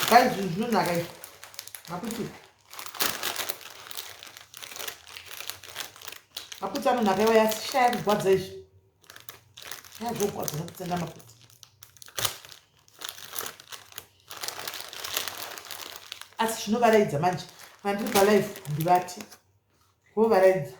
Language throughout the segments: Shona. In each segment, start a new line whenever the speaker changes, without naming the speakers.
Guys, zvinhu nakai. Makuti. Makuti anonakai waya shaya kugwadza izvi. Shaya zvogwadza nokutsenga makuti. Asi zvinovaraidza manje. Mandiri palive handivati. Vovaraidza.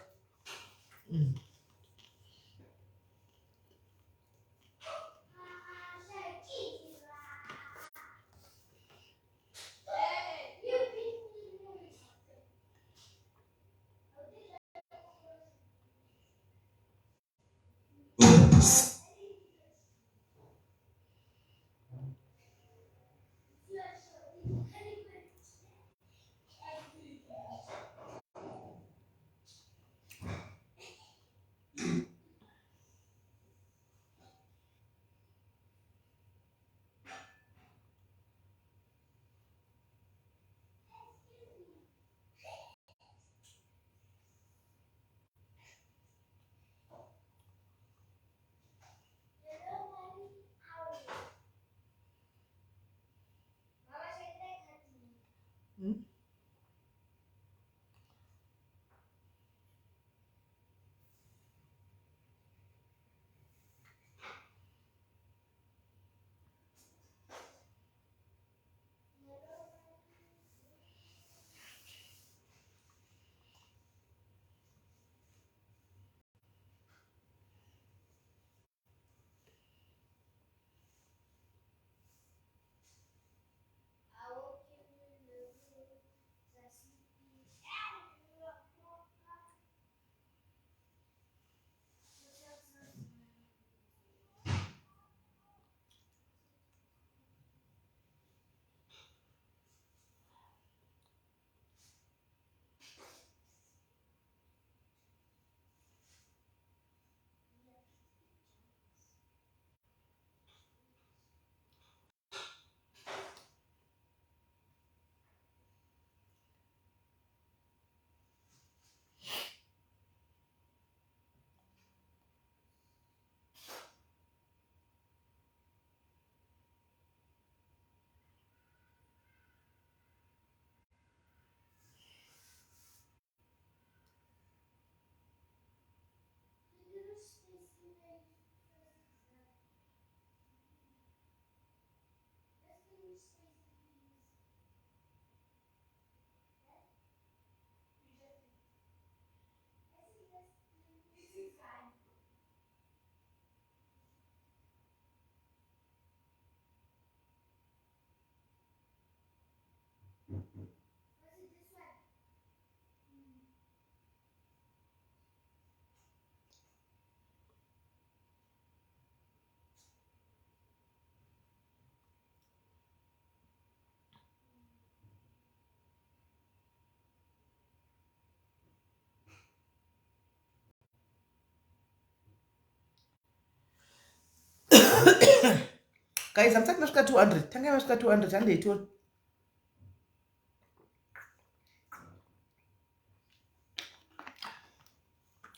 Guys, I'm talking about 200. Tangai mashuka 200 and they told.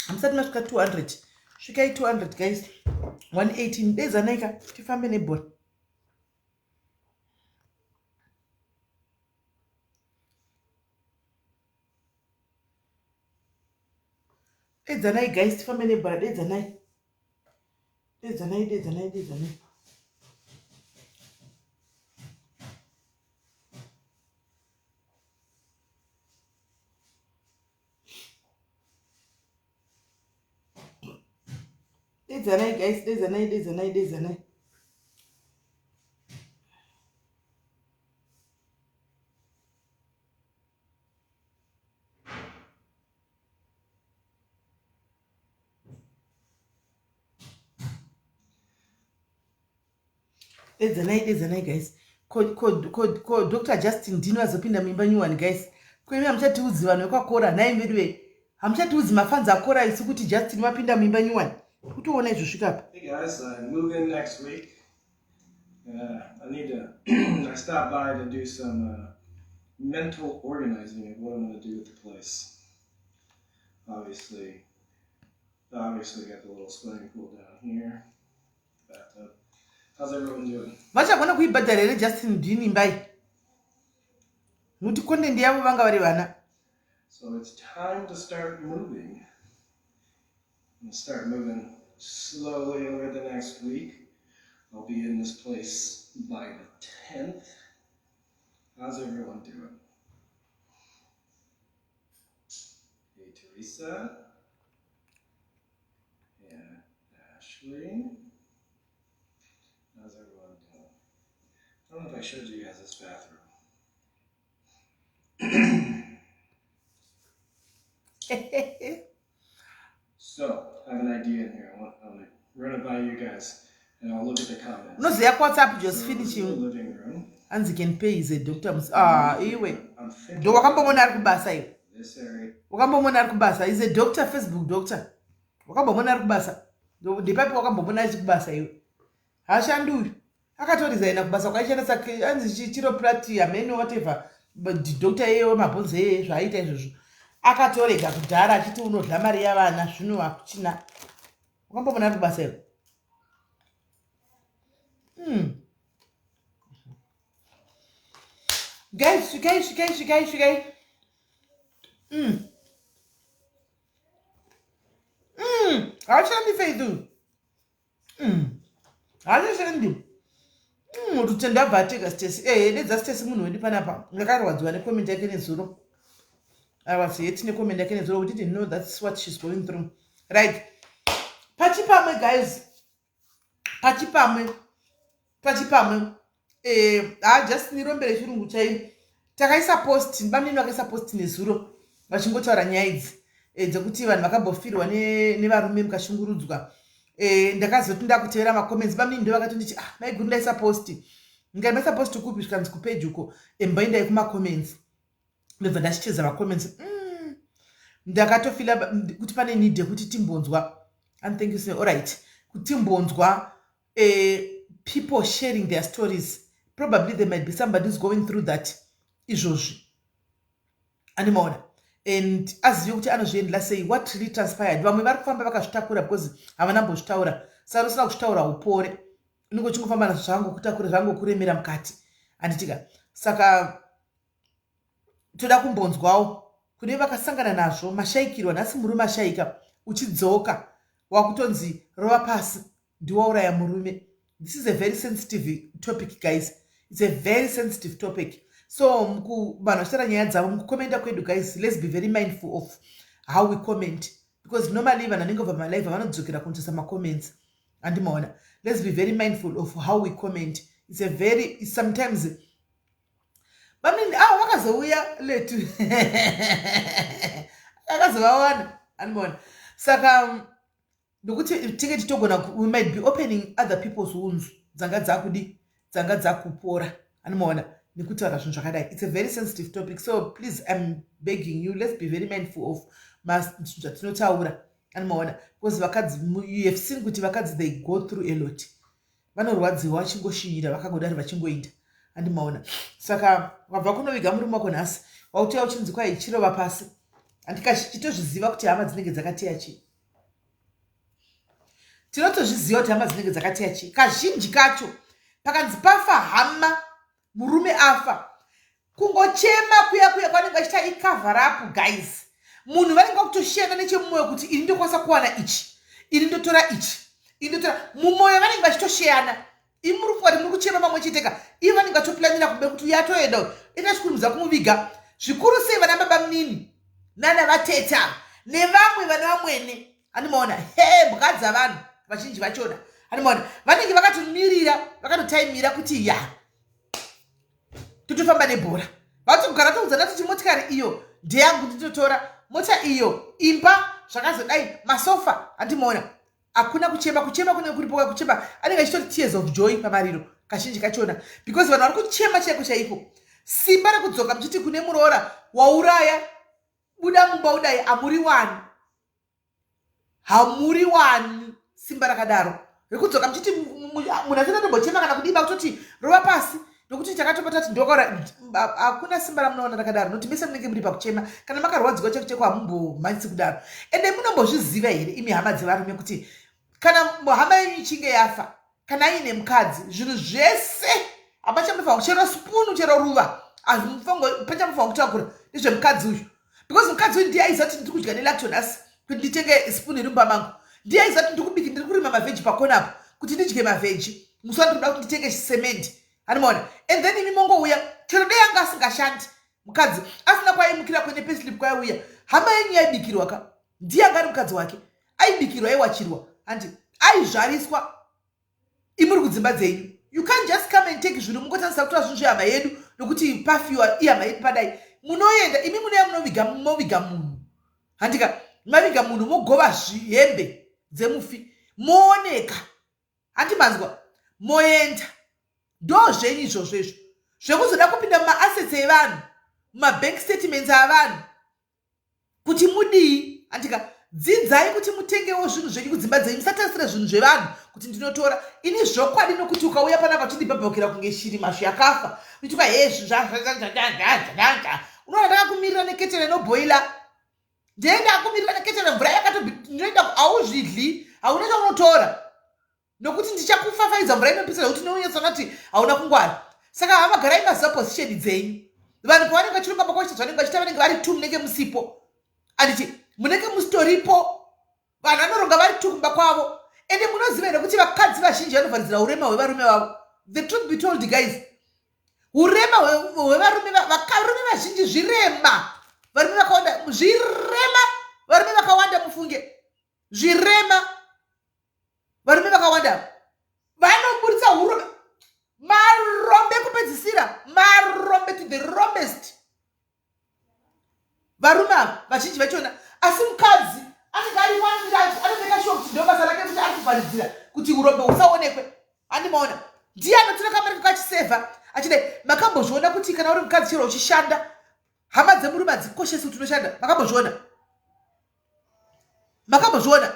I'm talking about 200. Shukai 200, guys. 118 days a naika. Tifambe nebon. Days a night, guys. Tifambe nebon. Days a night. Days a night, days a night, days a night. Days a night, guys. Days a night, days a night, days a night. Days a night, guys. Ko Dr. Justin Dino azopinda mimba nyuwani, guys. Kwemi hamchatiudzi vanhu vekakora nai mvedwe. Hamchatiudzi mafanzi akora isu kuti Justin wapinda mimba nyuwani. Kutoona izvo svika apa.
Hey guys, I move in next week. I need to I stopped by to do some mental organizing of what I'm going to do with the place. Obviously got the little swimming pool down here. Bathtub. How's everyone doing?
Vachagona kuibhadhara here Justin Dino imbai. Nokuti content yavo vanga vari vana.
So it's time to start moving. I'm going to start moving slowly over the next week. I'll be in this place by the 10th. How's everyone doing? Hey, Teresa. And Ashley. How's everyone doing? I don't know if I showed you guys this bathroom. So, I have an idea in here. I'm going to run it by you guys, and I'll look at the comments.
No, they are WhatsApp just
So,
finishing.
the living room.
And they can pay is a doctor. Anyway.
I'm thinking
Do wakambo mona ari kubasa iyo.
this area.
Wakambo mona ari kubasa is a doctor, Facebook doctor. Wakambo mona ari kubasa. Ndipapi wakambo mona ari kubasa iyo. Hashanduri. Akatorizaina kubasa kwaishanda sake anzi chiropractic ameno whatever. But the doctor yeyo mabhonze zvaita izvozvo. Akatorega kudhara achiti unodla mari yavana zvino hakuchina. Wakambo mona ari kubasa iyo. Guys. Hashandi feidu. Hashandi. Utenda bhateka Stacy. Nedza Stacy munhu wedu panapa. Ndakarwadziwa necomment yake nezuro. I was hating the comment yake nezuro. We didn't know that's what she's going through. Right. Pachipamwe guys. Pachipamwe. Just nirombere chirungu chai. Takaisa post, bamini wakaisa post nezuro. Vachingotaura nyaya idzi. Dzekuti vanhu vakambofirwa nevarume mukashungurudzwa. Ndakazoti ndakutevera macomments bamini ndo vakatonditi maiguru ndaisa post. Ndikaisa post kupi zvikanzi kupage uko. Mbaindai kumacomments. Ndobva ndachicheza macomments. Ndakatofila kuti pane need yekuti timbonzwa. And thank you so all right. Kuti timbonzwa people sharing their stories. Probably there might be somebody who's going through that. Izvozvi. Animaona. And as you let's say what really transpired. Vamwe vari kufamba vakazvitakura because havana mbozvitaura. Saka usina kuzvitaura upore. Unenge uchingofamba zvangu kutakura zvangu kuremera mukati. Anditika. Saka toda kumbonzwawo. Kune vakasangana nazvo mashaikirwa nhasi murume ashaika uchidzoka wakutonzi rova pasi ndiwauraya murume. This is a very sensitive topic, guys. It's a very sensitive topic. So, vanhu nyaya dzavo mukukomenda kwedu, guys, let's be very mindful of how we comment. Because normally vanhu vanenge vabva malive vanodzokera kunoisa macomments. Andimaona. Let's be very mindful of how we comment. It's sometimes bamini wakazouya letu. Akazovawana. Andimaona. Saka ndokuti tinge titogona we might be opening other people's wounds dzanga dzakupora anomaona nekutaura zvinhu zvakadai. It's a very sensitive topic, so please I'm begging you, let's be very mindful of zvatinotaura anomaona, because vakadzi you have seen kuti vakadzi they go through a lot, vanorwadziwa vachingoshinyira vakangodari vachingoita andimaona. Saka wabva kunoviga murume wako nhasi wautoya uchinzi kwai chirova pasi andikachitozviziva kuti hama dzinenge dzakateya chii. Tinotozviziva kuti hama dzinenge dzakateya chii. Kazhinji kacho pakanzi pafa hama murume afa kungochema kuya kwanenge achita icover up, guys. Munhu vanenge vakutoshena nechemumwoyo kuti ini ndokwanisa kuwana ichi, ini ndotora ichi, ini ndotora mumwoyo vanenge vachitosheyana. Imi muri kuva muri kuchema pamwe cheteka, ivo vanenge vachitoplanira kumbe kuti yatoenda ita chikurumidza kumuviga. Zvikuru sei vana baba munini nana vateta nevamwe vana vamwene anomaona mhuka dzavanhu vazhinji vachona anomaona vanenge vakatomirira vakatotaimira kuti totofamba nebhora vatogara tokudzana kuti motikari iyo ndeyangu nditotora, mota iyo imba zvakazodai masofa andimoona. Hakuna kuchema kune kuripo kuchema anenge achitori tears of joy pamariro kazhinji kachona, because vanhu vari kuchema chaiko chaiko. Simba rekudzoka muchiti kune muroora wauraya buda mumba udai hamuri wani simba rakadaro rekudzoka muchiti munhu achinotombochema kana kudimba kutoti rova pasi nokuti takatopata kuti ndokora. Hakuna simba ramunoona rakadaro nokuti mese munenge muri pakuchema kana makarwadziwa cheko hamumbomhanyisi kudaro. Ende munombozviziva here imi hama dzevarume kuti kana hama yenyu ichinge yafa kana aine mukadzi zvinhu zvese hapachamunofanira chero spunu chero ruva pachamufa kutakura nezvemukadzi uyu, because mukadzi uyu ndiye aiziva kuti ndiri kudya nelactonasi kuti nditenge spoon irumba mangu, ndiye aiziva kuti ndiri kurima mavheji pakona apo kuti ndidye mavheji, musi wandinoda kuti nditenge chisemendi. Animaona, and then imi mongouya chero dei anga asingashandi mukadzi asina kwaimukira kwene payslip kwaiuya, hama yenyu yaibikirwa ka, ndiye anga ari mukadzi wake, aibikirwa aiwachirwa andi aizvariswa. Imuri kudzimba dzenyu, you can't just come and take zvinhu mungotarisira kutora zvinhu zvehama yedu nokuti pafiwa ihama yedu padai. Munoenda imi munoya moviga munhu, handika maviga munhu mogova hembe dzemufi mooneka, handi manzwa moenda ndo zvenyu izvozvo izvo zvekuzoda kupinda mumaasets evanhu, mumabank statements avanhu kuti mudii. Handika dzidzai kuti mutengewo zvinhu zvenyu kudzimba dzenyu, musatarisira zvinhu zvevanhu kuti ndinotora. Ini zvokwadi nokuti ukauya panapa chindibhabhakira kunge shiri masvi yakafa uchituka hezvi unoona ndakakumirira neketera inobhoila, ndenda akumirira neketera mvura yakatobinoenda hauzvidli, hauna chaunotora nokuti ndichakufafaidza mvura inopisa kuti nounyatsanati hauna kungwara. Saka havagarai mazaposition dzenyu. Vanhu pavanenge vachirumba pakwachidza vanenge vachita vanenge vari tu munenge musipo, anditi munenge musitoripo, vanhu vanoronga vari tu kumba kwavo. Ende munoziva here kuti vakadzi vazhinji vanovharidzira urema hwevarume vavo. The truth be told guys, urema hwevarume vazhinji zvirema, varume vakawanda zvirema, varume vakawanda mufunge zvirema, varume vakawanda vanoburitsa hurume marombe kupedzisira, marombe to the rombest. Varume ava vazhinji vachona, asi mukadzi anenge ari anomeka sure kuti ndo basa rake kuti ari kuvharidzira kuti urombe husaonekwe. Handimaona ndiye anotora kamari kakachisevha achidai. Makambozviona kuti kana uri mukadzi chero uchishanda hama dzemurume hadzikoshesi kuti unoshanda? Makambozviona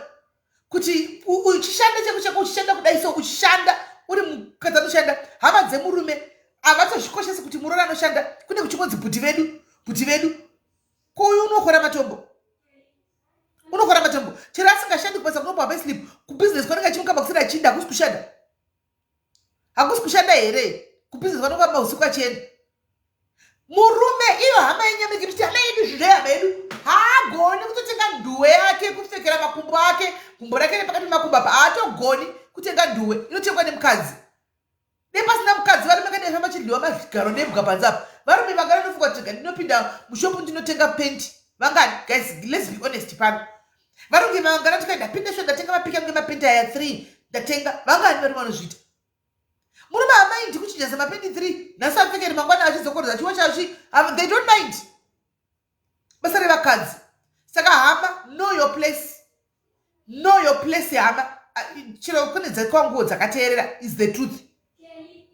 kuti uchishanda cheko chako uchishanda kudai, so uchishanda uri mukadzi anoshanda, hama dzemurume havatozvikoshesi kuti murume anoshanda. Kune kuchingonzi bhuti vedu kuuyu unokora matombo, chero asingashandi kubasa kunopa payslip kubusiness kwanenge achimukamba kusina achinda, hakusi kushanda here kubusiness kwanenge mausiku achienda. Murume iyo hama yenyamiki kuti hama yedu zvino hama yedu haagoni kutotenga nduwe yake kupfekera makumbo ake, kumbo rake nepakati makumbo apa haatogoni kutenga nduwe inotengwa nemukadzi. Nepasina mukadzi varume kanefamba chidliwa mazvigaro nebwa panze apa, varume vagara nofunga kuti ndinopinda mushopu ndinotenga penti vangani. Guys, let's be honest pano, varume vangana tika ndapinda sho ndatenga mapika kunge mapenti aya 3 ndatenga vangani varume vanozviita. Murume hamaindi kuchinjasa mapenti 3 nhasi apfekeri mangwana achizokorodza chiwo chachi, they don't mind. Basa revakadzi. Saka hama, know your place hama. Chero kune dzekwa nguo dzakateerera is the truth.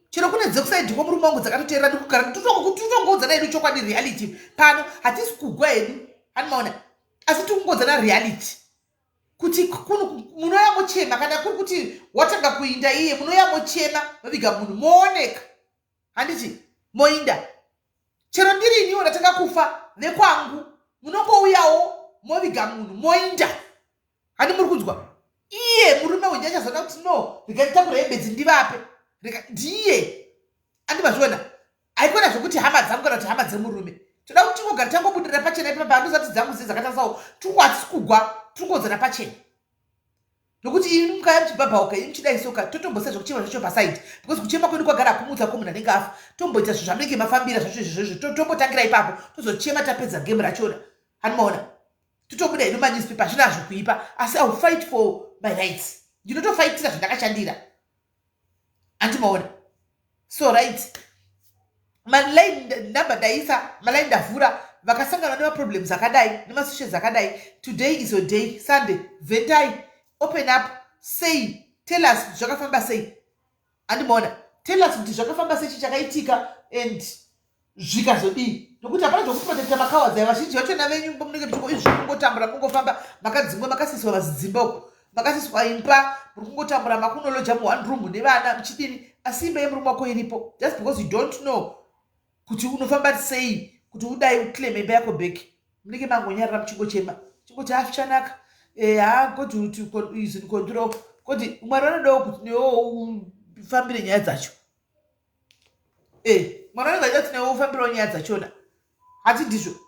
Chero kune dzekusaidhi kwomurume wangu dzakatoteerera ndikugara tutongoudza nayedu chokwadi reality pano, hatisi kugwa hedu, hanimaona, asi tikungoudza na reality kuti munoya mochema kana kuri kuti watanga kuinda iye munoya mochema maviga munhu mooneka, handiti moinda. Chero ndiri iniwo ndatanga kufa nekwangu munongouyawo moviga munhu moinda, handi muri kunzwa. Iye murume wenyu achazoona kuti no, rega nditakura hembe dzindivape, rega ndiye andivazviona. Haikona zvokuti hama dzangu kana kuti hama dzemurume, toda kuti tingogara tangobudirira pachena ipapa, handozati dzangu dzei dzakatasawo hatisi kugwa, tingodzana pachena. Nokuti ini mukaya muchibhabhauka, ini muchidaisoka totombosa zvokuchema zvacho pasaidi, because kuchema kwedu kwagara kumudza ko munhu anenge afa, tomboita zvinhu zvamunenge mafambira zvacho izvozvo, tombotangira ipapo tozochema tapedza gemu rachona. Hanimaona totobuda ino manewspaper hazvinazvo kuipa, asi I'll fight for my rights. Ndinotofaitira zvandakashandira, handimaona. So right, maline number daisa, maline ndavhura, vakasangana nemaproblems akadai nemasituations akadai. Today is your day, Sunday, ventai, open up, say, tell us zvakafamba sei. Handimaona, tell us kuti zvakafamba sei, chichakaitika and zvikazodii, nokuti hapana zvokuprotecta makawadzi vazhinji vachona venyu munenge mungotambura mungofamba makadzingwa makasiswa vazidzimba uko, makasiswa imba muri kungotambura makunoloja mu1 room nevana muchidini, asi imba yemurume wako iripo, just because you don't know kuti unofamba sei kuti udai uclaim imba yako back, munenge mangonyarira muchingochema chingoti azvichanaka, God is in control, kuti mwari vanodawo kuti newo ufambire nyaya dzacho. mwana wangu tine ufambira nyaya dzachona hati ndizvo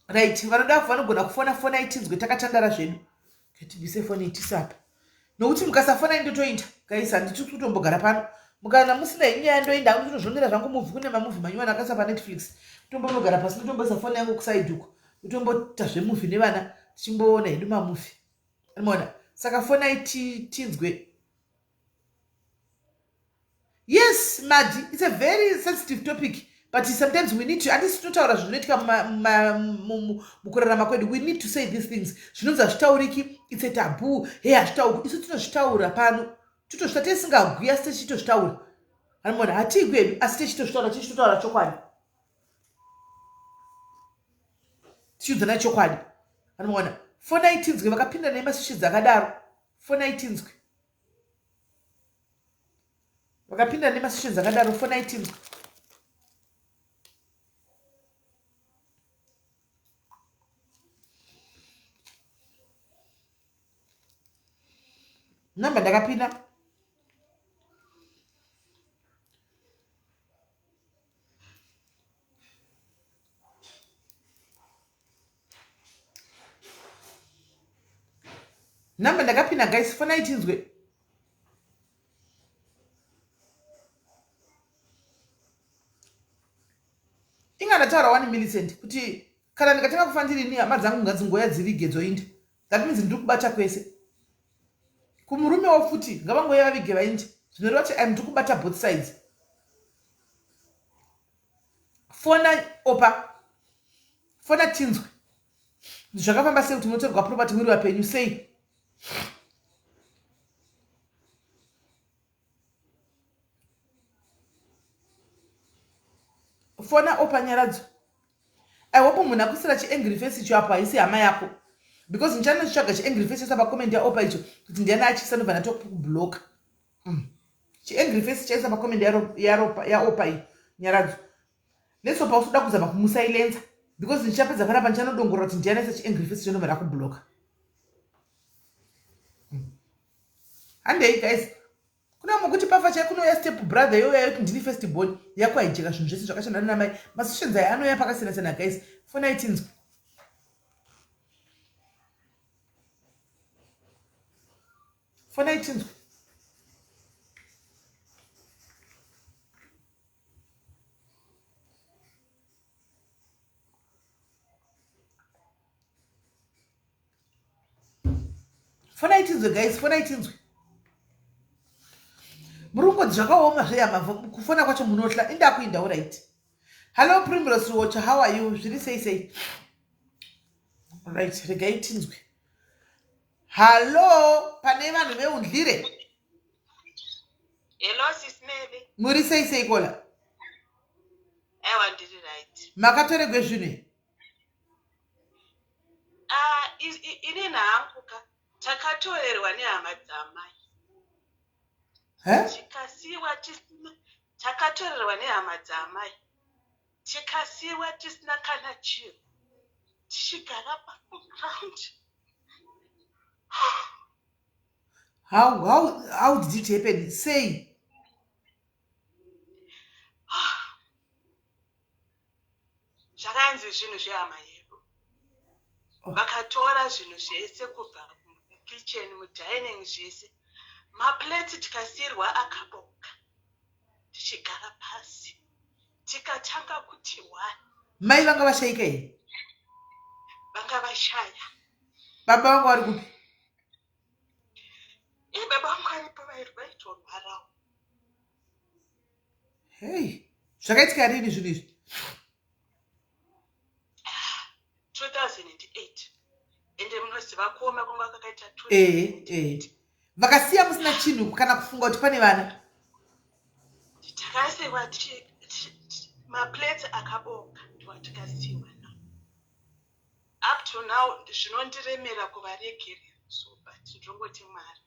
right vanoda vanogona kufona itinzwe takatandara zvedu tibvise foni itisapa nokuti mukasafona indotoinda guys handiti kutombogara pano mukana musina inyaya ndoinda kutozvonera zvangu muvhi kune mamuvhi manyuwana akasa panetflix tombonogara pasi totomboisa foni yangu kusaiduko totomboita zvemuvhi nevana tichimboona hedu mamuvhi mona saka fona itinzwe. Yes, Madi, it's a very sensitive topic, but sometimes we need to, at least totaura zvinoitika mukurarama kwedu, we need to say these things. Zvinonzi hazvitauriki, it's a taboo. Hey, hazvitauriki, isu tinozvitaura pano. Tutosvita tisingabhuyi asi tichitozvitaura. Anamona, hatigwi hedu asi tichitotaura chokwadi. Tichiudzana chokwadi. Anamona, fona itinzwe vakapinda nemaswishi dzakadaro. Fona itinzwe. Vakapinda nemaswishi dzakadaro fona itinzwe. Namba ndakapinda. Namba ndakapinda guys fona itinzwe. Ingandataura 1 millicent kuti kana ndikatanga kufa ndiri ni hama dzangu ngadzingoya dzivige dzoinda. That means ndiri kubata kwese. Kumurume wofuti ngavangoya vavige vaindi. Zvinoreva kuti ndiri kubata both sides. Fona opa. Fona tinzwe. Zvakafamba sei kuti munotorwa property muri vapenyu sei? Fona opa nyaradzo. I hope munhu akusira chiangry face icho apa haisi hama yako. Because ndichanotsvaga chiangry face chasa pacomment yaopa icho kuti ndiana achisa ndobva kublock. Chiangry face chaisa pacomment yaopa iyi nyaradzo. Nesopa usuda kuzama kumusilenza because ndichapedza panapa ndichanodongorera kuti ndiana isa chiangry face icho ndobva kublock. Handei guys. Kuna mukuti pafa chai kunoya step brother yoya yoti ndini first born yako haijeka zvinhu zvese zvakashanda namai maswishenzi aya anoya pakasiyana siyana guys fona itinzwe. Fona itinzwe. Fona itinzwe guys fona itinzwe. Murungodzi zvakaoma zveyama kufona kwacho munotla inda kuinda right. Hello Primrose Watcher, how are you? Zviri sei. Right, rega itinzwe. Hello, pane vanhu veundlire.
Hello sis Melly.
Muri sei kola?
Ewa ndiri right.
Makatorerwa zvinhu.
Ini naanguka takatorerwa nehama dzamai. Tikasiwa tisina takatorerwa nehama dzamai. Tikasiwa tisina kana chinhu. Tichigara paground.
How did it happen? Say.
Zvakanzi zvinhu zvehama yedu. Vakatora zvinhu zvese kubva mukitchen, mudining zvese. Maplate tikasirwa akaboka. Tichigara pasi. Tikatanga kuti wani.
Mai vanga vashaika here?
Vanga vashaya.
Baba vangu vari kupi?
Baba vangu aripo vaitorwarawo.
Hey, zvakaitika rini zvinhu izvi?
2008. Ende munoziva kuoma kwanga kwakaita 2008.
Vakasiya musina chinhu kana kufunga kuti pane vana.
Takasiwa maplate akaboka ndiwatikasiwa now. Up to now zvinondiremera kuvaregerera so but ndongoti Mwari.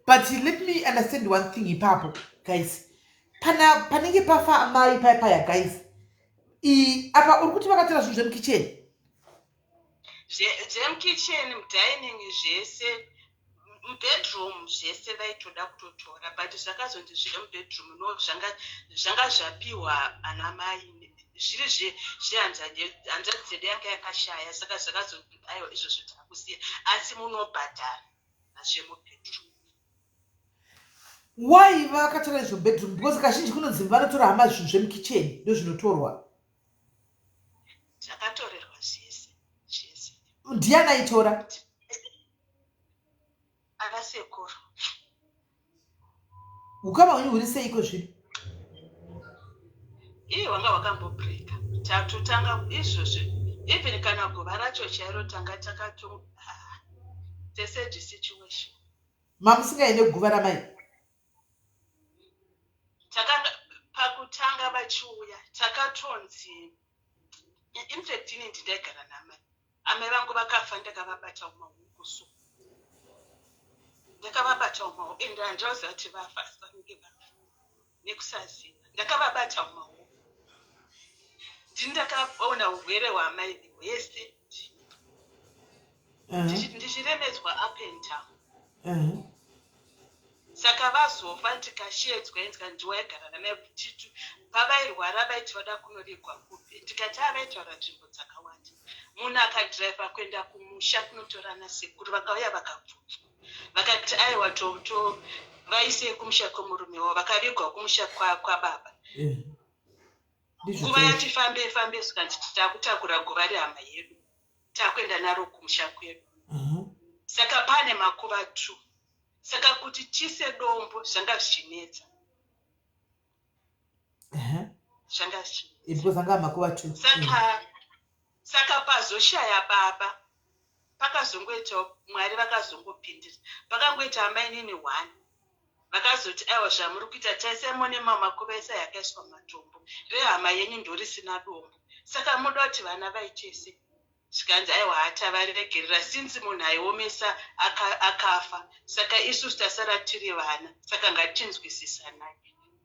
But let me understand one thing ipapo guys. Panenge pafa amai paya guys. Apa uri kuti vakatora zvinhu zvemukitchen?
Zvemukitchen, dining zvese mubedroom zvese vaitoda kutotora but zvakazonzi zviri mubedroom no zvanga zvapiwa ana mai zviri zvehanzvadzi dzedu yanga yakashaya saka zvakazonzi aiwa izvozvo takusiya asi munobhadhara nazvemubedroom.
Why vakatora izvo bedroom? Because kazhinji kunonzi vanotora hama zvinhu zvemukicheni ndozvinotorwa.
Takatorerwa zvese.
Ndiani aitora?
Ana sekuru.
Ukama hwenyu huri seiko zvino?
Iye wanga wakambobreaka. Tatotanga izvozvo. Even kana guva racho chairo tanga takato tesedi situation.
Mamusingaende kuguva ramai?
Takanga pakutanga vachiuya takatonzi in fact ini ndindaigara namai amai vangu vakafa ndakavabata mumaoko so ndakavabata mumaoko ende handauziva kuti vafa sange vafa nekusaziva ndakavabata mumaoko ndakaona urwere hwamai hwese ndichiremedzwa up and down. Saka vazofa ndikashedzwa inzwa ndiwaigara namai kutitu pavairwara vaiti vada kunoregwa kupi ndikati avaitaura nzvimbo dzakawanda munhu akadhiraivha kuenda kumusha kunotorana sekuru vakauya vakabvunzwa vakati aiwa vaise kumusha kwemurume wavo vakavigwa kumusha kwababa nguva yati fambe zvikanzi takutakura guva rehama yedu takuenda naro kumusha kwedu saka pane makuva 2 saka kuti tise dombo zvanga zvichinetsa zvanga
zvanga makuva 2
saka pazoshaya baba pakazongoita mwari vakazongopindira pakangoita amai nini 1 vakazoti aiwa zvamuri kuita taise mone makuva ese yakaiswa matombo rehama yenyu ndorisina dombo saka muda kuti vana vaitese zvikanzi aiwa hatavaregerera sinzi munhu aiomesa akafa saka isusu tasara tiri vana saka ngatinzwisisanai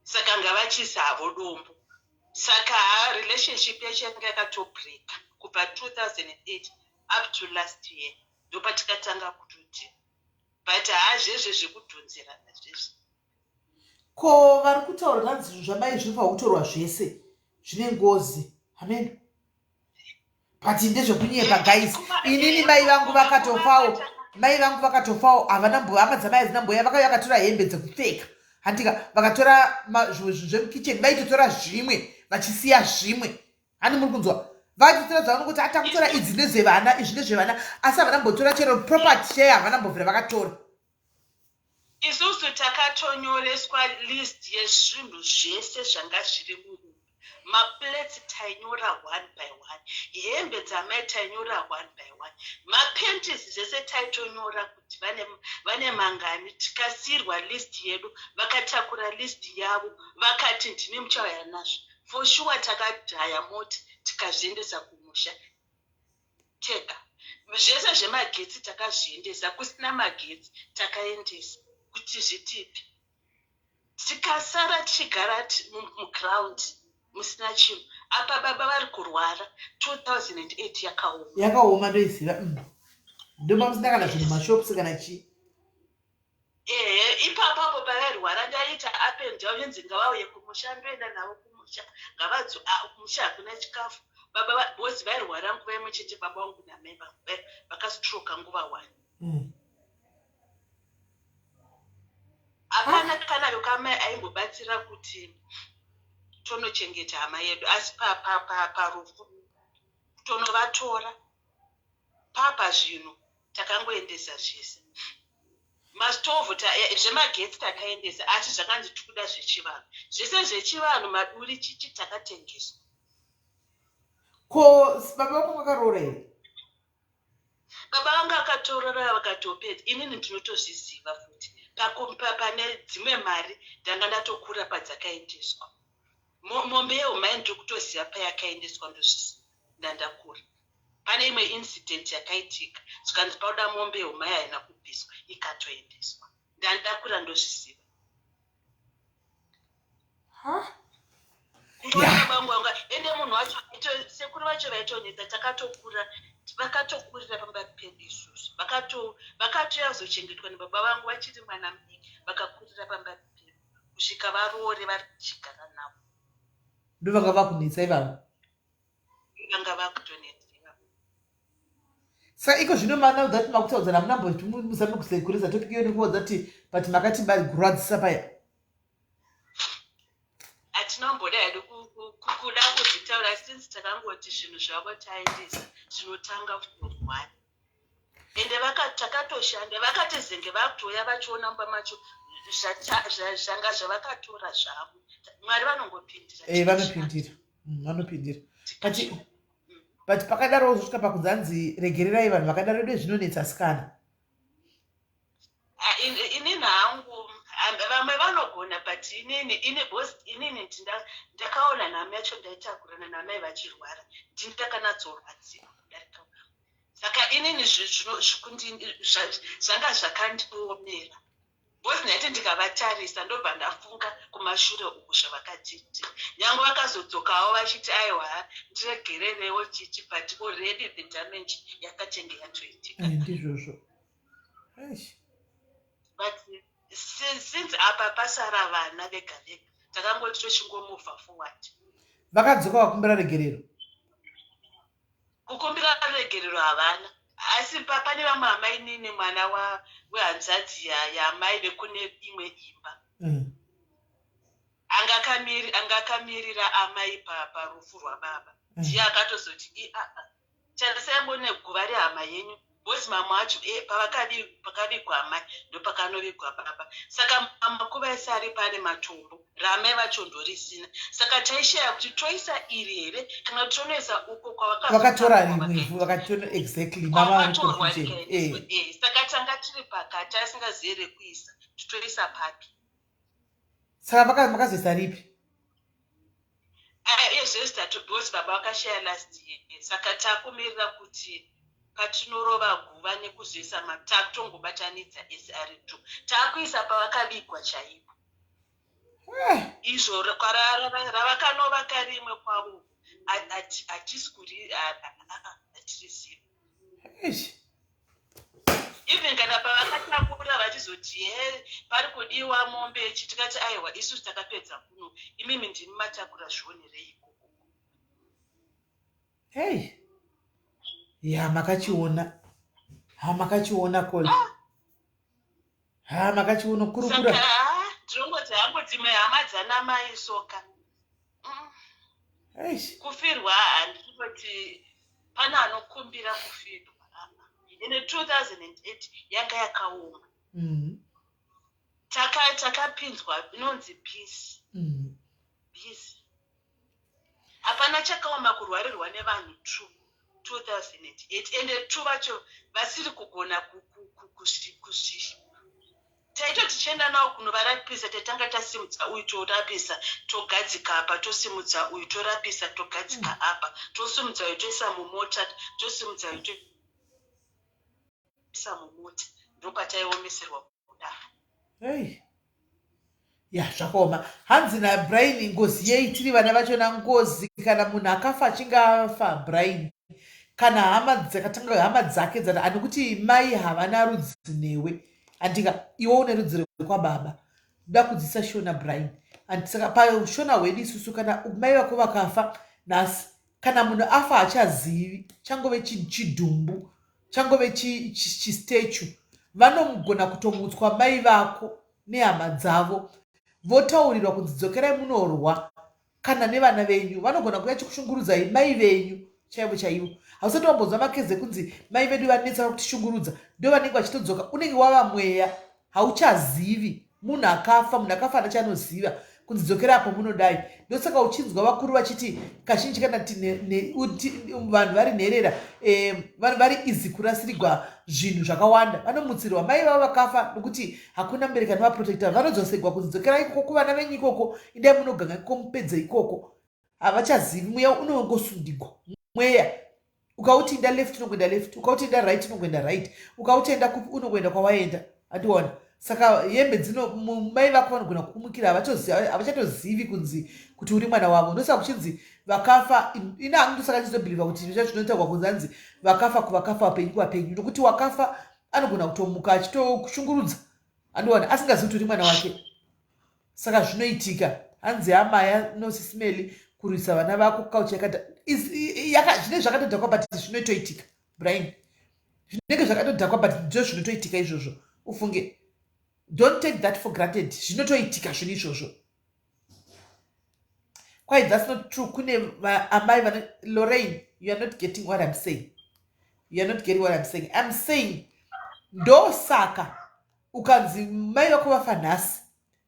saka ngavachizavo dombo saka relationship yacho yanga yakatobreaka kubva 2008 up to last year ndopatikatanga kutoti but hazvezve zvekudhonzerana zvezvo.
Ko vari kutaura kanzi zvinhu zvamai zviri pakutorwa zvese zvine ngozi amen. But ndezvekunyepa guys, inini mai vangu vakatofawo havana hama dzamai dzinamboya vakauya vakatora hembe dzekupfeka handika vakatora zvinhu zvemukicheni vaitotora zvimwe vachisiya zvimwe hani muri kunzwa vachitora dzavanongoti atakutora idzi ndezvevana izvi ndezvevana asi havana mbotora chero property share havana mbobvira vakatora.
Isusu takatonyoreswa list yezvinhu zvese zvanga zviri munhu mapleti tainyora 1 by 1 hembe dzamai tainyora 1 by 1 mapentis zvese taitonyora kuti vane mangani tikasirwa list yedu vakatakura list yavo vakati ndine muchauya nazvo for sure takadhaya moti tikazviendesa kumusha tega zvese zvemagetsi takazviendesa kusina magetsi takaendesa kuti zvitipi tikasara tichigara muground musina chinhu apa baba vari kurwara 2008
yakaoma ndoiziva ndoma musina kana zvinhu mashopusi kana chii
ipapapo pavairwara ndaita up and down inzi ngavauye kumusha ndoenda navo kumusha ngavadzi kumusha hakuna chikafu baba bosi vairwara nguva imwe chete baba vangu namai vakastroka nguva 1 hapana kana yokamai aimbobatsira kuti tonochengeta hama yedu asi parufu tonovatora papa zvinhu takangoendesa zvese mastovhu zvemagetsi takaendesa asi zvakanzi tikuda zvechivanhu zvese zvechivanhu maduri chichi takatengeswa.
Ko baba vako vakaroora here?
Baba vanga akatorora vakatopedza inini ndinotozviziva futi pane dzimwe mari ndanga ndatokura padzakaendeswa mombe yeumai ndikutoziva payakaendeswa ndandakura pane imwe incident yakaitika zvikanzi pauda mombe yeumai haina kubviswa ikatoendeswa ndandakura ndozviziva nguva bangu ende munhu wacho sekuru vacho vaitonetsa takatokura vakatokurira pamberi pedu isusu vakatoyazochengetwa nebaba vangu vachiri mwana mudiki vakakurira pamberi pedu kusvika varoore vari kuchigara navo
ndo vanga vakunetsai vavo
vanga vakutonetsera.
saka iko zvino manaudza kuti makutaudzana munamboti muzame kusekurisa topic iyo nekuudza kuti but makati baguradzisa paya
hatinomboda hedu kuda kuzvitaura since takangoti zvinhu zvavo taendesa zvinotanga kurwara ende takatoshanda vakati zenge vatoya vachiona mumba macho zvanga zvavakatora zvavo mwari vanongopindira
vanopindira vanopindira but pakadaro zvosvika pakunzanzi regererai vanhu vakadaro do zvinonetsa sikana
inini hangu vamwe vanogona but inini ndakaona nhama yacho ndaitakurana namai vachirwara ndindakanatsorwadziwa kudarika saka inini zvanga zvakandiomera bhosi ndaiti ndikavatarisa ndobva ndafunga kumashure uku zvavakatiitira nyange vakazodzokawo vachiti aiwa ndiregererewo chichi but already the damage yakatenge yatoitika
ndizvozvo
but since apa pasara vana vega vega takangoti tochingomuvha forward
vakadzoka vakumbira regerero
kukumbira regerero havana asi pane vamwe amai nini mwana wehanzadzi yamai vekune imwe imba angakamirira amai parufu rwababa ndiye akatozoti charisaimbone guva rehama yenyu bosi mamwe acho pakavigwa amai ndopakanovigwa baba saka makuva ese ari pane matombo ramai vacho ndorisina saka taishaya kuti toisa iri here kana kuti tonoisa uko
kwavakatora rimwevu vakatora exactly
mamatorwa saka tanga tiri pakati asingazivi rekuisa titoisa papi
saka makazoisa ripi
ezvezitatu bosi baba vakashaya last year saka takumirira kuti patinorova guva nekuzoisa takutongobatanidza SR2 taakuisa pavakavigwa chaipo izvo ravakanova karimwe kwavo hatirizivi even kana pavakatakura vachizoti pari kudiwa mombe chitikati aiwa isusu takapedza kuno imimi ndimi matakura zvionerei ikoko
ya makachiona koli makachiona kurukura
saka ndinongoti hangu dzimwe hama dzana mai soka kufirwa handikutoti pane anokumbira kufirwa ine 2008 yanga yakaoma takapinzwa inonzi peace hapana chakaoma kurwarirwa nevanhu 2008 ende 2 vacho vasiri kugona taito tichienda navo kunovarapisa tatanga tasimudza uyu torapisa togadzika apa tosimudza uyu torapisa togadzika apa tosimudza uyu toisa mumota tosimudza uyu toisa mumota ndopataiomeserwa kudaro
ya zvakaoma hanzi nabrain ngozi yei tiri vana vachona ngozi kana munhu akafa achinge afa brain kana hama dzake dzati anokuti mai havana rudzi newe andika iwe une rudzi rwekwababa ndoda kudzisa shona brain saka pashona hwedu isusu kana mai vako vakafa nhasi kana munhu afa hachazivi changove chidhumbu changove chistatue vanomugona kutomutswa mai vako nehama dzavo votaurirwa kunzi dzokerai munorwa kana nevana venyu vanogona kuuya chikushungurudzai mai venyu chaivo chaivo hausati wambonzwa makezi ekunzi mai vedu vanetsa kutishungurudza ndo vanenge vachitodzoka unenge wava mweya hauchazivi munhu akafa nachanoziva kunzi dzokera apo munodai ndosaka uchinzwa vakuru vachiti kazhinji kana vanhu vari nherera vanhu vari izi kurasirigwa zvinhu zvakawanda vanomutsirwa mai vavo vakafa nokuti hakuna mbereka nevaprotector vanodzosegwa kunzi dzokerai ikoko kuvana venyu ikoko idai munoganga ikoko mupedze ikoko havachazivi mweya unongosundigwa mweya ukauti enda left unongoenda left ukauti enda right unongoenda right ukauti enda kupi unongoenda kwawaenda ationa saka hembe dzino mai vako vanogona kukumukira havachatozivi kunzi kuti uri mwana wavo. Ndosaka kuchinzi vakafa ina hangu ndosaka ndizobhiliva kuti zvinotaurwa kunzi hanzi vakafa kuvakafa vapenyu kuvapenyu, nokuti wakafa anogona kutomuka achitokushungurudza andiwana asingazivi kuti uri mwana wake. Saka zvinoitika hanzi hama yaSIS MELLY kurwisa vana vako kaucha zvine zvakatodhakwa but zvinotoitika. Brian, zvinenge zvakatodhakwa but ndo zvinotoitika izvozvo. Ufunge, don't take that for granted. Zvinotoitika zvinhu izvozvo. Quite, that's not true. Kune amai Lorraine, you are not getting what I'm saying. You are not getting what I'm saying. I'm saying ndo saka ukanzi mai vako vafa nhasi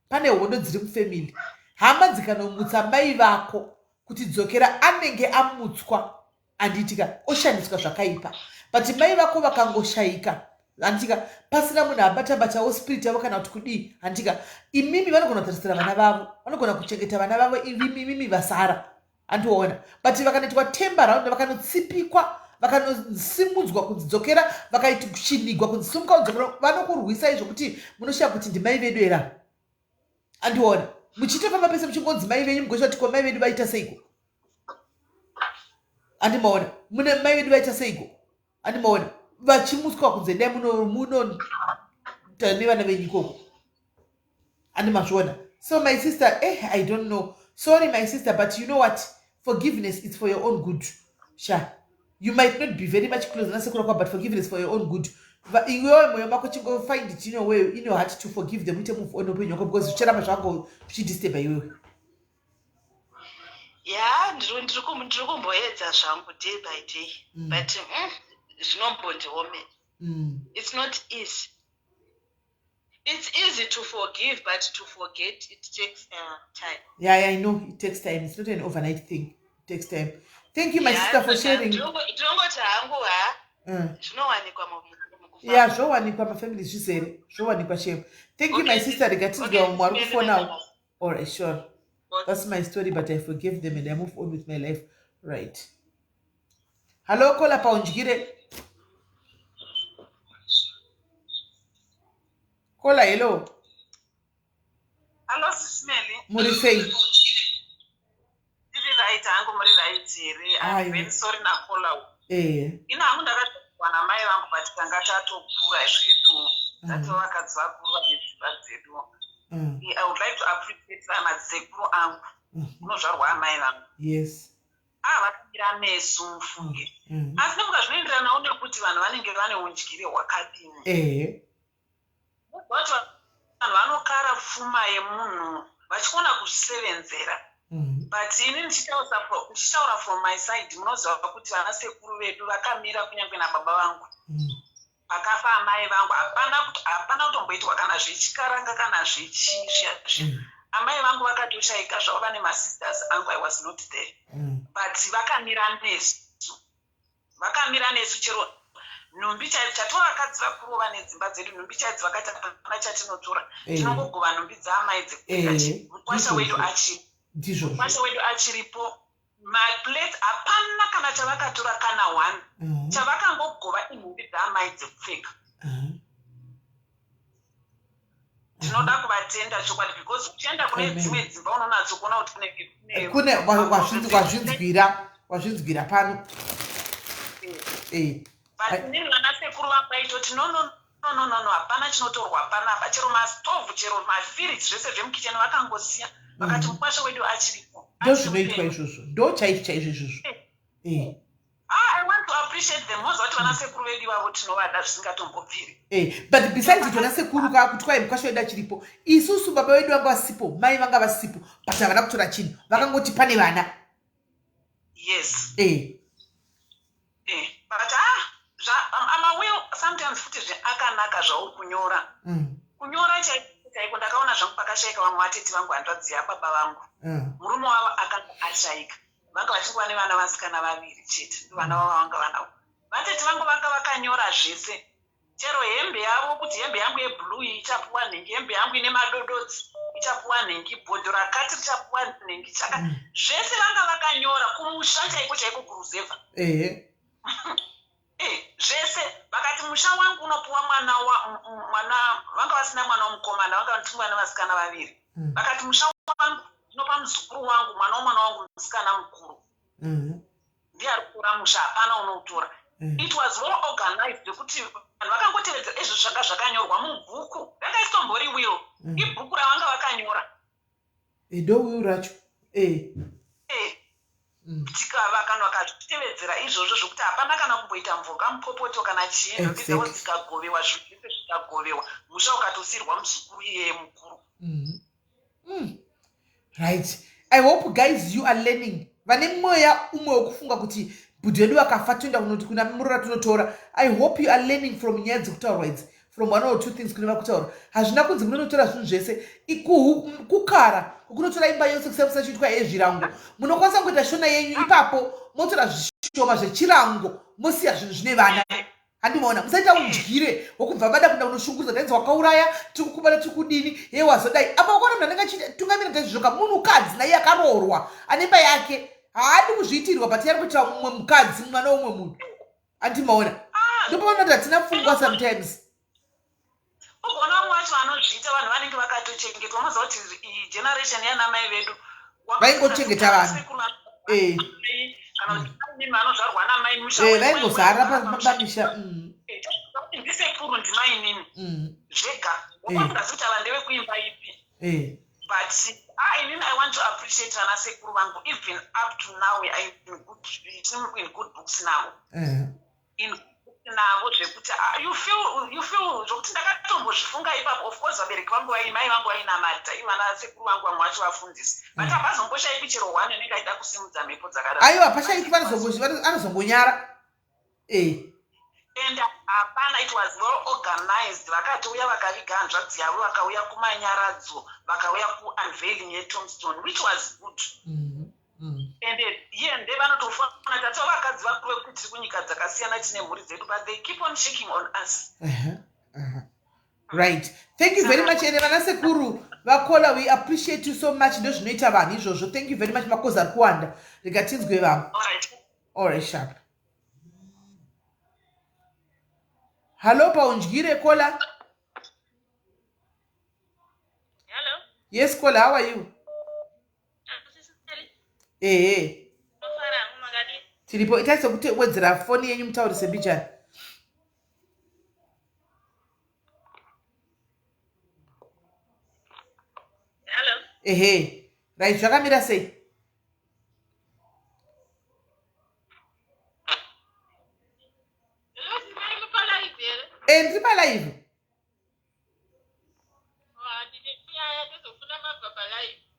pane hondo dziri mufamily, hama dzikanomutsa mai vako kuti dzokera anenge amutswa andiitika oshandiswa zvakaipa. But mai vako vakangoshayika anditika pasina munhu abata-batawo spirit yavo kana kuti kudii anditika imimi vanogona kutarisira vana vavo, vanogona kuchengeta vana vavo imimi vasara andiona. But vakanoitwa temba round vakanotsipikwa vakanosimudzwa kunzidzokera vakaitishinigwa kunzisimuka kudzokera vanokurwisa izvo kuti munoshaga kuti ndimai vedu era andiona muchitofamba pese muchingonzi mai venyu mugosha kuti ko mai vedu vaita seiko andimaona mune mai vedu vaita seiko andimaona vachimutswa kunze dai muno tane vana venyu ikoko andimazviona. So my sister, I don't know, sorry my sister, but you know what, forgiveness is for your own good. Sha, you might not be very much close nasekura, but forgiveness for your own good. Iwewe moyo mako chingo find it in your heart to forgive them, uite move on upenyu wako because zvichiramba zvango zvichidisturba iwewe.
Yeah, ndiri kumboedza zvangu day by day, but zvinombondiomera. It's not easy. It's easy to forgive, but to forget it takes time.
Yeah, I know it takes time. It's not an overnight thing. It takes time. Thank you, my sister, for sharing. Yeah, zvowanikwa mafamily zvisere zvowanikwa shame. Thank you, my sister. Regatizwa mwari for now. All right, sure. That's my story, but I forgive them and I move on with my life. Right. Hello, kola paunjigire. Kola, hello.
Hello, SIS MELLY.
Muri sei?
Tiri right, hangu muri right here. I'm very sorry na kola. Ina hangu ndakatwa na mai vangu but tanga tatokura zvedu. Tatovakadza kuru vedzimba dzedu. I would like to appreciate madzekuru angu. Unozvarwa amai vangu.
Yes.
Vakamira meso mufunge. Asi nemuka zvinoenderanawo nekuti vanhu vanenge vane undyire hwakadini. Vacho vanhu vanokara pfuma yemunhu vachikona kuzvisevenzera. But ini ndichitaura from my side, munoziva kuti vana sekuru vedu vakamira kunyange nababa vangu. Vakafa amai vangu hapana kutomboitwa kana zvechikaranga kana zvechi. Amai vangu vakatoshayika zvavo vane masisters angu, I was not there. But vakamira nesu. Vakamira nesu chero nhumbi chatovakadzi vakuru vane dzimba dzedu, nhumbi chaidzi vakati hapana chatinotora, tinongogova nhumbi dzaamai dzekupeka mukwasha wedu achiripo. Mukwasha wedu achiripo, maplate hapana kana chavakatora kana one, chavakangogova inhumbi dzaamai dzekupfeka. Tinoda kuvatenda chokwadi because uchienda kune dzimwe dzimba unonadzo kuona kuti
kune wazvinzwira pano.
But nini vana sekuru vakaitoti no hapana chinotorwa hapana, chero mastovhu chero mafiriji zvese zvemukicheni vakangosiya vakati mukwasha wedu achiripo.
Ndo zvinoitwa izvozvo, ndo chaizvo izvozvo.
I want to appreciate them. Moza kuti vana sekuru vedu ivavo tinovada zvisingatombobviri.
But besides it, vana sekuru kakutwai mukwasha wedu achiripo, isusu baba wedu vanga vasipo, mai vanga vasipo, but havana kutora chinhu, vakangoti pane vana.
Yes. But will sometimes futi akanaka zvauri kunyora. Kunyora chaiko ndakaona zvangu pakashayika vamwe vatete vangu handadziya baba vangu. Murume wavo akanga ashayika. Vanga vachingova nevana vasikana vaviri chete. Vana vavo vanga vanavo. Vatete vangu vanga vakanyora zvese. Chero hembe yavo kuti hembe yangu yeblue ichapuwa nhengi, hembe yangu ine madododzi ichapuwa nhengi, bhodho rakati richapuwa nhengi, zvese vanga vakanyora kumusha chaiko kuruzevha. Zvese vakati vakati musha wangu unopuwa mwana vanga vasina mwana womukomana, vanga vati mwana vasikana vaviri. Vakati musha wangu unopa muzukuru wangu mwana wangu musikana mukuru. Ndiye ari kukura musha, hapana unoutora. It was well organized kuti vanhu vakangotevedza izvo zvanga zvakanyorwa mubhuku. Rakaisitombori will. Ibhuku ravanga vakanyora.
Ndo will racho.
Tikava kana vakazvitevedzera izvozvo zvokuti hapana kana kumboita mvonga mupopoto kana chiino dzidzawo dzikagovewa zvese zvikagovewa musha ukatosirwa muzukuru iyeye mukuru.
Right. I hope guys you are learning. Vane mweya umwe wekufunga kuti bhudhi wedu vakafa toenda kunoti kuna murora tunotora. I hope you are learning from nyaya dzekutaurwa idzi, from one or two things kuneva kutaura. Hazvina kunzi munotora zvinhu zvese kukara kunotora imba yose kusiyana chiitwa yezvirango. Munokwanisa kuita shona yenyu ipapo motora zvishoma zvechirango mosiya zvinhu zvine vana. Handimaona musaita udyire wokubva vada kuenda kunoshungurudza tainzi wakauraya tikukubata tikudini yeye wazodai apa ukaona munhu anenge achitungamira tazvizoka munhukadzi naiye akaroorwa anemba yake haadi kuzviitirwa but yari kuita mumwe mukadzi mwana womwe munhu. Handimaona ndopaona kuti hatina pfungwa sometimes.
Ugona vamwe vacho vanozviita vanhu vanenge vakatochengetwa. Unoziva kuti iyi generation yanamai vedu
vaingochengeta vanhu
vanozvarwa namai musha
vaingozara pamisha.
ndisekuru ndimainini zvega wakongazi ava ndevekuimba ipi. But inini I want to appreciate vana sekuru vangu even up to now I'm in good books now. Navo zvekuti you feel zvokuti ndakatombozvifunga ipapo. Of course vabereki vangu mai vangu vainamata ivana sekuru vangu vamwe vacho vafundisi but hapazomboshaikwi chero one anenge aida kusimudza mhepo dzakadaro.
Aiwa pashaiki anozombonyara.
And hapana, it was well organized. Vakatouya vakaviga hanzvadzi yavo vakauya kumanyaradzo vakauya kuunveiling yeTombstone which was good. And here ndevanotofanira tatiwo vakadzi vakuru vekuti tiri kunyika dzakasiyana tine mhuri dzedu but they keep on shaking on us.
Right. Thank you very much. Ene vana sekuru vakola, we appreciate you so much. Ndo zvinoita vanhu izvozvo. Thank you very much. Makozi ari kuwanda. Rega tinzwe vamwe. All right, sharp. Hello, paunjgire kola.
Hello.
Yes, kola. How are you? Tiripo itaisa kuti wedzera phone yenyu mutaurise mbichana.
Hello.
Right, zvakamira sei? Ndiri palive.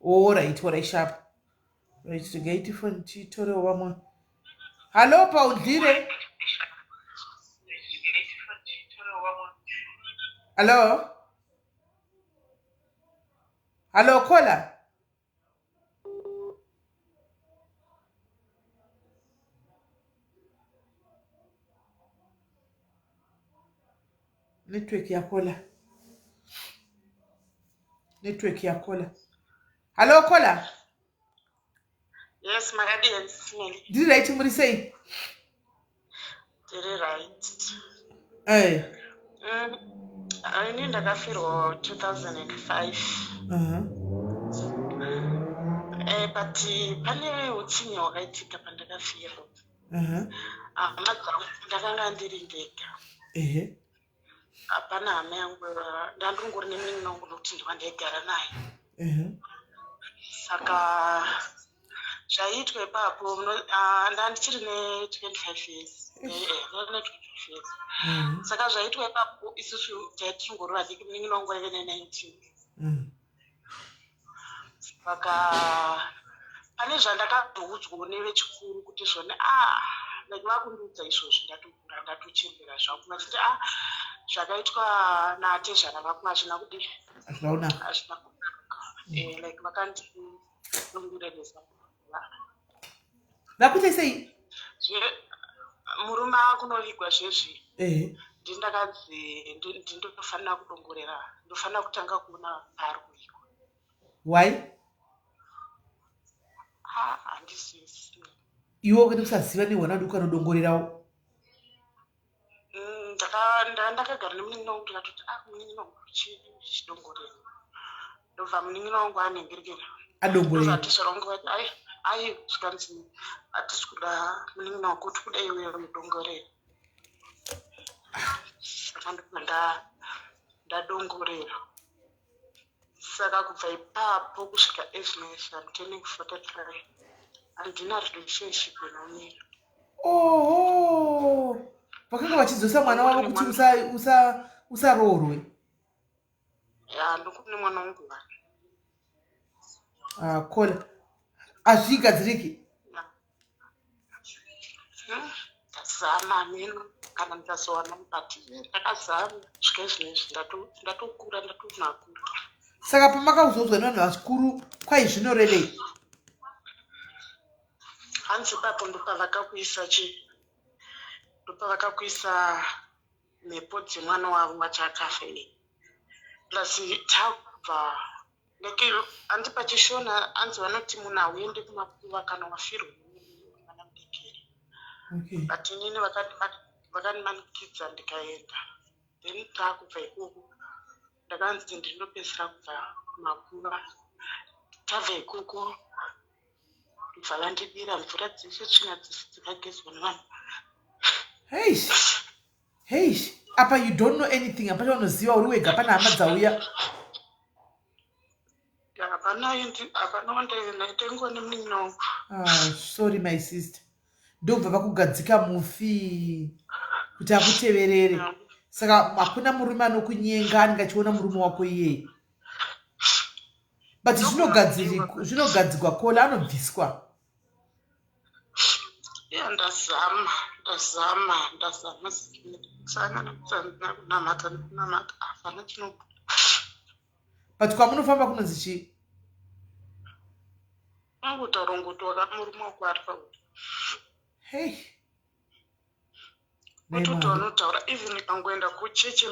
All right, sharp. Right, tigaiti phone chitorewo vamwe. Hello, paundire. Hello? Hello, kola. Network ya kola. Hello, kola.
Yes, Magadi and Smelly.
Did right muri say?
Did it right. I need Vakafirwa 2005. But pane utsinye wakaitika pandakafirwa. Ndakanga ndiri ndega. Hapana hama yangu ndandongori neminongo nokuti ndiva ndaigara naye. Saka zvaitwa ipapo ndandichiri ne25 years. Saka zvaitwa ipapo isusu taitongorora diki minongo ive ne19. Saka pane zvandakazoudzwa nevechikuru kuti zvone like vakundiudza izvozvo ndatokura ndatochembera zvangu vachiti zvakaitwa naatezvana vako hazvina kudii, hazvina kunaka. Like vakandinongoreresa
vakuita sei
murume akunovigwa zvezvi ndindakadzi ndindofanira kudongorera, ndofanira kutanga kuona paari kuvigwa.
Why?
Handizisi
iwo kuti usaziva nehwana duka nodongorerawo.
ndakagara nemunin'ina wangu ndikatoti munin'ina wangu chidongorero ndobva munin'ina wangu anhengerekera ndobva atisara wangu vati ai zvikanzi hatisi kuda munin'ina wako kuti kuda iweyo mudongorero saka ndobva ndadongorera saka kubva ipapo kusvika ageness I'm turning 43 handina relationship nemunyika.
Vakanga vachidzosa mwana wavo kuti usaroorwe.
Ya ndokune mwana wangu wani.
Kola hazvigadziriki.
Ndazama mino kana ndikazowana mubati ndakazama svika izvinezvi ndatokura ndatonakura.
Saka pamakauzodzwa nevanhu vakuru kwai zvinorevei?
Hanzi papo ndopavakakuisa mhepo dzemwana wavo wachakafa plus takubva handi pachishona hanzi vanoti munhu hauende kumakuva kana wafirwa mwana mudikiri. But inini vakandimanikidza ndikaenda then takubva ikoko ndakanzi ndinopedzera kubva kumakuva. Tabva ikoko ndobva vandibira mvura dzeshe tsvina dzese dzikagezwa nevanhu.
Hey, apa you don't know anything. Apa chaunoziva uri wega pana hama dzauya.
Hapana wandaitengo nemunin'ina wangu.
Sorry my sister. Ndobva vakugadzika mufi kuti akuteverere. Saka hakuna murume anokunyenga angachiona murume wako iyeye. But zvinogadzikwa kola anobviswa.
Ndazama saka namata hapana chinobuda.
But kwamunofamba kunonzi chii?
Angutaura ngoti murume wako ari pauri. Kuti vanotaura even ikangoenda kuchechi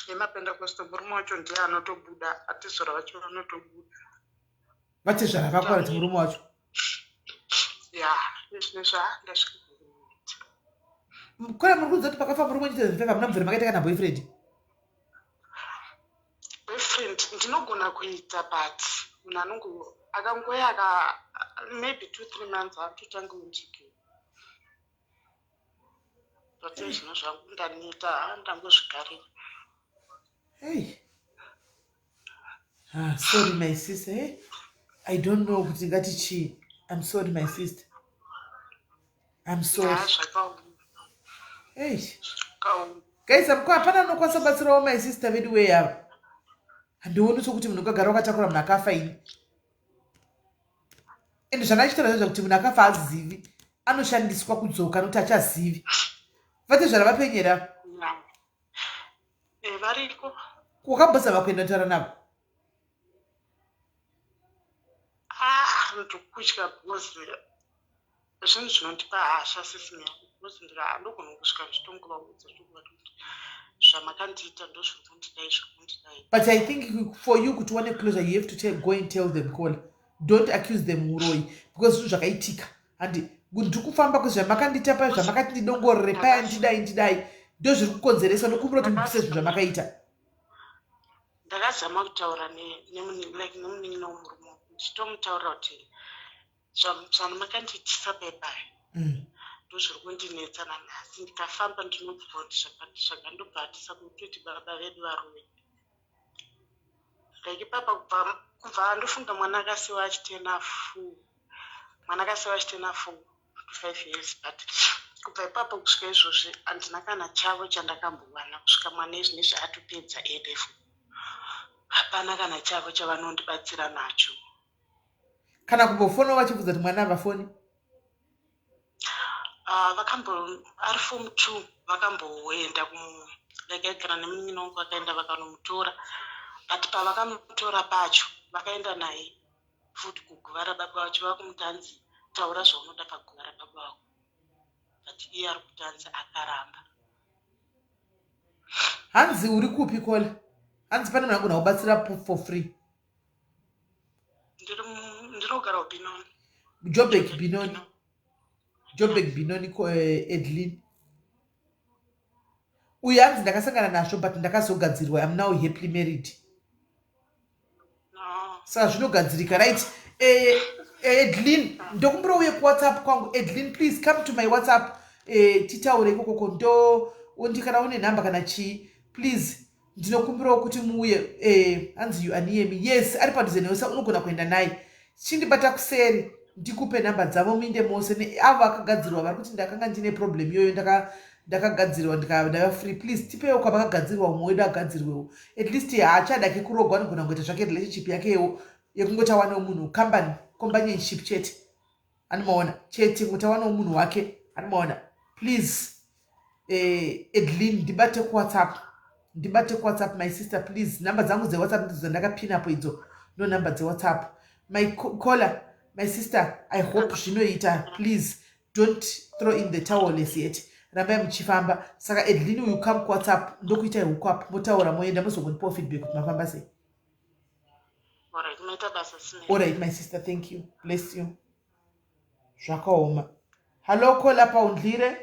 yemapendekostal murume wacho ndiye anotobuda atizora vacho vanotobuda.
Vatezvara vako kuti murume wacho?
Ya ndasvika.
Kora muri kuziva kuti pakafa murume chitezvipfeka muna mvuri makaita kana boyfriend
ndinogona kuita but munhu anongo akangoya maybe 2-3 months haatotanga unjiki. But zvinhu zvangu ndaniita ndangozvigarira.
Sorry my sister. I don't know kuti ngati chii. I'm sorry my sister. I'm sorry. Guys, hapana anokwanisa kubatsirawo my sister vedu way ava. Handioni sokuti munhu ukagara wakatakura munhu akafa ini. Ende zvandachitaura zvezvakuti munhu akafa azivi anoshandiswa kudzoka nokuti achazivi. Vate zvaravapenyera.
Variko.
Wakambozama kuenda kutaura navo?
Ndokutya bhozi zvinhu zvinondipa hasha SIS MELLY bhozi ndogona kusvika zvitongovaudza kuti zvamakandiita ndozvirikundidai.
But I think for you kuti one closure you have to go and tell them Kola. Don't accuse them uroi because zvinhu zvakaitika. And ndikufamba kuzvamakandita paya zvamakati ndidongorere paya ndidai ndozviri kukonzeresa nokumbura kuti ndipise zvinhu zvamakaita.
Ndakazama kutaura nemunin'ina womurume ndichitomutaurira kuti zvamakandiitisa payapaya ndozviri kundinetsa nanhasi ndikafamba ndinobvunza kuti zvakandobhatisa kutoti baba vedu varume. Like papa kubva ndofunga mwana akasiwa achitenafu 5 years but kubva ipapo kusvika izvozvi handina kana chavo chandakambowana kusvika mwana izvinezvi atopedza ADF. Hapana kana chavo chavanondibatsira nacho.
Kana kumbofona vachibvunza kuti mwana havafoni?
Ari form 2 vakamboenda agara nemunin'ina wangu vakaenda vakanomutora but pavakamutora pacho vakaenda naye futi kuguva rababa vacho vakumutanzi taura zvaunoda paguva rababa vako but iye ari kutanzi akaramba.
Hanzi uri kupi Kola? Hanzi pane munhu agona kubatsira for free?
Ndinogara Binoni.
Joburg Binoni Edlin. uyu hanzi ndakasangana nazvo but ndakazogadzirwa. I'm now happily married.
No.
Saka zvinogadzirika, right? Edlin, ndokumbura uye kuWhatsApp kwangu. Edlin, please come to my WhatsApp. Titaure ikoko ndo undikana une nhamba kana chii. Please, ndinokumbirawo kuti muuye. Hanzi you aniyemi. Yes, ari padhuze newe saka unogona kuenda naye. Chindibata kuseri ndikupe nhamba dzavo minde mose neavo akagadzirwa vari kuti ndakanga ndine problem iyoyo ndakagadzirwa ndava free. Please tipewo kwavakagadzirwa umwe wedu agadzirwewo. At least haachadaki kurogwa anogona kuita zvake relationship yakewo yekungotawa nemunhu companionship chete. Anomaona chete ngotawa nemunhu wake. Anomaona. Please Edlin ndibate kuWhatsApp my sister please. Namba dzangu dzeWhatsApp ndidzo dzandakapina apo idzo no namba dzeWhatsApp. My caller, my sister, I hope zvinoita. Please don't throw in the towel as yet. Rambai muchifamba. Saka Edlin you come kuWhatsApp ndokuita hookup motaura moenda muzogonipawo feedback kuti mafamba sei. Alright my sister, thank you. Bless you. Zvakaoma. Hello caller paundlire.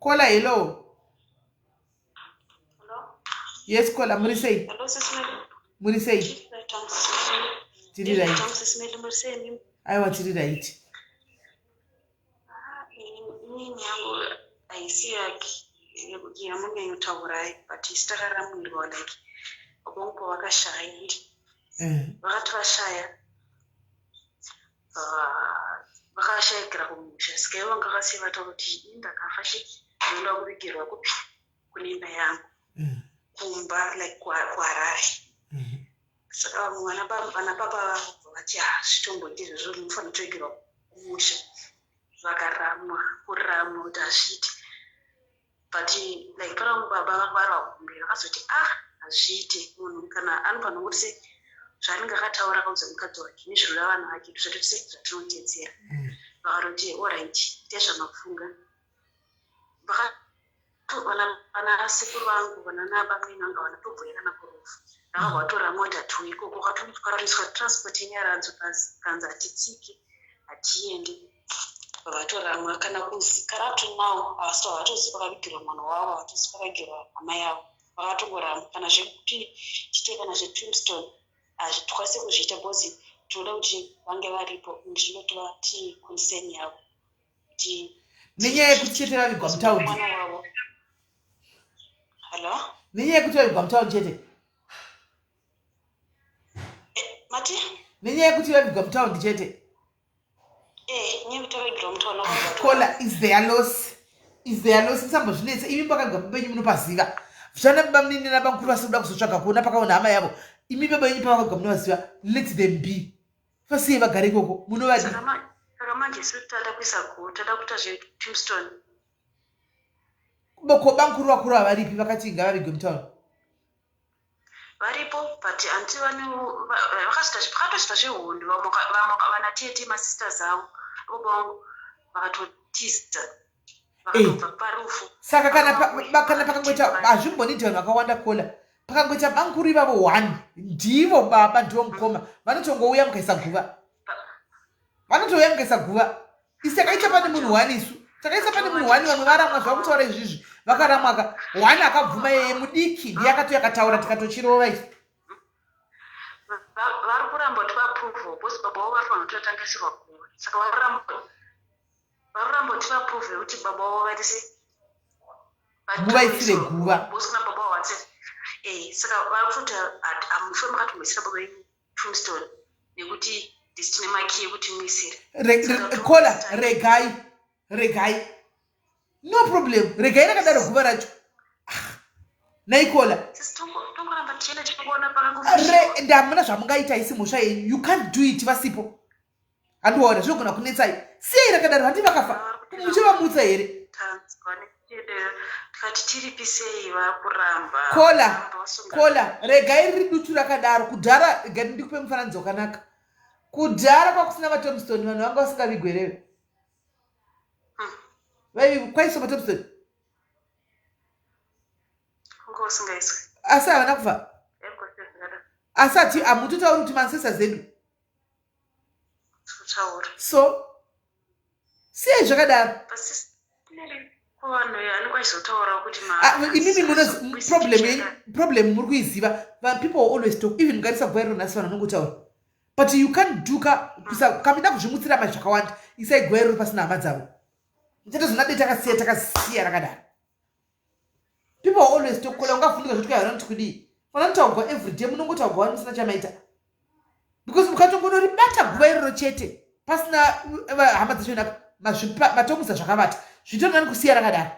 Caller hello. Yes, caller, Murisei.
Hello, Sis Melly.
Murisei. Tiri right.
Sis Melly, Murisei.
Aiwa tiri right.
Inini yangu haisi yamunyanyotaurayi but isitakaramwirwa like bongo vakashaya vakati vashaya vakashayikira kumusha sika ivo ngakasiya vataura kuti ndakafa ndinoda kuvigirwa kupi kune imba yangu kumba like kuharare. Saka vana baba vati zvitombo ndizvo zvinofanira kutoigirwa kumusha vakaramwa kuramwa kuti hazviiti but like pana baba varwa kumberi vakazoti hazviiti munhu kana anofanira kuti se zvaanenge akataura kaudza mukadzi wake nezvinoda vana vake zvatoti se zvatinotedzera vakaroti alright tezvamafunga vana sekuru vangu vana nabamwe vanga vanatobhoera nakurufu vakabva vatora mota tu ikoko kwakaiswa transport yenyaranzo kanzi hatitsiki hatiendi vatoramwa kana kuzi karatu nao havasita havatozi pakavigirwa mwana wavo havatozi pakavigirwa hama yavo vakatongoramba kana zvekuti chite kana zvetwimstone hazvitwase kuzviita bhozi tinoda kuti vange varipo zvinotova ti concern yavo kuti
nenyaya yekuti chete vavigwa mutaundi.
mwana wavo. Hello?
Nenyaya yekuti vavigwa mutaundi chete.
Mati?
Nenyaya yekuti vavigwa mutaundi chete. Caller, is their loss. Is their loss. Sambo zvinetse imi pakagwa pembenyu munopaziva. Zvana bamnini nabankuru vasoda kuzotsvaga kuona pakaona hama yavo. Imi baba yenyu pakagwa munovaziva. Let them be. Fasiye vagare ikoko munovadi.
Saka manje sitada kuisa tada kuita zvetwimstone.
Boko bankuru vakuru havaripi vakati ngavavigwe mutaundi.
Varipo but anti vanhu vakatoita zvehondo vana tete masisters avo vobongo vakatotista vakatobva parufu.
Saka kana pakangoita hazvimbonidi vanhu vakawanda kola pakangoita bankuru ivavo 1 ndivo baba ndivo mukoma vanotongouya mukaisa guva vanotouya mukaisa guva isi takaita pane munhu 1 isu takaisa pane munhu 1 vamwe varamwa zvakutaura izvizvi vakaramwaka 1 akabvuma yeye mudiki ndiye akatouya akataura tikatochirova isu
vari kuramba kuti vapruvhe bosi baba wavo vafanira kutotangisirwa kuva saka varuramba kuti vapruvhe kuti baba wavo vatise
muvaisire guva
bosi kuna baba wavo vatise saka vari kutoti hamufe makatomboisira baba yenyu tombstone nekuti ndisi tine maki yekuti muisire
kola regai no problem regai rakadaro guva racho naikola
tongoramba tichienda tichiona pakangofi
ndamuna zvamungaita isi mhosva yenyu you can't do it vasipo handiwaona zvinogona kunetsai siyai rakadaro handi vakafa muchivamutsa here
tikati tiripisei vakuramba
kola regai riri dutu rakadaro kudhara gadi ndikupe mufananidzo wakanaka kudhara kwakusina matomstone vanhu vanga vasingavigwerewe kwaiswa matomstone asi havana kufa asati hamutotauri kuti mansesa zedu
taura.
So sei zvakadaro.
Basi kuvanhu anenge achizotaura kuti
imimi problem muri kuiziva. People always talk, even mukarisa gwairo nhasi vanhu vanongotaura, but you can't duka kamida kuzvimutsira mazvakawanda. Isai gwairo pasina hama dzavo, muchatozonade takasiya rakadaro. People always talk. Kola ungavhunduka zvituka yavanoti kudii, vanotaurirwa everyday, munongotaurwa wani musina chamaita, because mukatongonoribata guva iroro chete pasina hama dzacho matomusa zvakavata, zvitonani kusiya rakadaro.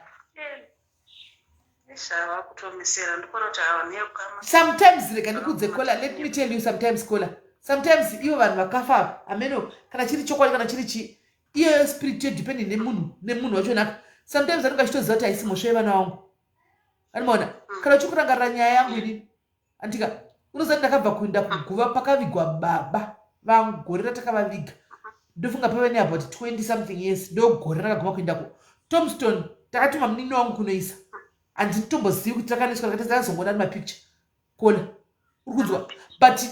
Sometimes rega ndikudze Kola, let me tell you, sometimes Kola, sometimes ivo vanhu vakafa ameno kana chiri chokwadi kana chiri chi, iyo spirit yodepending nemunhu wacho naka. Sometimes anenge achitoziva kuti haisi mhosva yevana vangu. Animaona, kana uchikurangarira nyaya yangu ini andika unozati ndakabva kuenda kuguva pakavigwa baba vangu, gore ratakavaviga ndofunga pave neabout 20 something years, ndo gore rakaguma kuendako. Tombstone takatuma munini wangu kunoisa, handinotombozivi kuti takaniswa takazongoona mapicture. Kola uri kunzwa, but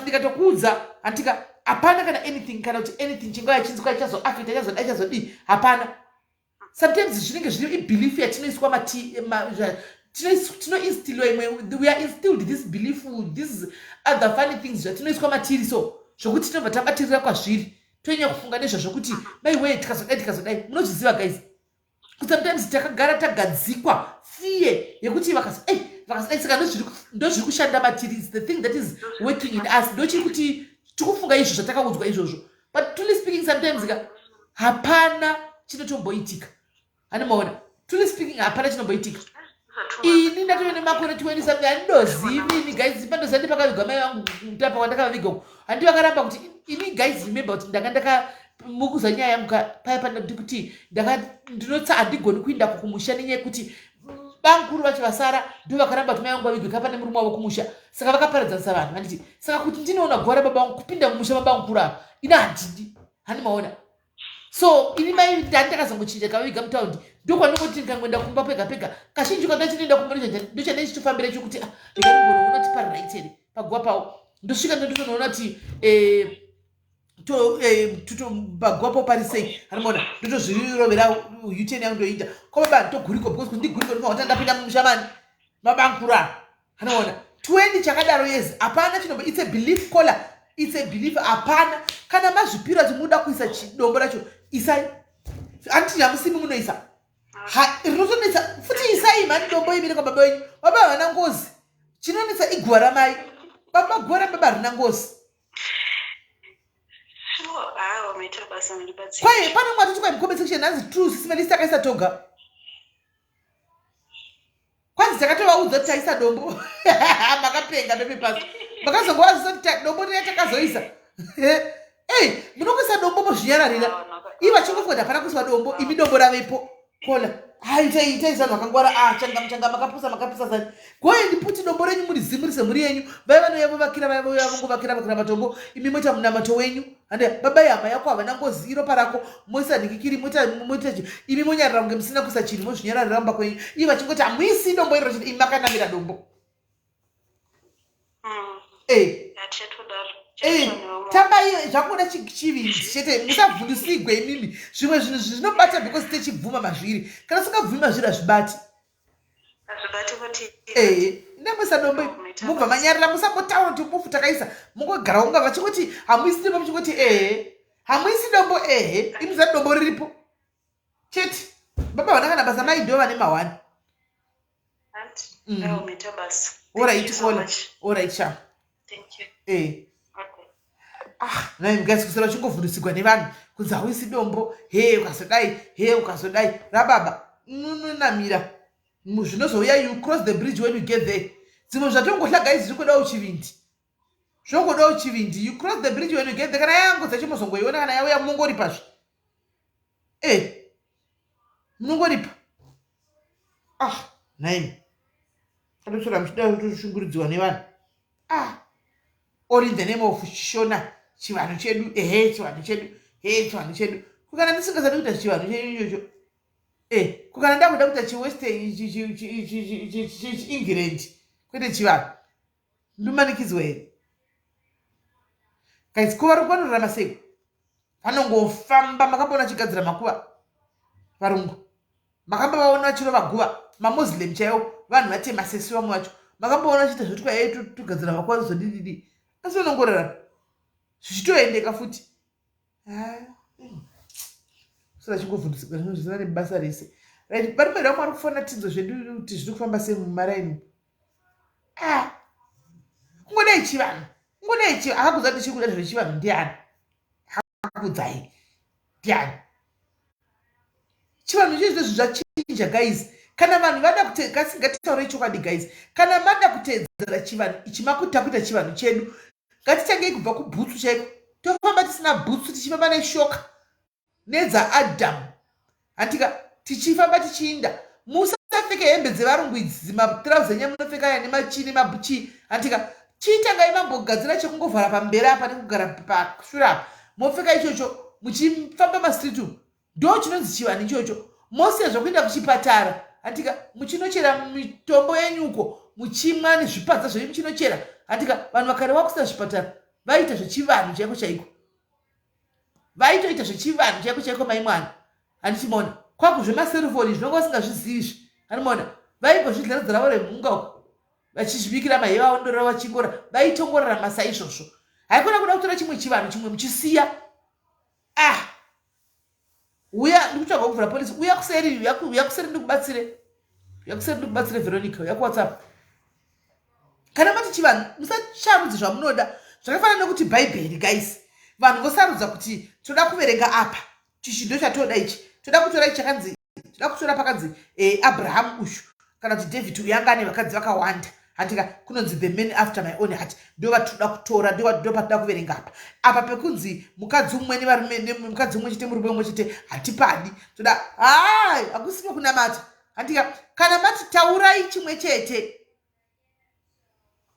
ndikatokuudza andika hapana kana anything, kana kuti anything chingava chinzwa chazoafita chazodii, hapana. Sometimes zvinenge zviri ibelief yatinoiswa tinoinstillwa imwe, we are instilled this belief, this other funny things zvatinoiswa matiri, so zvokuti tinobva tabatirira kwazviri, tonyanya kufunga nezvazvo kuti by way tikazodai. Munozviziva guys, sometimes takagara tagadzikwa fiye yekuti vakazodai saka ndozviri kushanda matiri, is the thing that is working in us, ndochiri kuti tikufunga izvo zvatakaudzwa izvozvo, but truly speaking sometimes hapana chinotomboitika. Animaona, truly speaking hapana chinomboitika. Ini ndatove nemakore 20 something, handinozivi ini guys, pandozati pakavigwa mai vangu mutapa wandakavaviga uko, handi vakaramba kuti ini guys remember kuti ndanga mukuza nyaya yangu paya pandati kuti ndinotsa handigoni kuenda kumusha nenyaya yekuti bankuru vacho vasara ndo vakaramba kuti mai vangu vavigwe kapa nemurume wavo kumusha, saka vakaparadzanisa vanhu. Handiti saka kuti ndinoona gwara baba vangu kupinda mumusha mabankuru ava ina handidi, handimaona. So ini mai ndandakazongochinja kavaviga mutaundi ndokwandingoti ndikangoenda kumba pega pega kazhinji kanga chinoenda kumba ndochandaichitofambira chokuti ndikanoona kuti paright here paguva pavo ndosvika ndotonoona kuti paguva pavo pari sei. Handimaona, ndotozvirovera uteni yangu ndoita kwababa ndoguriko, because ndiguriko ndinoona ndapinda mumushamani mabankuru ava. Handimaona 20 chakadaro years hapana chinombo, it's a belief Kola, it's a belief. Hapana kana mazvipira kuti muda kuisa chidombo racho isai, handiti hamusimi munoisa rinotonetsa futi, isai mani dombo imire kwa baba wenyu. Baba havana ngozi, chinonetsa iguva ramai, baba gora baba rina ngozi. Kwaye pane mwati chikwa mcomment section hanzi true SIS MELLY takaisa toga, kwanzi takatovaudza kuti taisa dombo makapenga ndopepasi makazongowazisa kuti dombo rina takazoisa. Munokuisa dombo mozvinyararira, iva chingofunga hapana kuiswa dombo, imi dombo ravepo. Kola itai zanhu vakangwara changa makapusa zani goendi puti dombo renyu murizimurise muri yenyu, vai vanoyavovakira vavongovakira matombo, imi moita munamato wenyu. Hande baba yama yako havana ngozi, iro parako moisa nikikiri moita imi monyarira kunge musina kuisa chinhu mozvinyararira mumba kwenyu, ivi vachingoti hamuisi dombo iroro imi makanamira dombo. Tambai zvakuda chivindi chete, musavhundusigwe imimi. Zvimwe zvinhu zvinobata because techibvuma mazviri, kana singabvumi mazviri hazvibati. Nemwisa dombo mubva manyarira, musambotaura kuti mufu takaisa mungogara unga vachingoti hamuisi dombo, muchingoti hamuisi dombo, imuzati dombo riripo chete. Baba vana kana basa mai ndo vane mahwani. Alright Kola, alright sha. Thank you. Nai mgazi kusara chingovhundusigwa nevanhu kunzi hauisi dombo, ukazodai rababa unonamira zvinozouya, you cross the bridge when you get there. Dzimwe zvatongohla guys zvinogodawo chivindi, you cross the bridge when you get there. Kana yangodza chimozongoiona, kana yauya munongoripazve, munongoripa. Nai kanotora muchida kutoshunguridziwa nevanhu all in the name of shona chivanhu chedu, chivanhu chedu. Kukana ndisingazadi kuita chivanhu chedu ichocho, kukana ndakuda kuita chiwestern chiengland kwete chivanhu, ndimanikidzwa here guys. Kuva vari kwanorarama sei? vanongofamba. Makamboona chigadzira makuva varungu, makambovaona vachirova guva mamuslim chaiwo, vanhu vatema sesi vamwe vacho makamboona chiita zvoti kwaiye togadzira makuva zodididi, asi vanongorara zvichitoendeka futi. Saka chingovhundisika zvinhu zvisina nebasa rese. Right, vari kuenda mwari kufona tidzo zvedu kuti zviri kufamba sei mumaraini. Kungodai chivanhu, kungodai chivanhu, akakuudza kuti chiri kuda zvechivanhu ndiani? Akakuudzai ndiani? Chivanhu chizvo zvachinja guys. Kana vanhu vada ngatitaurei chokwadi guys, kana mada kuteedzera chivanhu ichi makutakuita chivanhu chedu, ngatitangei kubva kubhutsu chaiko, tofamba tisina bhutsu tichifamba neshoka nedzaadhamu, handika tichifamba tichiinda. Musapfeke hembe dzevarungu idzi, matirauzi enyu munopfeka aya nemachini mabuchi, handika chiitangai mambogadzira chekungovhara pamberi apa nekugara pashure apa, mopfeka ichocho muchifamba mastriti umu. Ndo chinonzi chivanhu ichocho. Mose zvokuenda kuchipatara, handika muchinochera mitombo yenyuko, muchimwa nezvipadza zvenyu muchinochera, handika vanhu vakarewa kusina zvipatara vaita zvechivanhu chaiko chaiko, vaitoita zvechivanhu chaiko chaiko maimwana. Handichimaona kwako zvemaserifoni zvinonga usingazvizivi, handimaona vaigozvidhledzera vo remhunga uko vachizvibikira maheva avo ndorora vachingora, vaitongorara masa izvozvo. Haikona kuda kutora chimwe chivanhu chimwe muchisiya. Uya ndikutsvaga kuvhura polisi, uya kuseri ndikubatsire, uya kuseri ndikubatsire Veronica, uya kuWhatsApp. Kana mati chivanhu musasharudze zvamunoda, zvakafanana nekuti bhaibheri guys, vanhu vosarudza kuti toda kuverenga apa chichindo chatoda ichi, toda kutora ichi chakanzi, toda kutora pakanzi Abraham ushu kana kuti David uyu anga ane vakadzi vakawanda, handika kunonzi the man after my own heart, ndo vatoda kutora, ndo patoda kuverenga apa. Apa pekunzi mukadzi umwe nevarume nemukadzi umwe chete murume umwe chete hatipadi, toda hakusimo kunamata, handika kana mati taurai chimwe chete,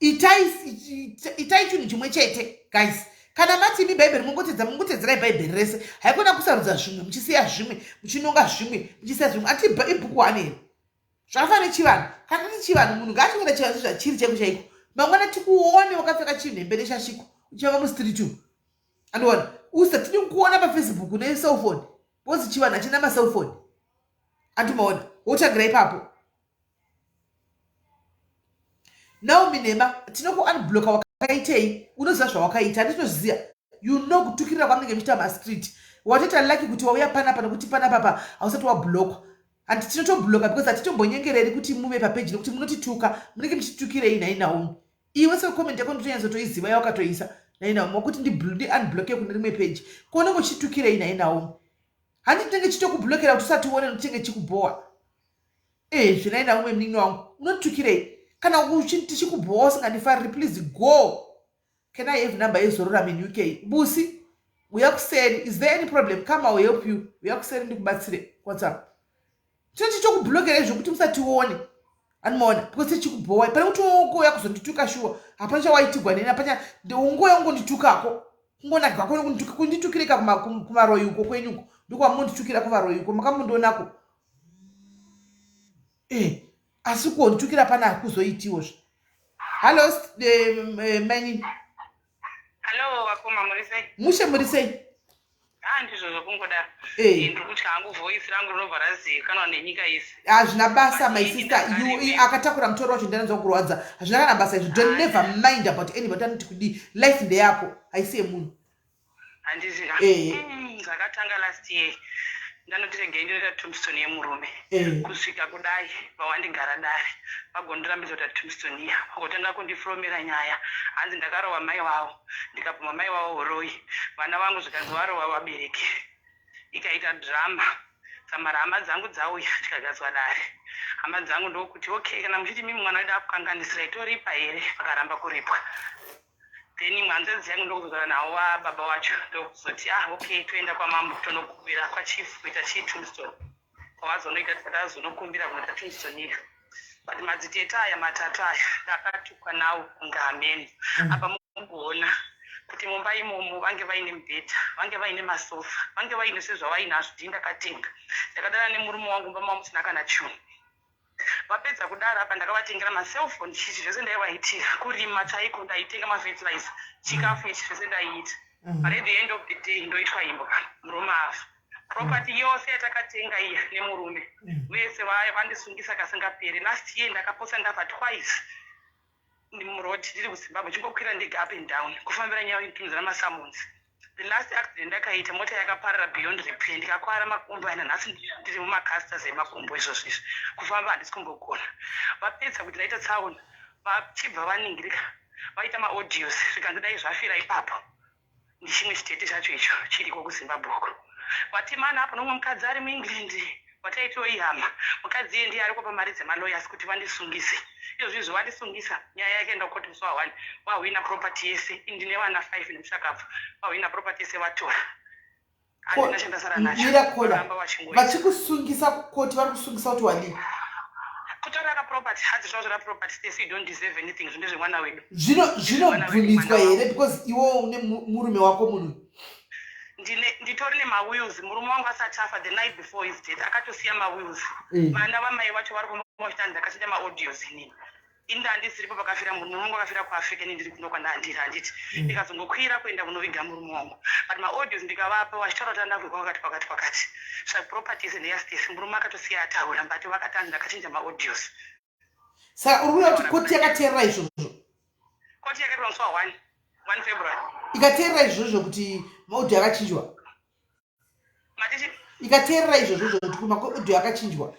itai chinhu chimwe chete guys. Kana mati imi bhaibheri mungotedzerai bhaibheri rese, haikona kusarudza zvimwe muchisiya zvimwe, muchinonga zvimwe muchisiya zvimwe. Ati ibhuku wani here zvakafanana nechivanhu. Kana ti chivanhu, munhu ngaachingona chivanhu zvachiri chaiko chaiko. Mangwana tikuone wakapfeka chinhembe neshashiko uchava mustriti umu, andiona usatidi kukuona paFacebook necellphone, because chivanhu hachina macellphone, andimaona wotangira ipapo. Naomi Nema tinokuunblocka wakaitei, unoziva zvawakaita, handitozviziva. You know kutukirira kwamunenge muchiita mastreet, watoita lucky kuti wauya panapa nokuti panapa hausati wabhlokwa. Handi tinotoblocka because hatitombonyengereri kuti muve papeji nokuti munotituka, munenge muchitukirei nhai Naomi. Iwe sekomenti yako ndotonyanzotoiziva yawakatoisa nhai Naomi, wakuti ndiunblocke kune rimwe peji kuonenge uchitukirei nhai Naomi. Handi tinenge chitokublokera kuti usati uone notinenge chikubhowa. Zvenai Naomi mnini wangu, unotukirei? Kana tichikubhowa usingandifariri, please go. Can I have number yezorora in UK? Busi, we are saying, is there any problem? Come, I will help you. We are saying, what's up? Chicho kublokera zvokuti musatione. Anmona, because chikuboy, pana kuti woko yakuzondituka shuwa. Hapana chawaitigwa neni, hapana ungo yangu nditukako. Ngona kwako kunditukirika kumaroyi uko kwenyuko. Ndiko amunditukira kumaroyi uko, makamundonako. Asi kunditukira pana kuzoitiwozvo. Hello, mani.
Hello, wakoma murisei?
Mushe murisei?
Ndizvo zvokungoda. Ndiri kutya hangu voice rangu rinobva razivikanwa nenyika isi.
Hazvina basa my sister, akatakura mutori wacho ndanzwa kurwadza. Hazvina kana basa izvo. Don't never mind about anybody. Anoti kudi life ndeyako, haisi yemunhu.
Handiziva. Zvakatanga last year. Ndanoti regei ndoita tombstone yemurume. Kusvika kudai pawandingara dare. Vagondirambidza kuti tombstone iya. Vakotanga kundifuromera nyaya. Hanzi ndakarowa mai wavo. Ndikabvuma mai wavo horoyi. Vana vangu zvikanzi varowa vabereki. Ikaita drama. Samara hama dzangu dzauya tikagadzwa dare. Hama dzangu ndokuti okay, kana muchiti mimi mwana wedu akukanganisira itoripa here, vakaramba kuripwa. Then mwanzedzi yangu ndokuzogara nawo baba wacho ndokuzoti okay, toenda kwamambo tonokumbira kwachief kuita tombstone. Kwawazonoita takazonokumbira kunoita tombstone iyo. But madzitete aya matatu aya ndakatukwa nawo kunga ameni. Apa mukuona kuti mumba imomo vange vaine mubhedha, vange vaine masofa, vange vaine sezvavainazvo ndindakatenga. Ndakadana nemurume wangu mumba mamo musina kana chinhu. Vapedza kudara apa ndakavatengera macellphone, chichi zvese ndaivaitira. Kurima chaiko ndaitenga mafertilizer, chikafu ichi zvese ndaiita. but at the end of the day ndoitwa imbo murume afa property yose yatakatenga iya nemurume vese vandisungisa kasingaperi. Last year ndakaposa ndabva twice muroti ndiri kuzimbabwe chingokwira ndege up and down kufambira nyaya intumidzana masamonzi. The last accident ndakaita mota yakaparara beyond repair ndikakwara makumbo ana nhasi ndiri mumakastas emakumbo izvozvo izvi kufamba handisi kumbogona. Vapedza kuti ndaita tsaona vachibva vaningirika vaita maaudios zvikanzi dai zvafira ipapo ndichimwe chitete chacho icho chiriko kuzimbabwe uko. Vatimana apo nomwe mukadzi ari muengland wataitiwo ihama mukadzi iye ndiye ariko pamari dzemalawyers kuti vandisungise. Izvozvo vandisungisa nyaya yake enda koti musi wa1 wahwina property yese ndine vana 5 nemushakabva wahwina property yese vatora handina chandasara nacho.
Vachikusungisa koti vari kusungisa kuti wadii
kutora property hadzi zvazvo raproperty stesi you don't deserve anything zvinde zvemwana wedu
zvinobvumidzwa here because iwo une murume wako munhu
nditori nemawills. Murume wangu asati afa the night before his death akatosiya mawills. Vana vamai vacho vari kumachitani ndakachita maaudios inini indi handisiripo pakafira murume wangu akafira kuafrica ini ndiri kuno kwandandiri handiti ndikazongokwira kuenda kunoviga murume wangu but maaudios ndikavapa vachitaura kuti andavhekwa pakati zvaproperties neyastesi murume akatosiya ataura mbati vakatani ndakachinja maaudios.
saka uri kuda kuti koti yakateerera izvozvo?
Koti yakaitwa musi wa1 February
ikateerera izvozvo kuti maaudio akachinjwa?
Matichi
ikateerera izvozvo kuti maaudio akachinjwa?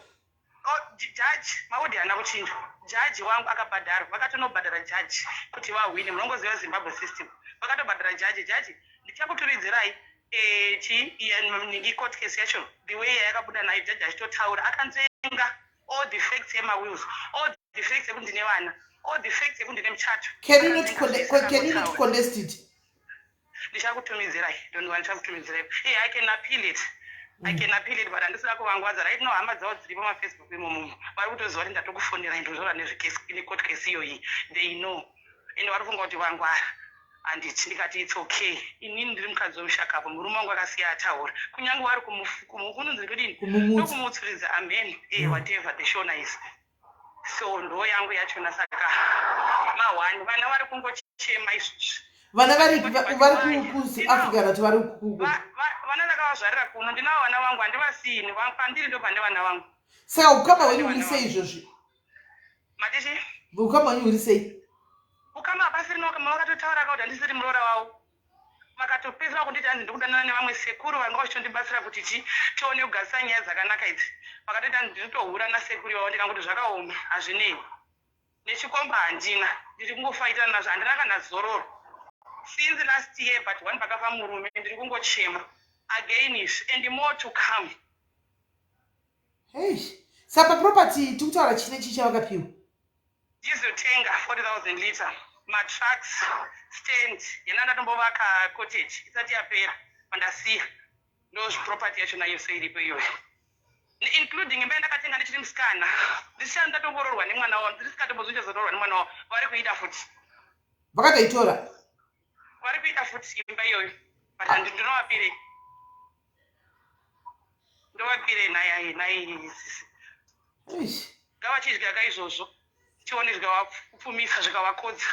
Jaji maaudio haana kuchinjwa. Jaji wangu akabhadharwa vakatonobhadhara jaji kuti vahwine. Munongoziva Zimbabwe system vakatobhadhara jaji ndichakuturidzirai ningi court case yacho the way yakabuda nayo jaji achitotaura akanzenga all the facts yemawills all the facts ekuti ndine vana all the facts ekuti ndine muchato.
Can you not contest it?
Ndichakutumidzirai ndichakutumidzirai I can appeal it. I can appeal it but handisida kuvangwadza right now hama dzavo dziri pamafacebook imomo vari kutoziva kuti ndatokufonera ndozora nezvekesi ine court case iyoyi they know ende vari kufunga kuti vangwara handiti ndikati it's okay inini ndiri mukadzi wemushakapo murume wangu akasiya ataura kunyange vari kunonzi kudini ndokumutsuridza amen whatever the shona is so ndo yangu yachona saka mahwani vana vari kungochema izvozvi.
Vana vari kuafrica rati vari
vana ndakavazvarira kuno ndinavo vana vangu handivasini pandiri ndo pane vana vangu.
Saka ukama hwenyu huri sei izvozvi?
Matichi
ukama hwenyu huri sei?
Ukama hapasiri nokama vakatotaura kuti handisiri muroora wavo vakatopedzera kunditi hanzi ndikudanana nevamwe sekuru vanga vachitondibatsira kuti tione kugadzisa nyaya dzakanaka idzi vakatoita nditohura nasekuru wavo ndikangoti zvakaoma hazvinei nechikomba handina ndiri kungofaitana nazvo handina kana zororo since last year but one pakafa murume ndiri kungochema again is and more to come.
Saka property tikutaura chine chicha vakapiwa
ndizotenga 40,000 liter matrucks stand yana ndatombovaka cottage isati yapera pandasiya ndo property yachona yose iripo iyoyo including imba ndakatenga ndichiri musikana ndisichana ndatongororwa nemwana wavo ndisikatombozvichazororwa nemwana wavo vari kuita futi
vakatoitora
vari kuita futi imba iyoyo but ndinovapirei ndovapirei nai ngavachidya kaizvozvo tione zvikavapfumisa zvikavakodza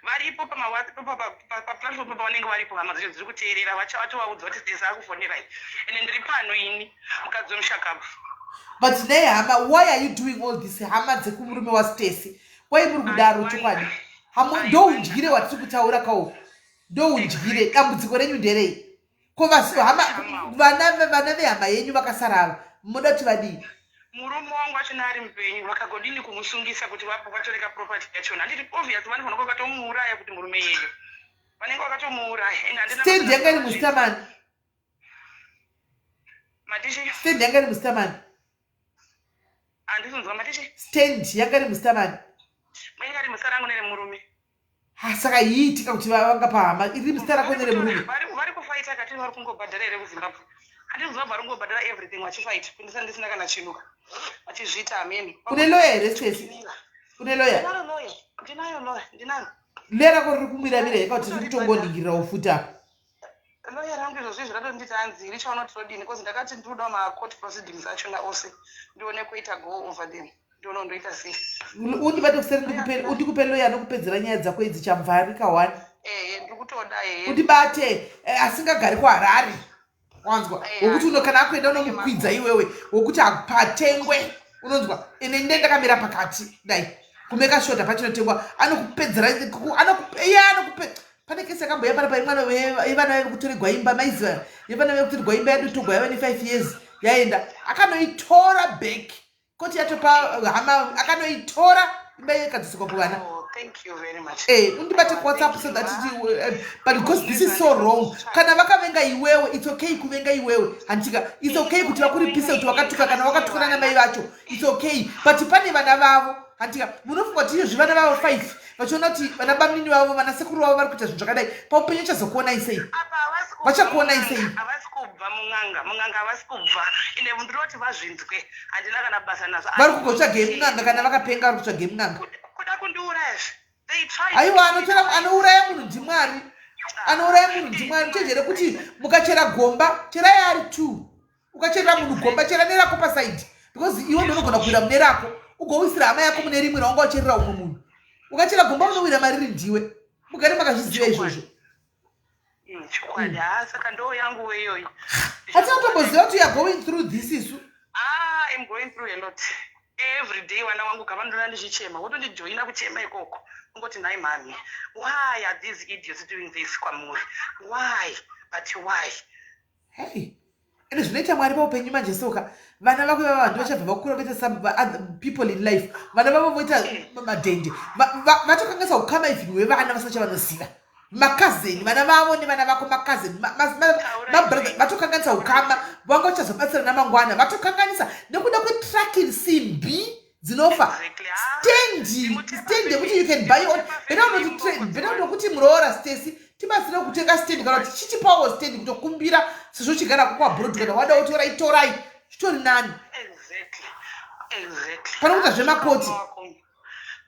varipo paplatform pavanenge varipo hama dzacho dziri kuteerera vachatovaudza kuti stesi akufonerai ende ndiri pano ini mukadzi wemushakabva.
But nei hama, why are you doing all this? Hama dzekumurume wastesi why muri kudaro chokwadi? Hama ndoundyire watiri kutaura kawo ndoundyire dambudziko renyu nderei? Ko vana vehama yenyu vakasara ava munoda kuti vadii?
Murume wangu achona ari mupenyu vakagodini kumusungisa kuti vatoreka property yachona handiti obvious vanhu vanenge vakatomuuraya kuti murume yeyo vanenge vakatomuuraya
stand yanga iri musitamani
Matichi
stand yanga iri musitamani
handizonzwa Matichi
stand yanga iri musitamani
mainga iri musara rangu nere murume
saka yiitika kuti vanga pahama iri musara rako nere murume
vari kufaita katini vari kungobhadhara here kuzimbabwe handizonzwa vari kungobhadhara everything vachifaita kundisa ndisina kana chinuka vachizviita ameni.
Une lawyer here stesi? Une lawyer?
Ndinayo lawyer.
Lawyer rako riri kumira yakakuti riri kutongoningirira ufuta.
Lawyer rangu izvozvo zviratonditi hanzi richaona todini because ndakati ndinoda ma-court proceedings achona ose ndione kuita go over them ndione undoita sei.
Undibate kuseri ndikupe lawyer anokupedzera nyaya dzako idzi chamva rika 1. undibate asingagari kuHarare wanzwa wokuti unokana akuenda unomukwidza iwewe wokuti patengwe unonzwa ine ndakamira pakati dai kumeka shota pachinotengwa anokupedzera pane kesi akamboya pana paimwana yevana vekutorerwa imba maiziva yevana vekutorerwa imba yadutogwa yava ne5 years yaenda akanoitora back koti yatopa hama akanoitora imba yekadziswa kuvana.
Thank you very much.
Undibate WhatsApp so that but because this is so wrong. Kana vakavenga iwewe, it's okay kuvenga iwewe. Antika, it's okay kuti vakuripisa kuti wakatuka kana wakatukana na mai vacho. It's okay. But pane vana vavo, antika, munofunga kuti zvivana vavo 5. Vachiona kuti vana bamini vavo, vana sekuru vavo vari kuita zvinhu zvakadai. Paupenyu chazokuona isei. Vachakuona isei.
Havasi kubva munganga havasi kubva. Ine ndinoti vazvinzwe. Handina kana basa nazo.
Vari kugotsvage munganga kana vakapenga vari kutsvage munganga.
Kuda kundiuraya.
Aiwa anouraya munhu ndimwari. Anouraya munhu ndimwari. Chenjere kuti mukachera gomba, cherai ari 2. Ukachera munhu gomba, chera nerako pasaidi. Because iwe ndinogona kuwira mune rako. Ugowisira hama yako mune rimwe raunga ucherera umwe munhu. Ukachera gomba unowira mariri ndiwe. Mugare makazviziva izvozvo.
Chikwadi saka ndo yangu weyoyi.
Hati utomboziva kuti you are going through this isu.
I'm going through a lot. Every day vana vangu kavandona ndichichema wotondijoina kuchema ikoko ungoti nai mami, why are these idiots doing this kwamuri? Why? But why?
Hey, ende zvinoita mwari paupenyu manje soka vana vako vanhu vachabva vakura kuita some other people in life vana vavo voita madhende vatokanganisa ukama ivhini wevana vasacha vanoziva makazeni vana vavo nevana vako makazeni mabrother vatokanganisa ukama vanga vachazobatsira namangwana vatokanganisa nekuda kwetracking simbi dzinofa stendi yekuti you can buy your own bena nokuti muroora Stacy tibatsire kutenga stendi kana kuti chichipawo stendi kutokumbira sezvo chigara kwabrod kana wada utorai chitori nani
exactly
pana kuita zvemakoti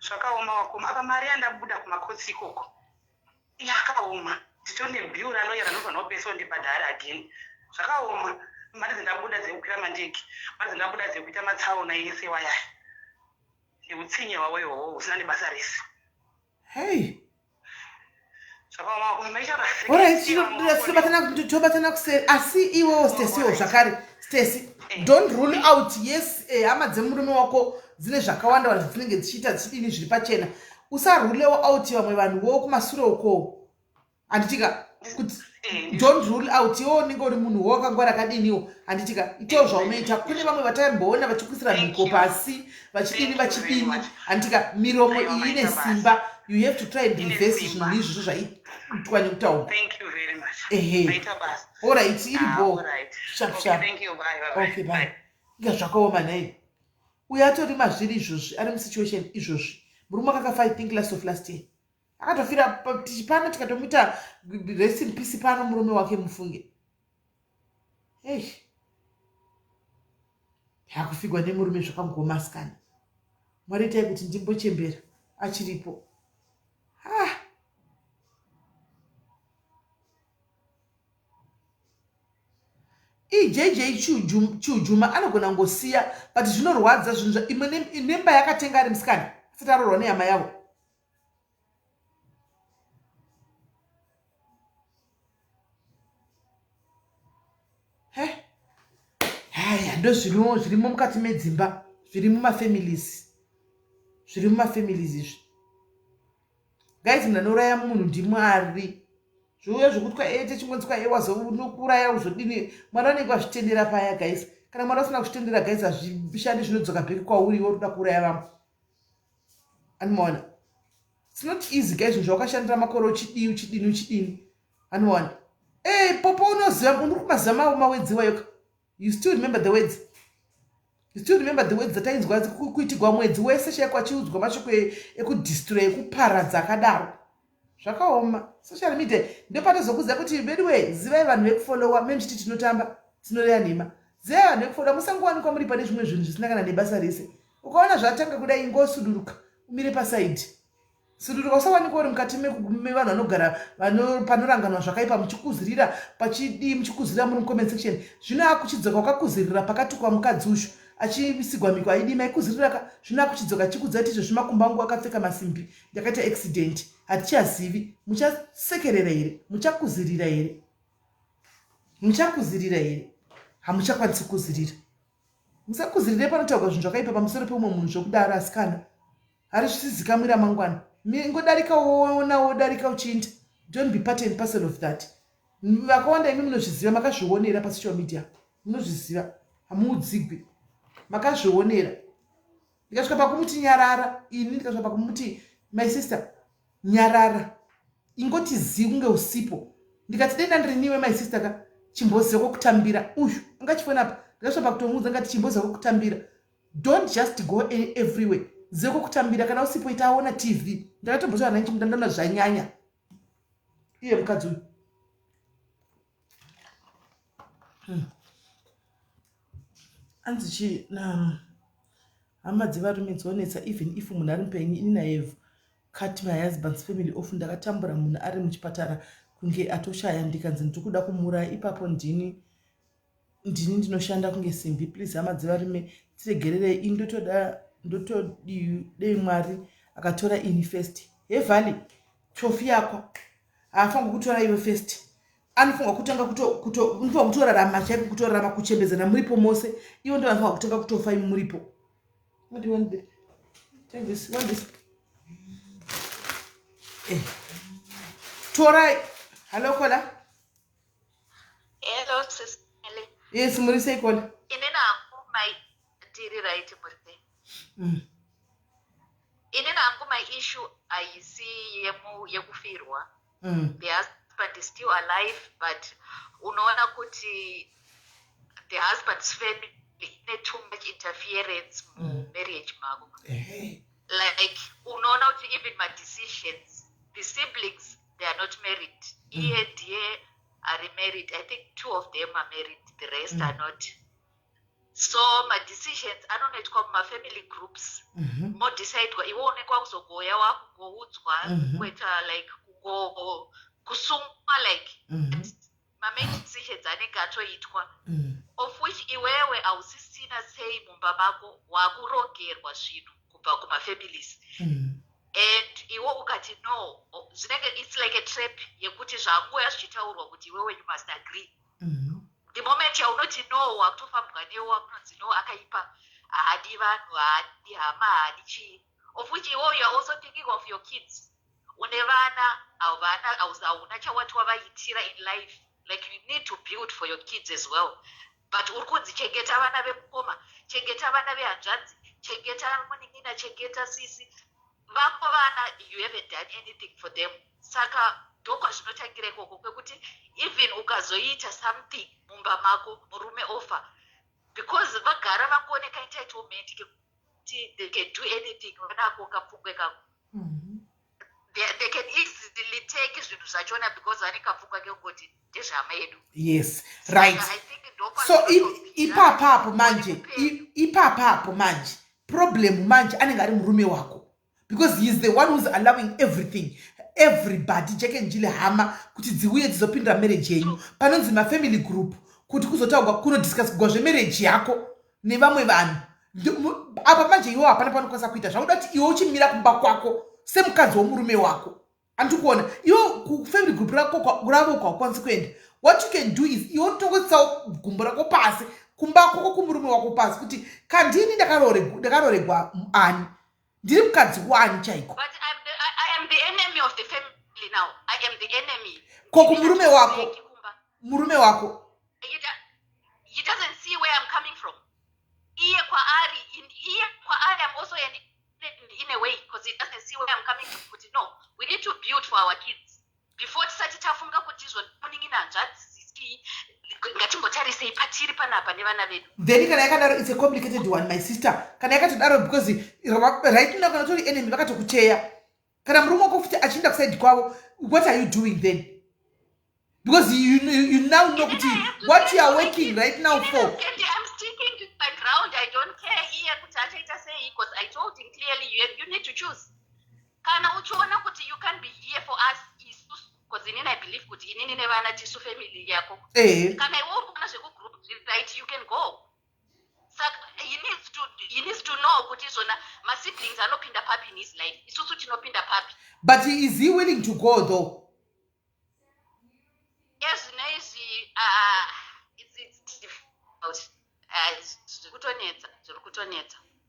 zvakaoma wakoma apa mari yandabuda kumakotsi ikoko yakaoma nditone bill anoyera nobva nopesa ndibhadhara again zvakaoma mari dzendabuda dzekukwira mandege mari dzendabuda dzekuita matsaona yese waya neutsinye hwawo ihwohwo usina nebasa rese.
Hey,
zvakaoma wakoma maisha
tobatana kuseri asi iwewo Stacywo zvakare Stacy don't rule out yes hama dzemurume wako dzine zvakawanda vanhu dzinenge dzichiita dzichidini zviri pachena usarulewo out vamwe vanhuwo kumasure uko handitika kuti don't rule out iwo unenge uri munhu wakangwara akadiniwo handitika itewo zvaunoita kune vamwe vatamboona vachikwisira mhiko pasi vachidini handitika miromo iyi ine simba you have to try and invest zvinhu izvozvo zvaitwa nekutaura. Alright iripo sharp okay bye nga zvakaoma nai uyo atori mazviri izvozvi ari musituation izvozvi murume akakafa I think last of last year akatofira tichipano tikatomuita rest in peace pano murume wake mufunge. Hey, yakufigwa nemurume zvakangomaskana mwari itai kuti ndimbochembera achiripo. JJ Chujuma anogona ngosiya but zvinorwadza zvinhu imwe nemba yakatenga ari musikana asati arorwa nehama yavo. Haya ndo zvirimo mukati medzimba zviri mumafamilies izvi guys munanoraya munhu ndimwari zviuya zvokutwa ete chingonzwa wazonokuraya uzodini mwari anenge vazvitendera paya guys kana mwari asina kuzvitendera guys hazvishandi zvinodzoka bheki kwauri iwo toda kuraya vamwe anomaona it's not easy guys zvinhu zvawakashandira makore uchidini anomaona popo unoziva uri kumaziva mawedzi wayoka you still remember the words dzatainzwa kuitigwa mwedzi wese shaikwa achiudzwa mashoko ekudestroy ekuparadza akadaro zvakaoma. Social media ndopatozokuziva kuti bedwe zivai vanhu vekufollowa memchiti tinotamba tinoreya nhema zivai vanhu vekufollowa musangowanikwa muri pane zvimwe zvinhu zvisina kana nebasa rese ukaona zvatanga kudai ngosuduruka umire pasaidi suduruka usawanikwa uri mukati mevanhu vanogara panoranganwa zvakaipa muchikuzirira pachidi muchikuzirira muri comment section zvino akuchidzoka wakakuzirira pakatukwa mukadzi ushu achisigwa miko aidima ikuzirira zvino akuchidzoka chikudza kuti izvo zvimakumbo angu akapfeka masimbi ndakaita accident hatichazivi. Muchasekerera here? Muchakuzirira here? Muchakuzirira here? Hamuchakwanisi kuzirira. Musakuzirire panotaurwa zvinhu zvakaipa pamusoro peumwe munhu zvokudaro asikana. Hari zvisizikamwira mangwana. Ngodarika woona wodarika uchiinda. Don't be part and parcel of that. Vakawanda imi munozviziva, makazvionera pasocial media. Munozviziva. Hamuudzigwi. Makazvionera. Ndikasvika pakumuti nyarara. Ini ndikasvika pakumuti my sister nyarara. Ingoti zivi kunge usipo. Ndikati denda ndiriniwe my sister ka chimbozi kwokutambira. Uyu ungachifona apa. Ndikasvika pakutomuudza ngati chimbozi kwokutambira. Don't just go everywhere. Zeko kutambira kana usipo itaona TV. Ndakatombozva nanchi mutandana zvanyanya. Iye mukadzi uyu. Anzichi na hama dzevarume dzonetsa even if munhu ari mupenyu. Ini naye cut my husband's family off. Ndakatambura munhu ari muchipatara kunge atoshaya ndikanzi ndikuda kumuraya. Ipapo ndini ndinoshanda kunge simbi. Please hama dzevarume tiregererei. Ndotodei Mwari akatora ini first. Hevhali chofi yako haafanirwi kutora iwe first. Anofanirwa kutanga kutorarama chaiko, kutorarama kuchembedzana muripo mose. Ivo ndo vanofanirwa kutanga kutofa imi muripo. What do you want? Take this. Want this? Torai. Hello Kola.
Hello sis Melly.
Yes, muri sei Kola?
Inena hangu my diri right murite. Inena hangu my issue aisi yekufirwa. The husband is still alive, but unaona kuti the husband's family need too much interference mu marriage mako. Like unaona kuti even my decisions, the siblings, they are not married. Iye ndiye are married. I think 2 of them are married, the rest are not. So my decisions anonoitwa muma family groups. Modecidewa iwe onekwa kuzogoya wakugoudzwa kuita like kusungwa like my main decisions anenge atoitwa, of which iwewe hausisina sei mumba mako wakurogerwa zvinhu kubva kumafamilies. And iwe ukati no, it's like a trap yekuti zvakuya zvichitaurwa kuti iwewe you must agree. The moment yaunoti no, wakutofambwa newo wakunonzi no akaipa, haadi vanhu, haadi hama, haadi chii. Of which you are also thinking of your kids. Une vana hauna chawati wavaitira in life. Like you need to build for your kids as well. But urkunzi chengeta vana vekukoma, chengeta vana vehanzvadzi, chengeta munin'ina, chengeta sisi. Vako vana, you haven't done anything for them. Saka ndokwa zvinotangira ikoko kwekuti even ukazoita something mumba mako murume ofa, because vagara vangooneka entitlement kuti they can do anything vanako kapfungwe kako. They can easily take zvinhu zvachona because vane kapfungwa kekungoti ndezvama yedu.
Yes, right. So ipapapo manje problem manje anenge ari murume wako, because he is the one who's allowing everything, everybody jeke njile hama kuti dziuye dzizopindira marriage yenyu. Panonzi family group kuti kuzotaurwa kunodiscuss kugwa marriage yako nevamwe vanhu. Apa manje iwo hapana panokwanisa kuita zvakuda kuti iwe uchimira kumba kwako semukadzi womurume wako. Andikuona iwo kufamily group rako kwakwanisi kuenda. What you can do is iwo tokotsa gumbo rako pasi kumba kwako kumurume wako pasi kuti kandini ndakaroregwa ani, ndiri mukadzi wani chaiko.
But I am the enemy of the family now. I am the enemy.
Koko murume wako.
He doesn't see where I'm coming from. Iye kwa ari I'm also in a way, because he doesn't see where I'm coming from. But no, we need to build for our kids. Before tisati tafunga kuti zvonin'ina hanzvadzi ngatimbotarisei patiri panapa nevana vedu.
Then kana yakadaro it's a complicated one my sister. Kana yakatodaro because right now kana tori enemy vakatokucheya. Kana murume wako futi achinda kuside kwavo, what are you doing then? Because you now know what you are working right now for.
I'm sticking to my ground. I don't care here because I told him clearly you need to choose. Kana uchiona kuti you can be here for us because I believe kuti inini nevana tisu family yako. Kana iwe urikuona zvekugroup right, you can go. Saka he needs to know kuti zvona masiblings anopinda papi in his life. Isusu tinopinda papi.
But is he willing to go though?
Yes, nice. It's difficult.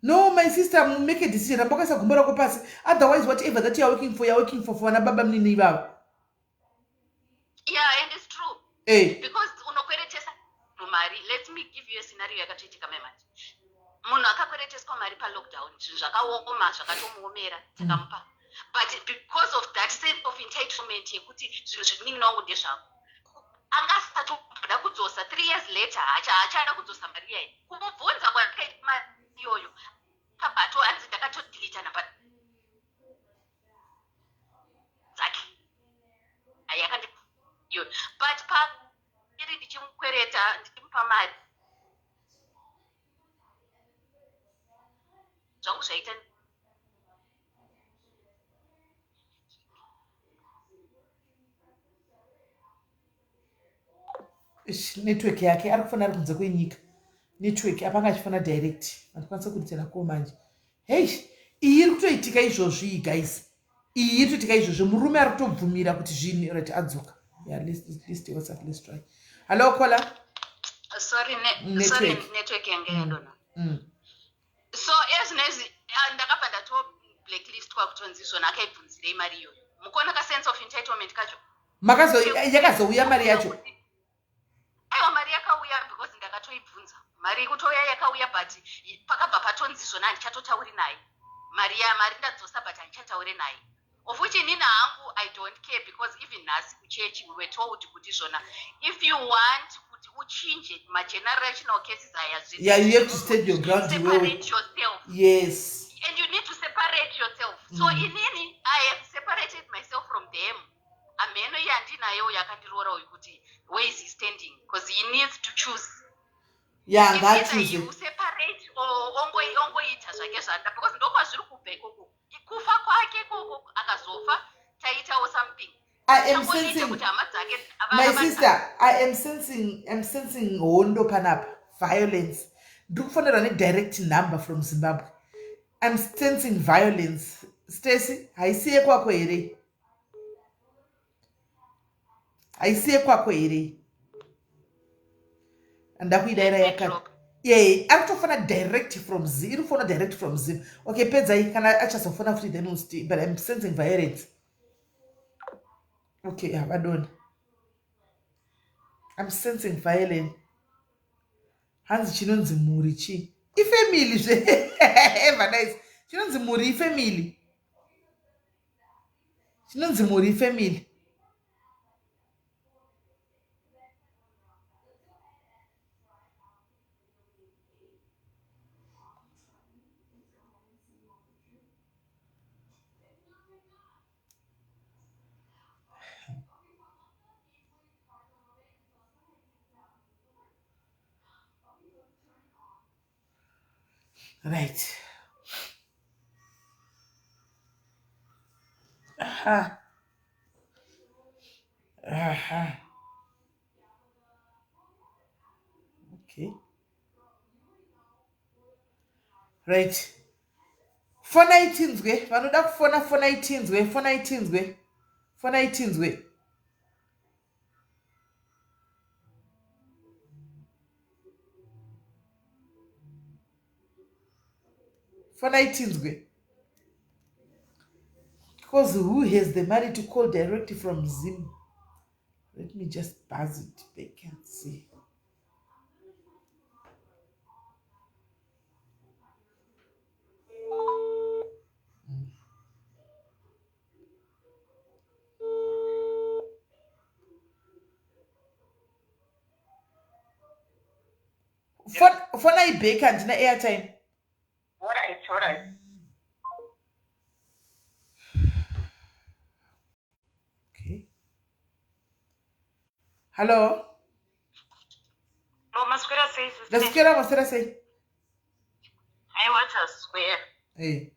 No, my sister, make a decision. Otherwise, whatever that you're working for na baba mnini baba.
Yeah, and it's true.
Hey.
Because unokweretesa mari. Let me give you a scenario yakatoitika manje. Munhu akakwereteswa mari pa lockdown. Zvinhu zvakaoma zvakatomuomera takampa. But because of that sense of entitlement yekuti zvinhu zvekuningi nangu ndezvako. Angasatoda kudzosa 3 years later achada kudzosa mari yayi. Kumubvunza kwakaita mari iyoyo. Kabato anzi ndakatodelete namba dzake. Ayakandi yo. But pa iri ndichimukwereta ndichimupa mari. Zvangu zvaita
network yake ari kufanira kunze kwenyika. Network apanga achifana direct. Andikwanisa kuritera ko manje. Hey, iyi iri kutoitika izvozvi guys. Iyi iri kutoitika izvozvi murume ari kutobvumira kuti zvinhu rati adzoka. Yeah, let's try. Hello caller.
Sorry network yange yandona. So as ndakabva ndato blacklist kwakutonzi zvona akaibvunzirei mari iyoyo. Mukuona ka sense of entitlement kacho.
Yakazouya mari yacho.
Aiwa mari yakauya because ndakatoibvunza. Mari kutouya yakauya but pakabva patonzi zvona ndichatotauri naye. Mari ndadzosa but handichataure naye. Of which inini hangu I don't care because even nasi kuchechi we were told kuti zvona if you want kuti uchinje ma generational cases aya zvisi.
Yeah, you have to stand your ground.
Separate yourself.
Yes.
And you need to separate yourself. So inini I have separated myself from them. Ameno yandinayo yakandirora kuti where is he standing because he needs to choose.
Yeah, that
is you separate or ongoita zvake zvanda because ndokwa zviri kubva ikoko. Kufa kwake koko akazofa taitawo something.
I am sensing, my sister, I'm sensing hondo panapa, violence. Ndikufonera ne direct number from Zimbabwe. I'm sensing violence. Stacy, haisiye kwako here. Haisiye kwako here. Ndakuidaira yakati. Yeah, akutofona direct from Z. Irifona direct from Z. Okay, pedzai kana achazofona futi then we'll stay, but I'm sensing violence. Okay, I don't. I'm sensing violence. Hanzi chinonzi muri chi. Ifamily zve. Eva nice. Chinonzi muri ifamily. Chinonzi muri ifamily. Right. Aha. Okay. Right. Phone 18s we. Vanoda kufona phone 18s we. Phone 18s we. Phone 18s we. For 19th way. Because who has the money to call directly from Zim? Let me just buzz it back and see. For na back and na airtime.
All right.
Okay. Hello?
No, Masquera says.
The square Masquera say.
I want a square.
Hey.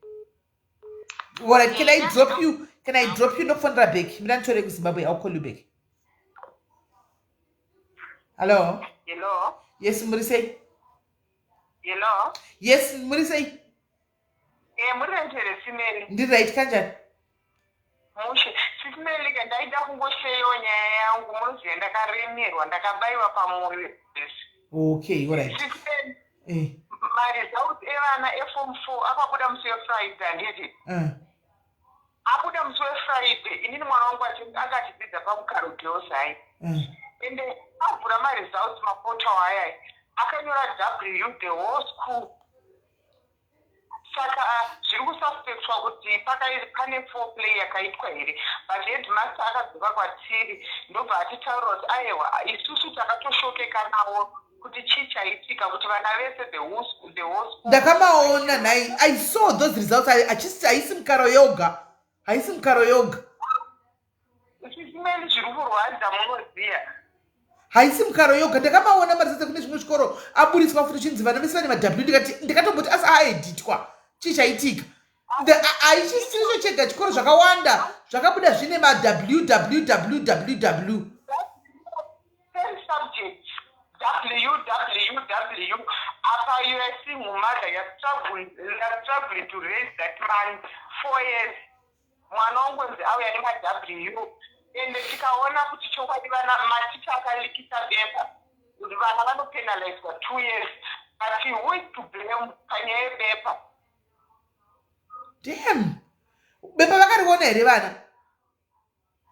Alright, can I drop you? Can I drop you? No phone back. Milan chore ku Zimbabwe. I'll call you back. Hello?
Hello?
Yes, somebody say.
Hello?
Yes, muri sei?
Muri rentere simeli.
Ndiri right kanjani?
Mushe. Simeli ke ndaida kungosheyo nyaya yangu munoziva ndakaremerwa ndakabaiwa pamwoyo.
Okay, all right.
Simeli. Maresults evana eform 4 akabuda musi weFriday handiti. Abuda musi weFriday inini mwana wangu akachibvisa pamukaro girls hai. Ende avhura maresults mapoto aya akanyora W the whole school. Saka zviri kususpectwa kuti pane foreplay yakaitwa here, but headmaster akadzoka kwatiri ndobva atitaurira kuti aiwa isusu takatoshokeka nawo kuti chii chaitika kuti vana vese the whole school.
Ndakamaona nai, I saw those results. Haisi mukaro yoga.
Simeli zviri kurwadza munoziya.
Haisi mukaro yoga. Ndakamaona marisatse kune zvimwe zvikoro aburiswa futi chinzi vana vese vane ma-W ndikatomboti asi aeditwa. Chii chaitika? Haichisiricho chega chikoro zvakawanda zvakabuda zvine ma-WWWW.
Subjects WWW apa USC mumada struggling to raise that man 4 years. Mwana wangu auya nema-W ende tikaona kuti chokwadi vana maticha akalikisa bepa kuti vana vanopenalizwa 2 years, but who is to blame panyaya yebepa?
Damn. Bepa vakariona here vana?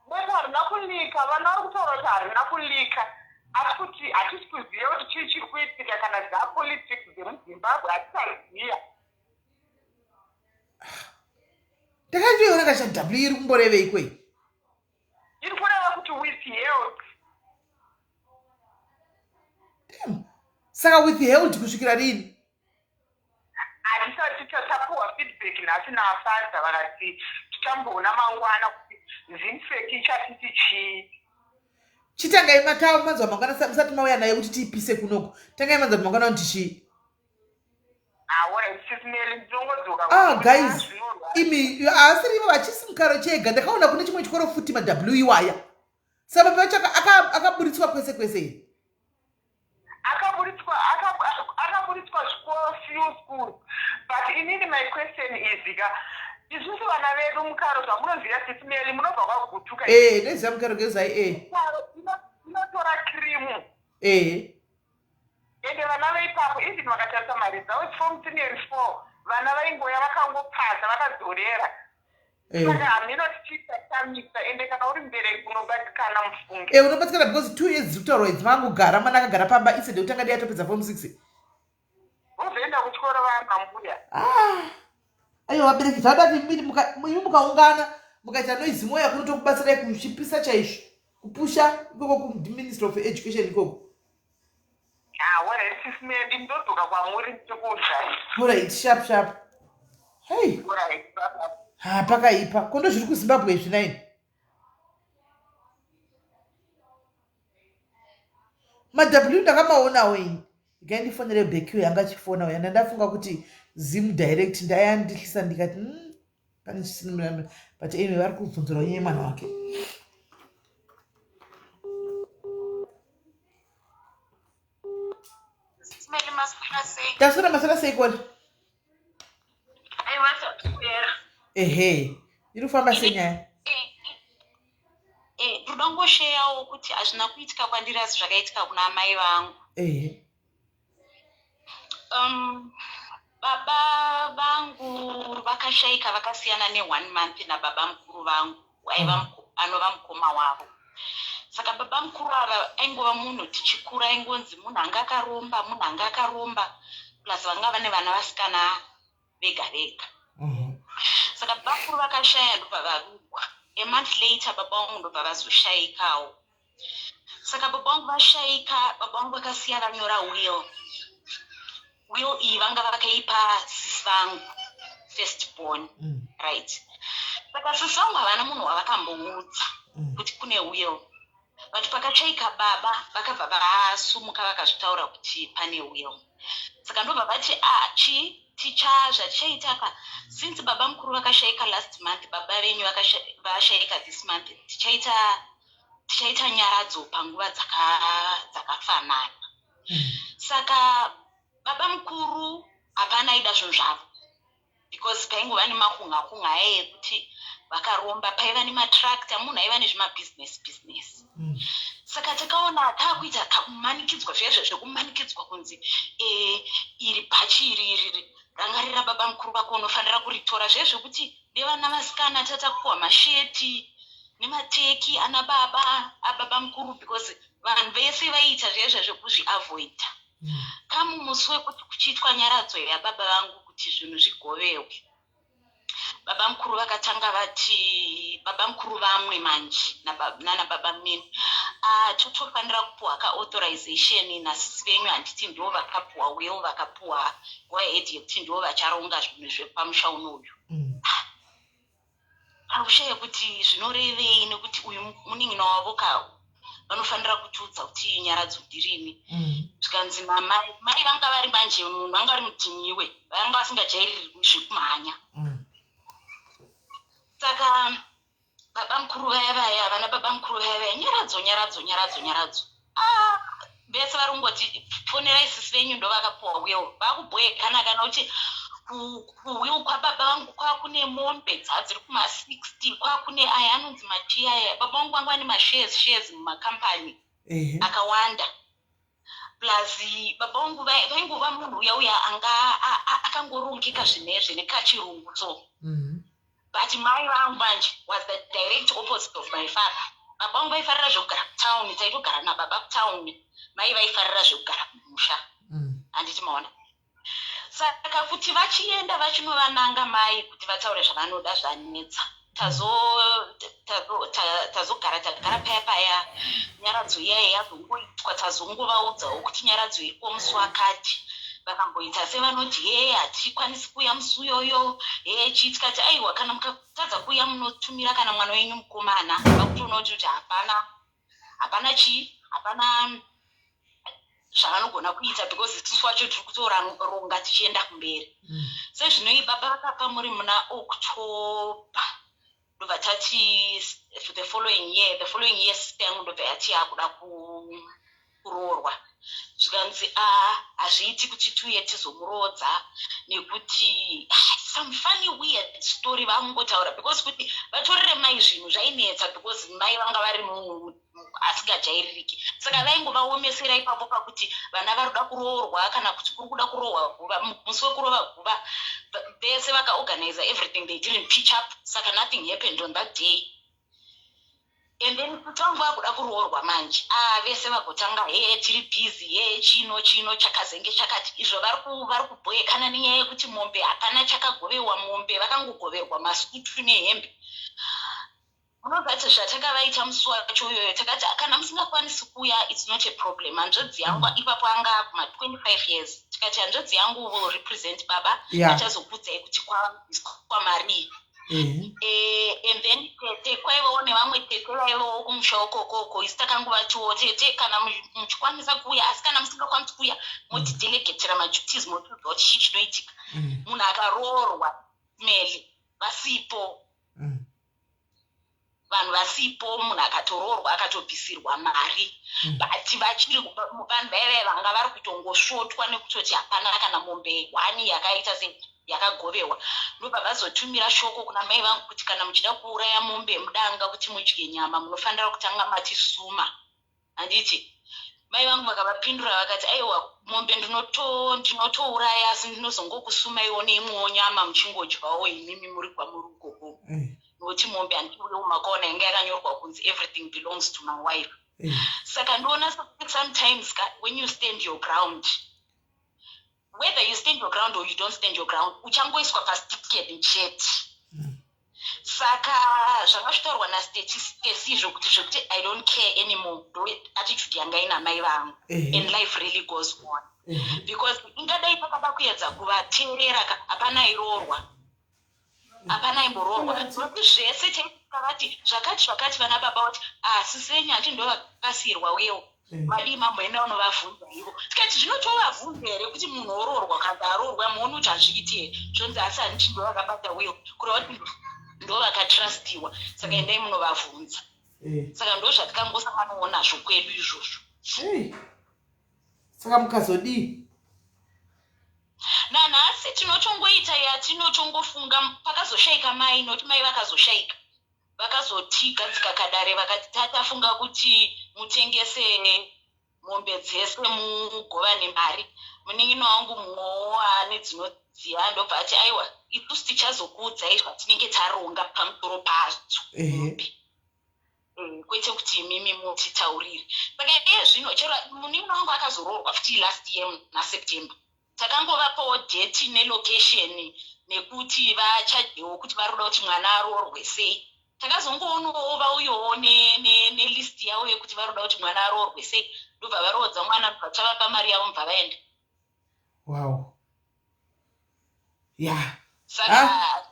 Bepa harina kulika, vana vari kutaura kuti harina kulika. Asi kuti hatisi kuziva kuti chii chiri kuitika kana dzapolitics dzemuZimbabwe hatisaziva.
Ndakandoiona kasha W iri kumborevei kwei?
Iri kureva kuti withheld.
Damn. Saka withheld kusvikira rini?
Handisati tapuwa feedback nhasi naFadza vakati tichamboona mangwana kuti zinfeki ichatiti chii.
Chitangai matawo manzwa mangwana musati mauya naye kuti tiipise kunoko. Tangai manzwa mangwana kuti chii? Guys, imi asiri vachisi mukaro chega. Ndakaona kune chimwe chikoro futi ma-W iwaya. Saka pacho akaburitswa kwese kwese.
Akaburitswa zvikoro few schools. But inini my question is isusu vana vedu mukaro zvamunoziva sisimeli munobva kwagutuka.
Ndoziva mukaro gezai.
Inotora krimu. Ende vana veipapo even vakatarisa maresults form 3 and 4 vana vaingoya vakangopasa vakadzorera. Saka hamina tichitatamisa ende kana uri mbereki unobatikana mufunge.
Unobatikana because 2 years dziri kutaurwa idzi vangogara mwana akagara pamba isede utanga dei atopedza form 6.
Uzoenda kuchikoro vana mbuya.
Aiwa vabereki zvada kuti imi mukaungana mukaita noizi moya kunotokubatsirai kuchipisa chaizvo kupusha ikoko kuMinistry of Education ikoko.
Sisimeli ndodoka kwamuri ndikudai.
Alright, sharp. Hey.
Alright, bye.
Pakaipa. Kondo zviri kuZimbabwe izvi naini. Ma-W ndakamaonawo ini. Ngaindifonere Bekiwe yanga achifonawo yana ndafunga kuti Zim direct ndayandihlisa ndikati pane chisina but anyway vari kubvunzirawo nyaya mwana wake. Tasura masara sei kona? Iri kufamba senyaya.
Ndoda ngosheyawo kuti hazvina kuitika kwandiri asi zvakaitika kuna amai vangu. Baba vangu vakashaika vakasiyana ne1 month nababa mukuru vangu anova mukoma wavo. Saka baba mukuru ava aingova munhu tichikura aingonzi munhu anga akaromba plus vanga vane vana vasikana vega vega. Saka baba mukuru vakashaya ndobva varugwa. A month later baba vangu ndobva vazoshaikawo. Saka baba vangu vashaika, baba vangu vakasiya vanyora will iyi vanga vakaipa sisi vangu first born, right? Saka sisi vangu havana munhu wavakamboudza kuti kune will. But pakashaika baba vakabva vasumuka vakazvitaura kuti pane will. Saka ndobva vati zvatishaita since baba mukuru vakashaika last month baba venyu vashaika this month tichaita nyaradzo panguva dzakafanana. Saka baba mukuru hapana aida zvinhu zvavo because paingova nemakunga ekuti vakaromba, paiva nematractor, munhu aiva nezvemabusiness. Saka takaona taakuita kakumanikidzwa zvezvo zvekumanikidzwa kunzi iri bhachi iri rangarira baba mukuru vako unofanira kuritora zvezvokuti nevana vasikana tatakuwa masheti nemateki ana baba ababa mukuru because vanhu vese vaiita zvezvo zvekuzviavoida. Kamumusi wekuti kuchiitwa nyaradzo yababa vangu kuti zvinhu zvigovewe, baba mukuru vakatanga vati, baba mukuru vamwe manje nana baba mini, totofanira kupuwa ka-authorization nasisi venyu, handiti ndo vakapuwa will, vakapuwa go-ahead yekuti ndo vacharonga zvinhu zvepamusha unoyu. Pausha yekuti zvinorevei nekuti uyu munin'ina wavo vanofanira kutiudza kuti nyaradzo ndirini. Zvikanzi mai vanga vari manje, munhu vanga vari mudhiniwe, vanga vasingajairiri zvekumhanya. Saka baba mukuru vaya vana baba mukuru vaya nyaradzo. Vese varongoti fonerai sisi venyu ndo vakapuwa will. Vakubhuyekana kana kuti kuwill kwababa vangu kwakune mombe dziri kuma-60, kwakune aya anonzi matii aya. Baba vangu vanga vane mashares mumakambani akawanda. Plus baba vangu vaingova munhu uya anga akangorongeka zvinezvi nekachirungu so. But mai vangu manje was the direct opposite of my father. Baba vangu vaifarira zvekugara kutown, taitogara nababa kutown. Mai vaifarira zvekugara kumusha. Handiti maona. Saka kuti vachienda vachinovananga mai kuti vataure zvavanoda zvanetsa. Tazogara paya nyaradzo iyaya yazongoitwa, tazongovaudzawo kuti nyaradzo iri kwomusi wakati. Vakamboita sevanoti hatikwanisi kuuya musi uyoyo, chiitikati aiwa kana mukatadza kuuya munotumira kana mwana wenyu mukomana. Vakutoona kuti hapana zvavanogona kuita because isusu wacho tiri kutoronga tichienda kumberi. Sezvinoi baba vakapa muri muna October ndobva tati the following year sister yangu ndobva yati yakuda kuroorwa. Zvikanzi hazviiti kuti tiuye tizomurodza nekuti some funny weird story vangotaura because kuti vatorere mai zvinhu zvainetsa because mai vanga vari munhu asingajaiririki. Saka vaingovaomesera ipapo pakuti vana vari kuda kuroorwa kana kuti kuri kuda kurohwa guva, musi wekurova guva vese vakaorganize everything, they didn't pitch up, saka nothing happened on that day. And then kutanga vakuda kuroorwa manje vese vagotanga tiri busy chino chakazenge chakati. Izvo vari kubhuyekana nenyaya yekuti mombe hapana chakagovewa, mombe vakangogoverwa masutu nehembe. Munobvati zvatakavaita musi wacho uyoyo takati kana musingakwanisi kuuya it's not a problem. Hanzvadzi yangu ipapo anga kuma-25 years. Tikati hanzvadzi yangu will represent baba, achazokudzai kuti kwamari. And then tete kwaivawo nevamwe tete vaivawo kumusha ukokoko. Isi takanguvatiwo tete kana muchikwanisa kuuya, asi kana musingakwanisi kuuya motidelegetera maduties, motiudza kuti chii chinoitika. Munhu akaroorwa meli vasipo, vanhu vasipo, munhu akatoroorwa akatobvisirwa mari. But vachiri vanhu vaivai vanga vari kutongosvotwa nekutoti hapana kana mombe wani yakaita yakagovewa. Ndobva vazotumira shoko kuna mai vangu kuti kana muchida kuuraya mombe mudanga kuti mudye nyama munofanira kutanga matisuma. Handiti mai vangu vakavapindura vakati aiwa mombe ndinotouraya asi ndinozongokusumaiwo neimwewo nyama muchingodyawo imimi muri kwamuri ukoko. Nokuti mombe handiuyewo makaona inge yakanyorwa kunzi everything belongs to my wife. Saka ndoona sometimes when you stand your ground, whether you stand your ground or you don't stand your ground, uchangoiswa pastiked chete. Saka zvanga zvitaurwa nastatistisi zvekuti I don't care anymore, ndo attitude yanga ina mai vangu. And life really goes on. Because ingadai pakada kuedza kuvateerera hapana iroorwa. Hapana imboroorwa. Nokuti zvese takati zvakati vana baba vati sisi venyu hati ndo vakasirwa wewo. Madi mambo enda unovavhunza ivo. Tikati zvinotovavhunza here kuti munhu oroorwa kana aroorwa muone kuti hazviiti zvonzi asi handiti ndo vakabata will, kureva kuti ndo vakatrustiwa. Saka endai munovavhunza. Saka ndo zvatikangosanganawo nazvo kwedu izvozvo.
Saka mukazodii?
nanhasi tinotongoita yatinotongofunga pakazoshaika mai noti mai vakazoshaika vakazotigadzika kadare vakati tatafunga kuti mutengese mombe dzese mugovane mari munin'ina wangu mumwewo ane dzinodziya ndobva ati aiwa isusu tichazokuudzai zvatinenge taronga pamusoro padzo mombe kwete kuti imimi mutitaurire saka iye zvino chero munin'ina wangu akazoroorwa futi last year naSeptember takangovapawo date nelocation nekuti vachajewo kuti varoda kuti mwana aroorwe sei takazongoonawo vauyowo nelist yavo yekuti varoda kuti mwana aroorwe sei ndobva varoodza mwana vachavapa mari yavo mubva vaenda.
Wow. Yeah.
Saka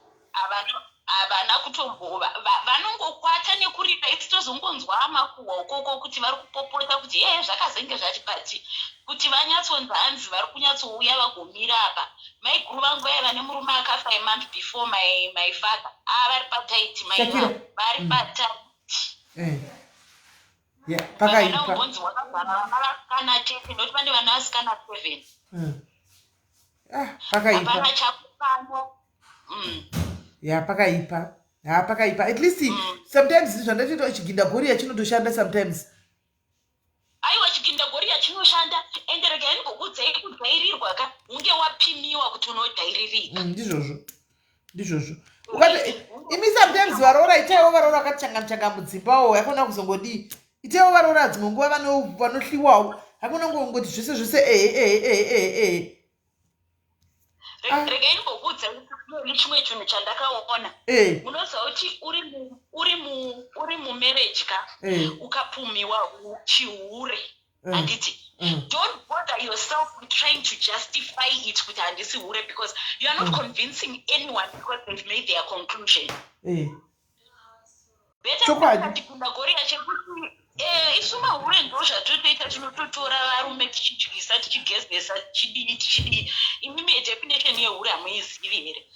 havana kutombova vanongokwata nekurika isi tozongonzwa amakuhwa ukoko kuti vari kupopota kuti zvakazenge zvati bati kuti vanyatsonza hanzi vari kunyatsouya vagomira apa mai guru vangu vaiva nemurume akafa a month before my father vari pataiti mai vari pataiti
pakaipa
wakagara vasikana chete noti pane vana vasikana 7
pakaipa
hapana chakupano
pakaipa at least sometimes zvandatoita chigindagoriya chinotoshanda sometimes
aiwa chigindagoriya chinoshanda ende regai ngokudzai kudhairirwa ka unge wapimiwa kuti unodhairirika
ndizvozvo ukati imi sometimes varoora itaiwo varoora vakachanga mudzimbawo yakona kuzongodii itaiwo varoora dzimwe nguva vanohliwawo hakuna ngongoti zvese
regai ngokuudza chimwe chinhu chandakaona unoziva kuti uri mumarriage ka ukapumiwa chihure handiti don't bother yourself with trying to justify it kuti handisi hure because you are not convincing anyone because they've made their conclusion better kundagoriya chekuti isu mahure ndo zvatotoita tinototora varume tichidyisa tichigezesa tichidii imimi definition yehure hamuizivi here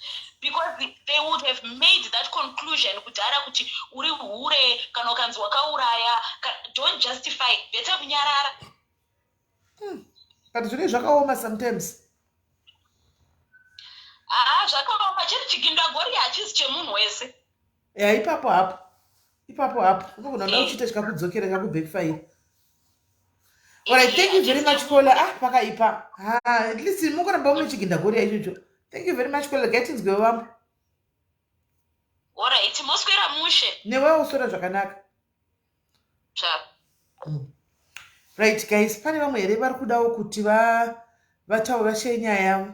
because they would have made that conclusion kudhara kuti uri hure kana ukanzi wakauraya don't justify better kunyarara
but zvine zvakaoma sometimes
zvakaoma chiri chigindagori hachisi chemunhu wese
ipapo hapo unogona kuda kuchiita chikakudzokera chikakubackfire. Alright, thank you very much Kola. Pakaipa at least mukoramba mune chigindagori ichocho. Thank you very much Kola. Gatinzwe wambo.
Alright, moswera mushe
newewo uswera zvakanaka. Right guys, pane vamwe here vari kudawo kuti vataura shenyaya yavo.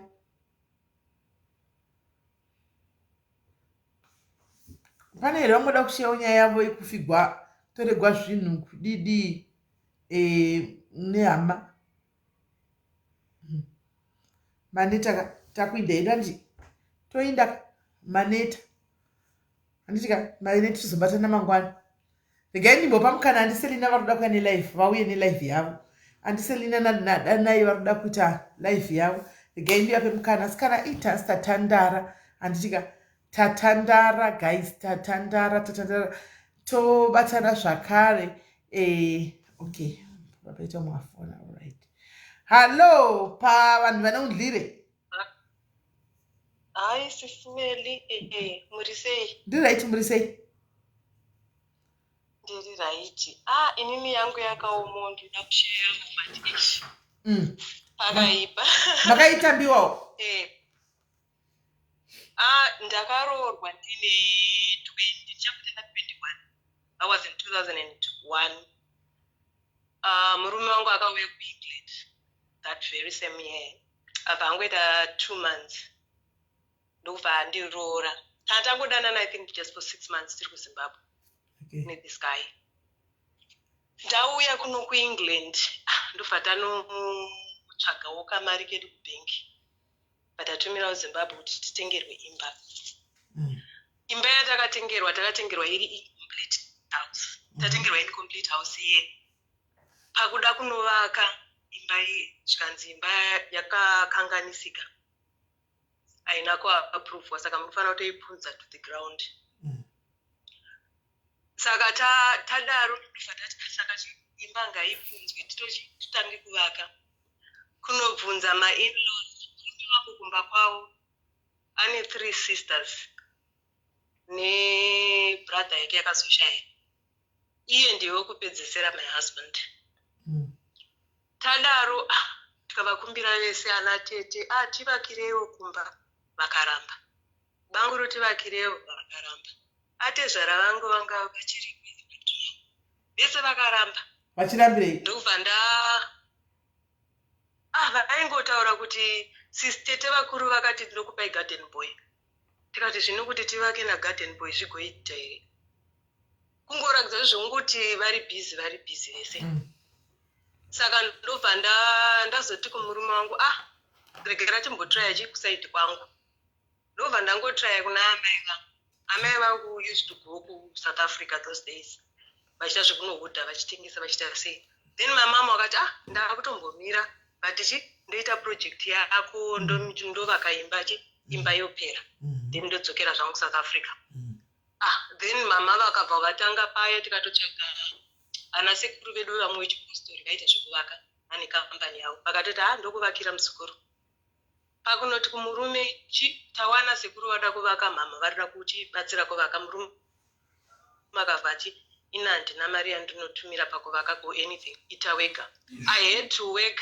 Pane here vamwe da kusheyawo nyaya yavo yekufigwa toregwa zvinhu kudidi nehama. Maneta takuinda idandi toinda maneta anditika maneta tizobatana mangwana. Regai ndimbopa mukana andiselina vari kuda kuya nelife vauye nelife yavo. Andiselina nadanai vari kuda kuita life yavo. Regai ndivape mukana asikana itasi tatandara anditika tatandara guys tatandara tobatana zvakare. Okay vapaita mwafona. Alright, hallo pavanhu vanoundlire.
Hi, SIS MELLY. Muri sei?
Ndiright, muri sei?
Ndiri right. Inini yangu yakaoma ndoda kusheya mubatishi. Pakaipa.
Makaitambiwawo?
Ndakaroorwa ndine 21. I was in 2001. Murume wangu akauya kuEngland that very same year. Apangoita 2 months. Ndobva ndiroora. Tangodanana I think just for 6 months tiri kuZimbabwe.
Okay.
With this guy. Ndauya kuno kuEngland. Ndobva tanotsvagawo kamari kedu kubhengi. But atumira kuZimbabwe kuti titengerwe imba. Imba takatengerwa iri incomplete house. Tatengerwa incomplete house iye. Pakuda kunovaka imba iyi chikanzi imba yakakanganisika. Haina kuapprove saka munofanira kutoipunza to the ground. Saka tadaro saka imba ngaipunzwe titange kuvaka. Kunobvunza ma-in-laws vachitova kukumba kwavo ane 3 sisters nebrother yake yakazoshaya. Iye ndiye wekupedzisira my husband. Tadaro tikavakumbira vese ana tete tivakirewo kumba vakaramba. Banguru tivakirewo vakaramba. Atezvara vangu vanga vachiri vese vakaramba.
Vachirambirei?
Ndobva vaingotaura kuti sistete vakuru vakati ndinokupai garden boy. Tikati zvino kuti tivake nagarden boy zvigoita here? Kungoratidza zvongoti vari busy vese. Saka ndobva ndazoti kumurume wangu regera timbotraya chikusaidi kwangu. Ndobva ndangotraya kuna amai vangu. Amai vangu used to go to South Africa those days. Vachita zvekunohudha vachitengesa vachita sei. Then my mama wakati ndakutombomira but ndoita project yako ndovaka imba yopera. Then ndodzokera zvangu South Africa. Then mama vakabva vatanga paya tikatotsvaga ana sekuru vedu vamwe vechipostori vaita zvekuvaka ane kambani yavo. Vakatoti ndokuvakira musikuru. Pakunoti kumurume tawana sekuru vada kuvaka mama varida kutibatsira kuvaka. Murume makabva ati ina handina mari yandinotumira pakuvaka go anything ita wega. I had to work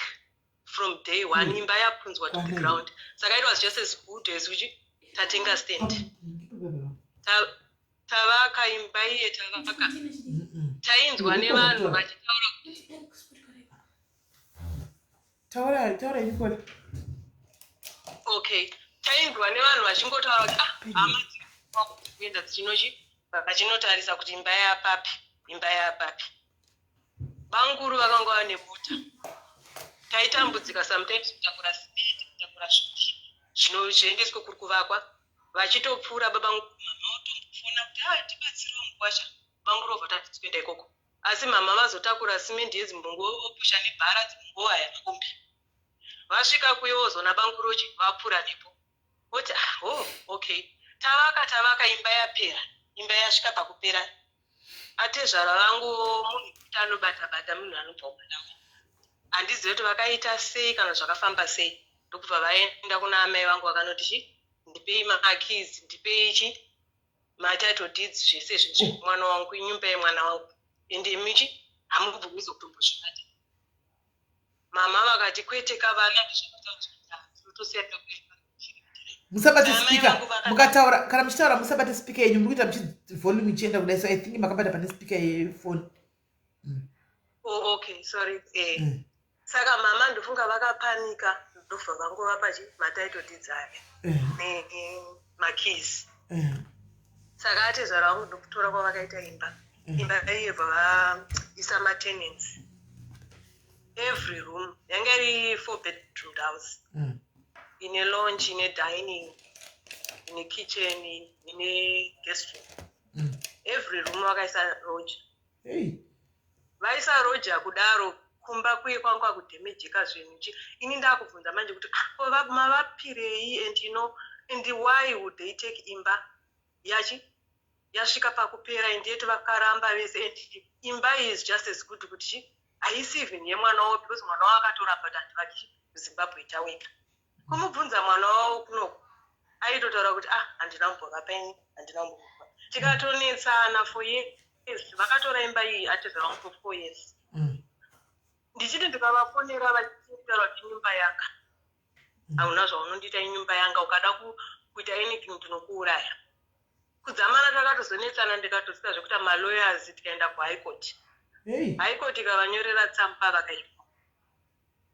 from day one. Imba yapunzwa to the ground. Saka it was just as good as tatenga stand. Tavaka imba iye tavaka. Tainzwa nevanhu vachitaura kuti
taura ikona.
Okay. Tainzwa nevanhu vachingotaura kuti hama dzinoenda dzichinochi vachinotarisa kuti imba yapapi. Banguru vakanga vane mota. Taitambudzika sometimes kutakura simenti, kutakura zvinhu zviendeswe kuri kuvakwa. Vachitopfuura babangu mama otombofona kuti tibatsiriwo mukwasha. Banguru obva tati tienda ikoko. Asi mama vazotakura simenti yezimbongo opusha nebhara dzimbongo aya makombi. Vasvika kuyozona banguru vapfuura nepo. Oti okay. Tavaka imba yapera. Imba yasvika pakupera. Atezvara vangu munhu kuti anobata munhu anobva kumadamu. Handizivi kuti vakaita sei kana zvakafamba sei. Ndokubva vaenda kuna amai vangu vakanoti ndipei makeys, ndipei matitle deeds zvese zvese mwana wangu inyumba yemwana wangu. Ende michi hamubvumizo kutombosvika. Mama vakati kwete kavana ndizvakutosiyana kuenda.
Musabate speaker. Mukataura kana muchitaura musabate speaker yenyu mukuita volume ichienda kudai. So I think makabata pane speaker yephone.
Okay, sorry. Saka mama ndofunga vakapanika ndobva vangova matitle deeds ake makeys. Saka atezvara vangu ndokutora kwavakaita imba iye vaisa matenants. Every room yanga iri 4-bedroom house. Ine lounge, ine dining, ine kitchen, ine guest room. Every room vakaisa roja. Vaisa roja kudaro kumba kuye kwanga kudhemejeka zvinhu. Ini ndakubvunza manje kuti mavapirei and why would they take imba yasvika pakupera and yet vakaramba vese and imba is just as good kuti haisi even yemwana wavo because mwana wavo akatoramba kuti handivaki Zimbabwe itaweka. Kumubvunza mwana wavo kunoko aitotaura kuti handina kumbovapaini handina kumbokupa. Tikatonetsana for years vakatora imba iyi atezvara for 4 years. Ndichiti ndikavafonera vachitaura kuti nyumba yanga hauna zvaunondiita inyumba yanga ukada kuita anything ndinokuuraya. Kudzamana takatozonetsana ndikatosika zvekuti malawyers tikaenda kuhigh court. High court ikavanyorera tsamba vakaipa.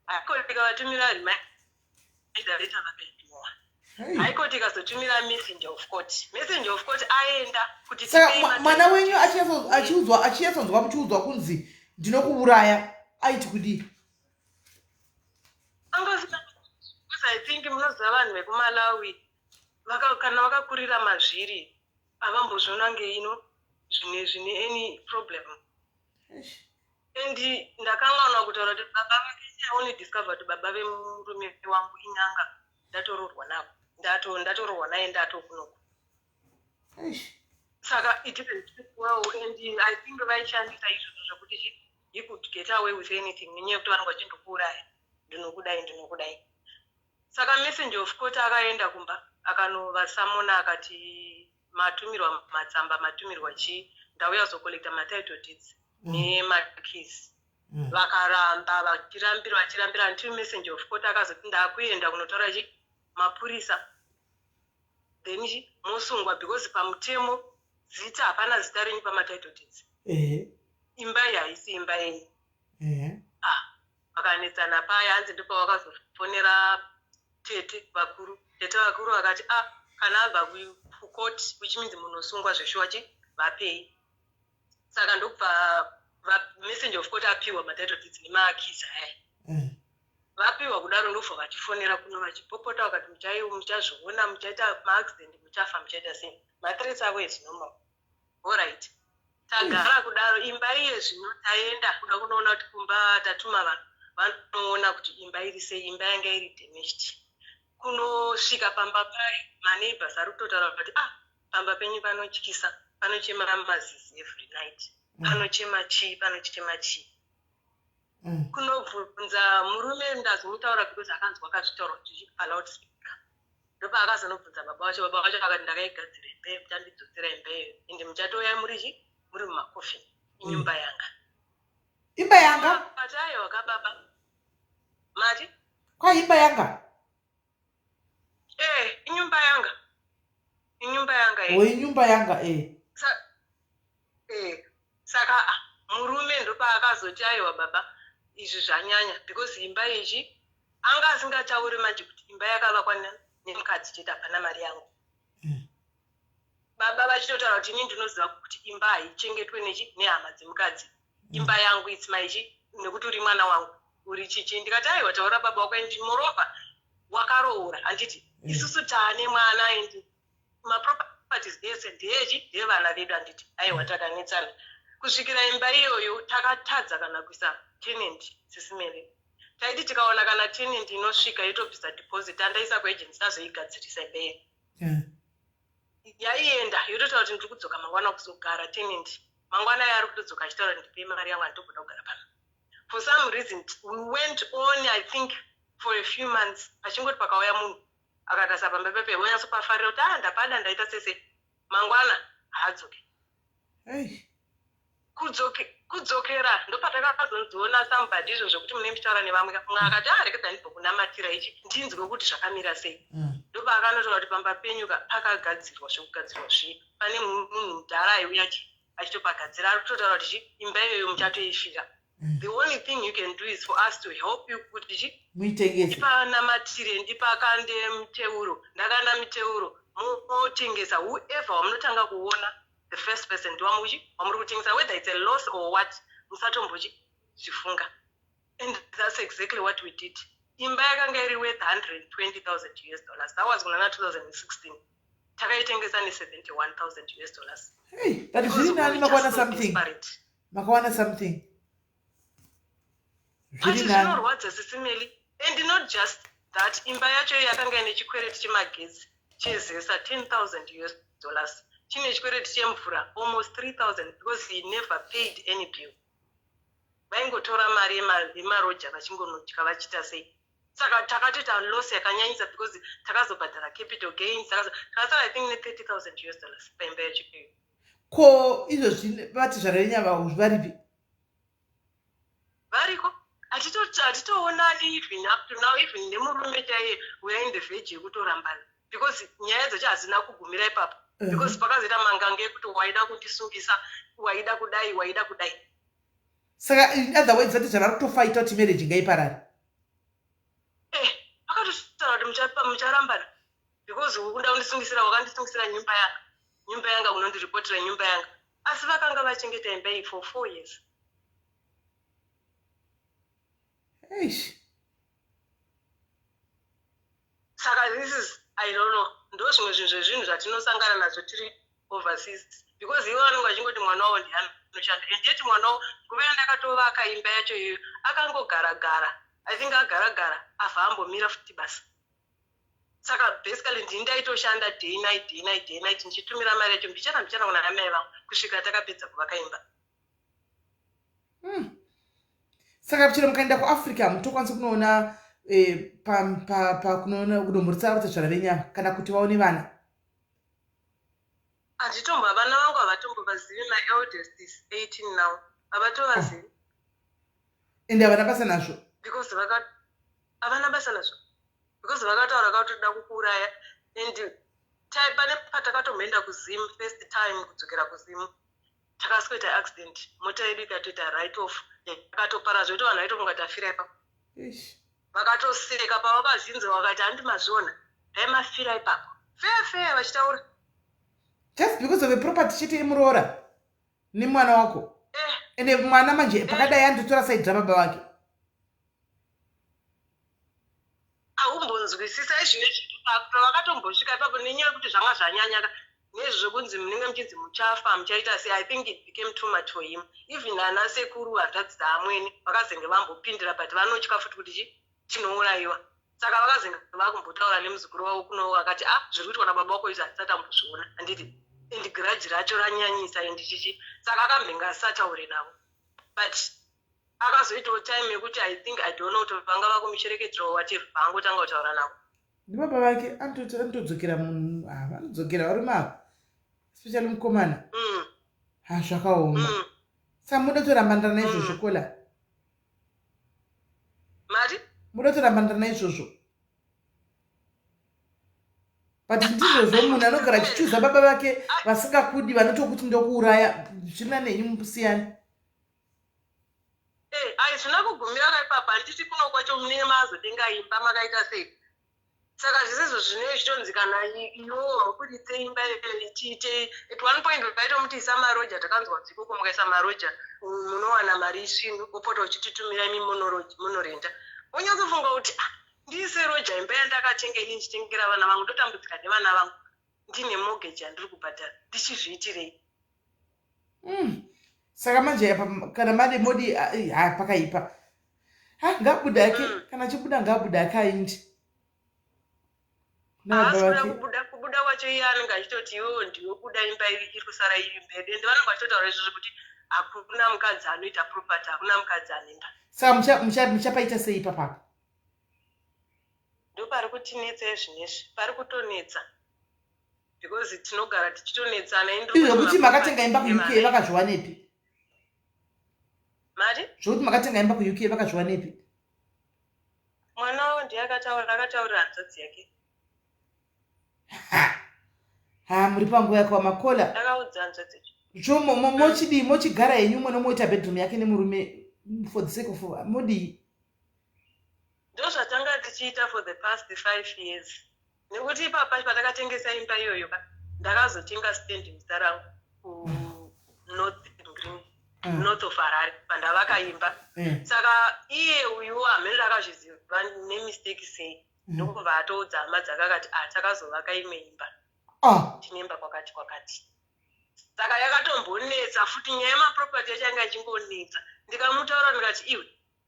High court ikavatumira reminder letter vakaipiwa. High court ikazotumira messenger of court. Messenger of court aenda kuti
saka mwana wenyu achiyesonzwa muchiudzwa kunzi ndinokuuraya aiti kudii?
Because I think munoziva vanhu vekumalawi kana vakakurira mazviri havambozviona ngeino zvine any problem. And ndakangaona kutaura kuti baba vake only discovered kuti baba vemurume wangu inyanga ndatororwa navo ndatororwa naye ndatokunoko. Saka it didn't speak well and I think vaishandisa izvozvo zvokuti he could get away with anything nenyaya yekuti vanenge vachindokuuraya ndinokudai. Saka messenger of court akaenda kumba akanovasamona akati matumirwa matsamba matumirwa chi ndauya kuzokolekta matitle deeds nemakeys. Vakaramba vachirambira until messenger of court akazoti ndakuenda kunotaura chi mapurisa. Then mosungwa because pamutemo zita hapana zita renyu pamatitle deeds. Imba iyi haisi imba yenyu. Vakanetsana paya hanzi ndipo vakazofonera tete vakuru vakati kana abva kukoti which means munosungwa zveshuwa chi vapei. Saka ndokubva messenger of court apiwa matitle deeds nemakisa aya. Vapiwa kudaro ndobva vachifonera kuno vachipopota vakati muchazviona muchaita maaccident muchafa muchaita sei. Mathreats avo is normal. Alright. Tagara kudaro imba iye zvino taenda kuda kunoona kuti kumba tatuma vanhu vanoona kuti imba iri sei, imba yanga iri damaged. Kunosvika pamba payo maneighbors ari kutotaura kuti pamba penyu panotyisa, panochema mazizi every night, panochema chii. Kunobvunza murume ndazomutaura because akanzwa akazvitaura kuti paloudspeaker. Ndopa akazonobvunza baba vacho akati ndakaigadzira imba iyo kuti andidzodzera imba iyo ende muchatouya muri mumakofini inyumba yanga.
Imba yanga?
Kati ayo wakababa. Mati?
Kwa imba yanga?
Inyumba yanga. Inyumba yanga
inyumba yanga
Saka murume ndopa akazoti aiwa baba izvi zvanyanya because imba ichi anga asingatauri manje kuti imba yakavakwa nemukadzi chete hapana mari yangu. Baba vachitotaura kuti ini ndinoziva kuti imba haichengetwe nehama dzemukadzi. Imba yangu it's my nekuti uri mwana wangu uri chichi. Ndikati aiwa taura baba wako endi moreover wakaroora handiti isusu taane mwana endi maproperties ese ndevana vedu handiti aiwa takanetsana. Kusvikira imba iyoyo takatadza kana kuisa tenant SIS MELLY. Taiti tikaona kana tenant inosvika yotobvisa deposit andaisa kuagent sazoigadzirisa imba iyo. Yaienda yototaura kuti ndiri kudzoka mangwana kuzogara tenant. Mangwana yaari kutodzoka achitaura ndipe mari yangu handitogoda kugara pano. For some reason we went on I think for a few months. Pachingoti pakauya munhu akatasa pamba pepe wonyatsopafarira kuti ndapada ndaita sese mangwana haadzoke. Kudzokera ndopatakazonziona somebody izvo zvokuti mune mutaura nevamwe mumwe akati rekedzai ndibva kunamatira ichi ndinzwe kuti zvakamira sei. Ndopa akanotaura kuti pamba penyu pakagadzirwa zvokugadzirwa pane munhu mudhara aiuya achitopagadzira ari kutotaura kuti imba iyoyo muchatoifira. The only thing you can do is for us to help you kuti ndipanamatire ndipakande miteuro ndakanda miteuro motengesa whoever wamunotanga kuona the first person wamuri kutengesa whether it's a loss or what musatombochi zvifunga. And that's exactly what we did. Imba yakanga iri worth $120,000. That was kuna 2016. Takaitengesa $71,000.
Hey, that is really nani makawana something. Makawana something.
Really nani. What's a SIS MELLY? And not just that, imba yacho yakanga ine chikwereti chemagetsi chezesa $10,000. Chine chikwereti chemvura almost $3,000 because he never paid any bill. Vaingotora mari yemaroja vachingonotya vachita sei. Saka takatoita loss yakanyanyisa because takazobhadhara capital gains. Takasara I think $30,000 paimba yacho iyo.
Ko izvo vati zvarenya varipi?
Variko. Hatitoonani even up to now even nemurume chaiye we are in the verge yekutorambana because nyaya dzacho hadzina kugumira ipapo. Because pakazoita mangange ekuti waida kundisungisa, waida kudai.
Saka in other words vati zvavari kutofighta kuti marriage ngaiparare.
Akatotaura kuti mucharambana because ukunda kundisungisira wakandisungisira nyumba yanga unondiripotera nyumba yanga. Asi vakanga vachengeta imba iyi for 4 years. Saka this is I don't know. Ndo zvimwe zvinhu zvatinosangana nazvo tiri overseas because ivo vanenge vachingoti mwana wavo ndianoshanda endiyeti mwana wavo kuvena ndakatovaka imba yacho iyoyo akangogara I think agara abva ambomira futi basa. Saka basically ndindaitoshanda day night ndichitumira mari yacho mbichana kuna amai vangu kusvika takapedza kuvaka imba.
Saka chero mukaenda kuAfrica mutokwanisa kunoona kunomborisara vatadzvara venyama kana kuti vaone vana?
Handitomba vana vangu havatombovazivi. My eldest is 18 now. Havatovazivi.
Ende havana basa nazvo?
Because havana basa nazvo. Because vakataura kuti toda kukuuraya. And pane patakatomboenda kuzimu first time kudzokera kuzimu. Takasweta accident. Mota yedu ikatoita write off. Yakatopara zvoita vanhu vaitonga tafira ipapo. Vakatoseka pavakazvinzi vakati handimazviona. Ndaimafira ipapo. Fair vachitaura.
Just because of a property chete yemuroora nemwana wako. Ende mwana manje pakadai andotora side rababa wake.
Haumbonzwisisa izvinezvi pavakatombosvika ipapo nenyaya yekuti zvanga zvanyanya nezvekunzi munenge muchinzi muchafa muchaita sei. I think it became too much for him. Even ana sekuru hanzvadzi dzaamweni vakazenge vambopindira but vanotya futi kuti chinourayiwa. Saka vakazenge vakumbotaura nemuzukuru wavo kuno vakati zviri kuitwa nababa wako izvi hatisati ambozviona. Handiti and grudge racho ranyanyisa and chichi. Saka akambenga asataure navo. But akazoitawo time yekuti I don't know kuti vanga vakumicherekedzera whatever vaangotanga kutaura navo.
Ndibaba vake anodzokera munhu vanodzokera varume avo especially mukomana. Zvakaoma. Saka muda kutorambandana naizvozvo kola?
Mari?
Muda kutorambandana naizvozvo? But ndizvozvo munhu anogara achichuza baba vake vasingakudi vanotokuti ndokuuraya zvina nenyu musiyana.
Hazvina kugumira kaipapa. Handiti kuno kwacho munenge mazotenga imba makaita sei. Saka zvisizvo zvine zvitonzi kana iwo mubuditse imba ichiite at one point vaitomuti samaroja. Takanzwa dziko kumukaisa maroja munowana mari isvinu opota uchititumira imi munorenda. Onyatsofunga kuti ndiise roja imba yandakatenga ini ndichitengera vana vangu ndotambudzika nevana vangu ndine mortgage yandiri kubhadhara ndichizviitirei.
Saka manje kana made modi pakaipa. Ngabuda yake kana chibuda ngabuda yake aindi.
Kubuda kwacho iye anenge achitoti iwewe ndiwe kuda imba iri kusara iri mberi. Ende vanenge vachitotaura izvozvo kuti hakuna mukadzi anoita property, hakuna mukadzi anemba.
Saka muchapaita sei ipapo?
Ndo pari kutinetsa zvinezvi. Pari kutonetsa. Because tinogara tichitonetsana.
Izvo kuti makatenga imba ku-UK vakazviwanepi?
Mari?
Zvokuti makatenga imba ku-UK vakazviwanepi?
Mwana wavo ndiye akataurira hanzvadzi yake.
Muri panguva yako makola.
Ndakaudza hanzvadzi.
Mochigara henyu mwana moita bedroom yake nemurume for the sake of modi.
Ndozvatanga tichiita for the past 5 years. Nekuti ipapa patakatengesa imba iyoyo ndakazotenga stand muzita rangu north of Harare pandavaka imba. Saka iye uyu hamene akazviziva nemistake sei. Ndokubva atoudza hama dzakakati takazovaka imwe imba. Tinemba kwakati. Saka yakatombonetsa futi nyaya yemaproperty yachanga ichingonetsa. Ndikamutaura ndikati iwe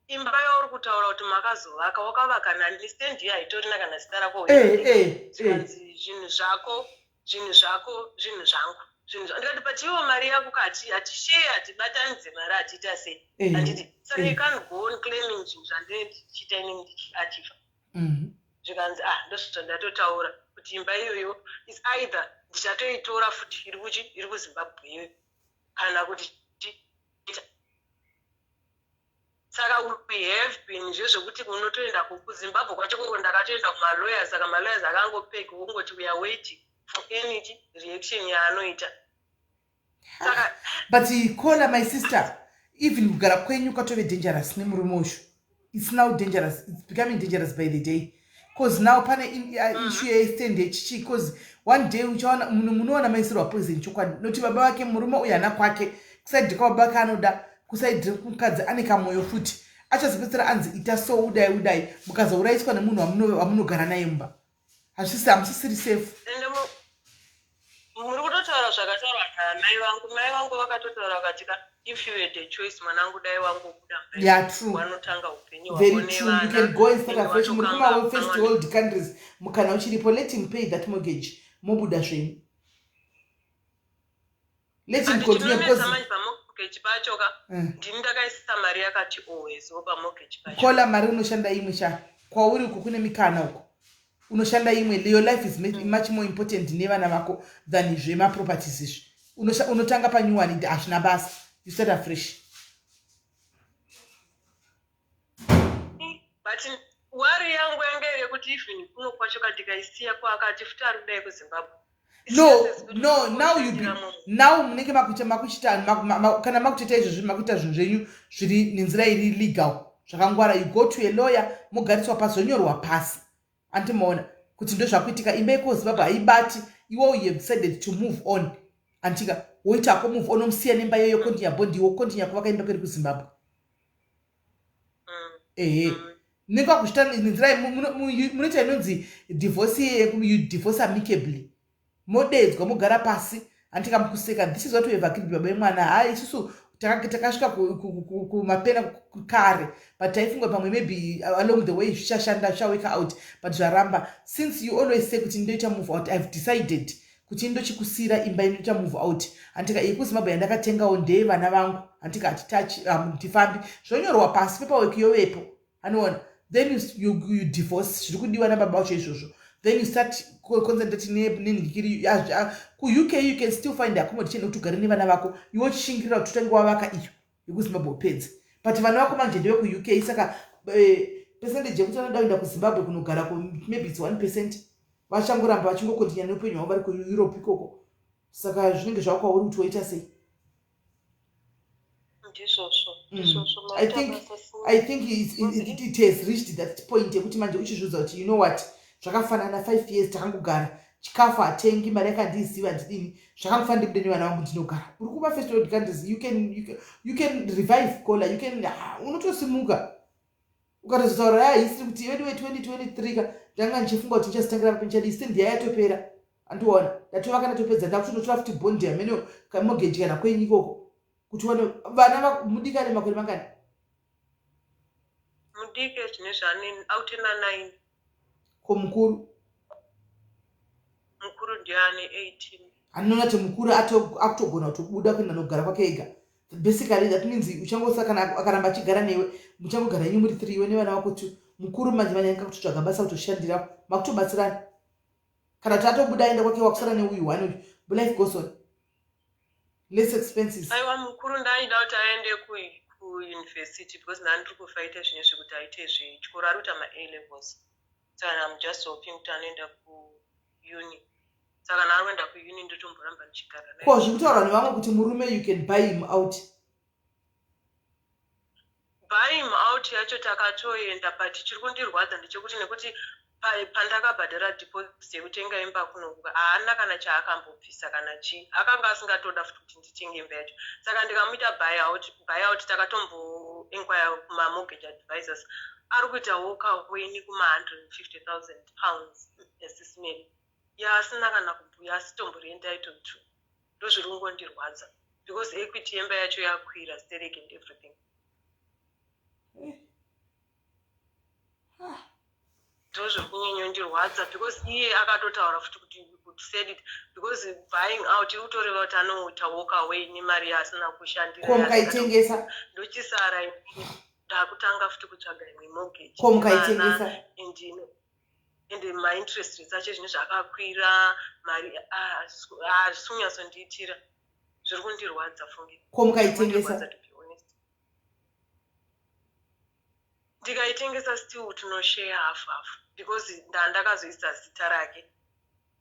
imba yauri kutaura kuti makazovaka wakavaka nani stand iyo haitorina kana zita rako. Zvinhu zvako, zvinhu zvangu. Ndikati but iwo mari yako kati hatishare hatibatanidze mari hatiita sei. Handiti saka you can't go on claiming zvinhu zvandinenge ndichiita inini ndichiachiva. Zvikanzi ndozvandatotaura kuti imba iyoyo is either ndichatoitora futi iri kuZimbabwe kana kuti saka we have been zvezvokuti unotoenda kuZimbabwe kwacho kungo ndakatoenda kumalawyers. Saka malawyers akangopega kungoti we are waiting for any reaction yaanoita. Saka
but Kola, my sister, even kugara kwenyu kwatove dangerous nemurume ushu. It's now dangerous. It's becoming dangerous by the day. Because now pane issue yestand chichi because one day uchaona munoona maisirwa poison chokwadi noti baba wake murume uyu ana kwake kusaidhi kwababa wake anoda kusaidhi mukadzi ane kamoyo futi achazopedzera anzi ita so udai mukazouraiswa nemunhu wamunogara naye mumba. Hamusisiri safe.
Muri kutotaura zvakataurwa namai vangu vakatotaura vakatika if you had a choice mwanangu dai wangu kuda
true.
Wanotanga upenyu
very true. You can go and start afresh. Mukuma we first world countries mukana uchiripo let him pay that mortgage mobuda zvenyu. Let him continue because
mortgage pachoka ndini ndakaisa mari yakati always opa mortgage pachoka.
Kola mari unoshanda imwe sha kwauri uko kune mikana uko unoshanda imwe. Your life is much more important nevana vako than zvemaproperties izvi. Unotanga panyuwani hazvina basa. You start afresh.
But wari yangu yanga yekuti even kuno kwacho ndikaisiya kwakati futi ari kudai kuZimbabwe.
No, now munenge makuchita kana makutoita izvozvi makuita zvinhu zvenyu zviri nenzira iri legal zvakangwara. You go to a lawyer, mogariswa pazonyorwa pasi. Antimaona kuti ndo zvakuitika imba iko Zimbabwe haibati. Iwo you have decided to move on. Antika woitako move on omsiya nemba yoyo kontinya bondi wo kontinya kuvaka imba kweri kuZimbabwe. Neka kushita nenzira munoita inonzi divorce amicably. Modedzwa mogara pasi antika mukuseka. This is what we have agreed baba mwana. Hai isusu takasvika kumapena kare, but taifungwa pamwe maybe along the way zvichashanda zvichaweka out, but zvaramba. Since you always say kuti ndoita move out, I've decided kuti ndochikusira imba inoita move out. Antika ikuZimbabwe yandakatengawo ndeye vana vangu. Antika atitachi ndifambi zvonyorwa pasi paperwork yovepo. Anoona, then you divorce zviri kudiwa nababa vacho izvozvo. Then you start concentrating nenhikiri ku UK. You can still find accommodation kuti ugare nevana vako. Iwo chishingirira kuti utange wavaka iyo yekuZimbabwe upedze. But vana vako manje ndewe ku UK, saka percentage yekuti vanoda kuenda kuZimbabwe kunogara maybe it's 1%. Vachangoramba vachingokontinya neupenyu hwavo vari kuEurope ikoko. Saka zvinenge zvakwauri kuti woita sei. I think it has reached that point yekuti manje uchizvudza kuti you know what, zvakafanana 5 years takangogara, chikafu hatengi, mari yakandiziva ndidini, zvakafanira kuti nevana vangu ndinogara. Uri kuva first world countries, you can revive kola, you can unotosimuka. Ukatozotaura isiri kuti wedu 2023 ndanga ndichifunga kuti ndichazitangira papenchadi isi ndiya yatopera. Andiona ndatovaka natopedza ndakutonotora futi bondi yamene mortgage kana kwenyu ikoko. Kuti vana mudikane makore mangani?
Mudike zvine zvanini out na 9.
Ko mukuru
ndiani 18.
Anona kuti mukuru akutogona kutobuda kuenda nogara kwake ega. Basically that means uchangosa kana akaramba achigara newe muchangogara inyu muri 3 iwe nevana vako 2. Mukuru manje manyanga kutotsvaga basa kutoshandira makutobatsirana. Kana kuti atobuda aenda kwake wakusara neuyu one uyu, but life goes on. Less expenses.
Aiwa mukuru ndaida kuti aende kuuniversity because ndandiri kufaita zvinhu zvekuti aite zvichikoro ari kuita ma-A levels. Saka I'm just hoping kuti anoenda kuuni. Saka naroenda kuuni ndotomboramba ndichigara naye.
Ko zvekutaura nevamwe kuti murume you can buy him out.
Buy him out yacho takatoenda, but chiri kundirwadza ndechekuti nekuti pandakabhadhara deposit yekutenga imba kunokuka haana kana chaakambobvisa kana chii. Akanga asingatoda futi kuti nditenge imba yacho. Saka ndikamuita buy out takatomboenquire kuma-mortgage advisors. Ari kuita walk away kuma 150,000 pounds SIS MELLY. Asina kana kubhuya asitombori entitled to. Ndozviri kungondirwadza because equity yemba yacho yakwira stereke and everything. Ndozviri kunyanyondirwadza because iye akatotaura futi kuti said it because buying out utoreva kuti anoita walk away nemari yaasina kushandira.
Ko mukaitengesa?
Ndochisara ndakutanga futi kutsvaga imwe mortgage.
Ko mukaitengesa?
And my interest rates acho zvinhu zvakakwira, mari hasunyatsondiitira. Zviri kundirwadza fungi.
Ko mukaitengesa?
Ndikaitengesa still tinoshare half because ndandakazoisa zita rake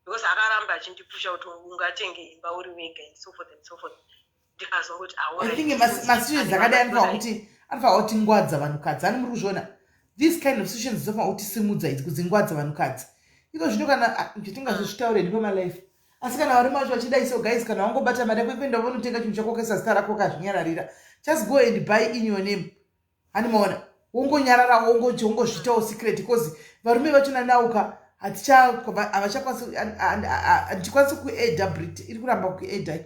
because akaramba achindipusha kuti ungatenge imba uri wega and so forth and so forth. Ndikazongoti
I think masituations akadai anofanira kuti ngwadza vanhukadzi. Ani muri kuzviona this kind of situations dzinofanira kuti simudza idzi kudzingwadza vanhukadzi. Iko zvino kana nditingazozvitaureni pamalife. Asi kana varume vacho vachidai so guys, kana wangobata mari yako ipenda unotenga chinhu chako ukaisa zita rako ukazvinyararira, just go and buy in your name. Ani maona wongonyarara wongozvitawo secret because varume vachona nauka hatichakwanisi kuedha Brit iri kuramba kuedha.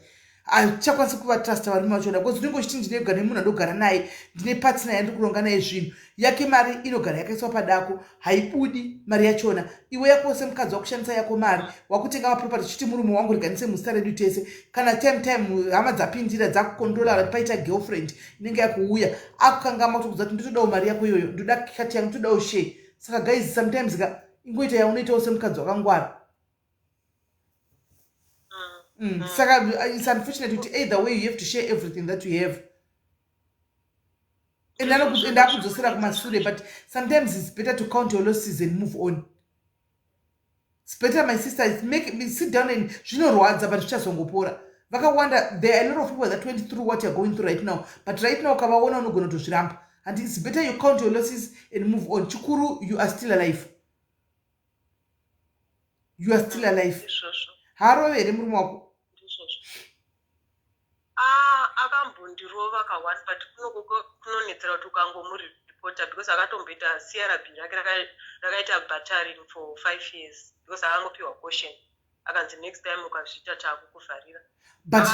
Hatichakwanisi kuvatrasta varume vachona because ndinenge uchiti ndinogara nemunhu andogara naye, ndine partner yandiri kuronga naye zvinhu yake, mari inogara yakaiswa padako haibudi mari yachona. Iwe yako semukadzi wakushandisa yako mari wakutenga maproperty chiti murume wangu riganise muzita redu tese, kana time hama dzapindira dzakukontrola paita girlfriend inenge yakuuya akukangama kuti kuza kuti ndotodawo mari yako iyoyo, ndoda kati yangu, ndotodawo share. Saka guys, sometimes ingoita yaunoitawo semukadzi wakangwara. Saka it's unfortunate kuti either way you have to share everything that you have. And akudzosera kumashure, but sometimes it's better to count your losses and move on. It's better, my sister, sit down and zvinorwadza but zvichazongopora. Vakawanda, there are a lot of people that went through what you're going through right now, but right now ukavaona unogona kutozviramba, and it's better you count your losses and move on. Chikuru, you are still alive. You are still alive. Haro here murume wako.
Akambondirova kaonce, but kunonetsera kuti ukangomuripota because akatomboita CRB rake rakaita battering for 5 years because akangopiwa caution akanzi next time ukazviita takukuvharira.
But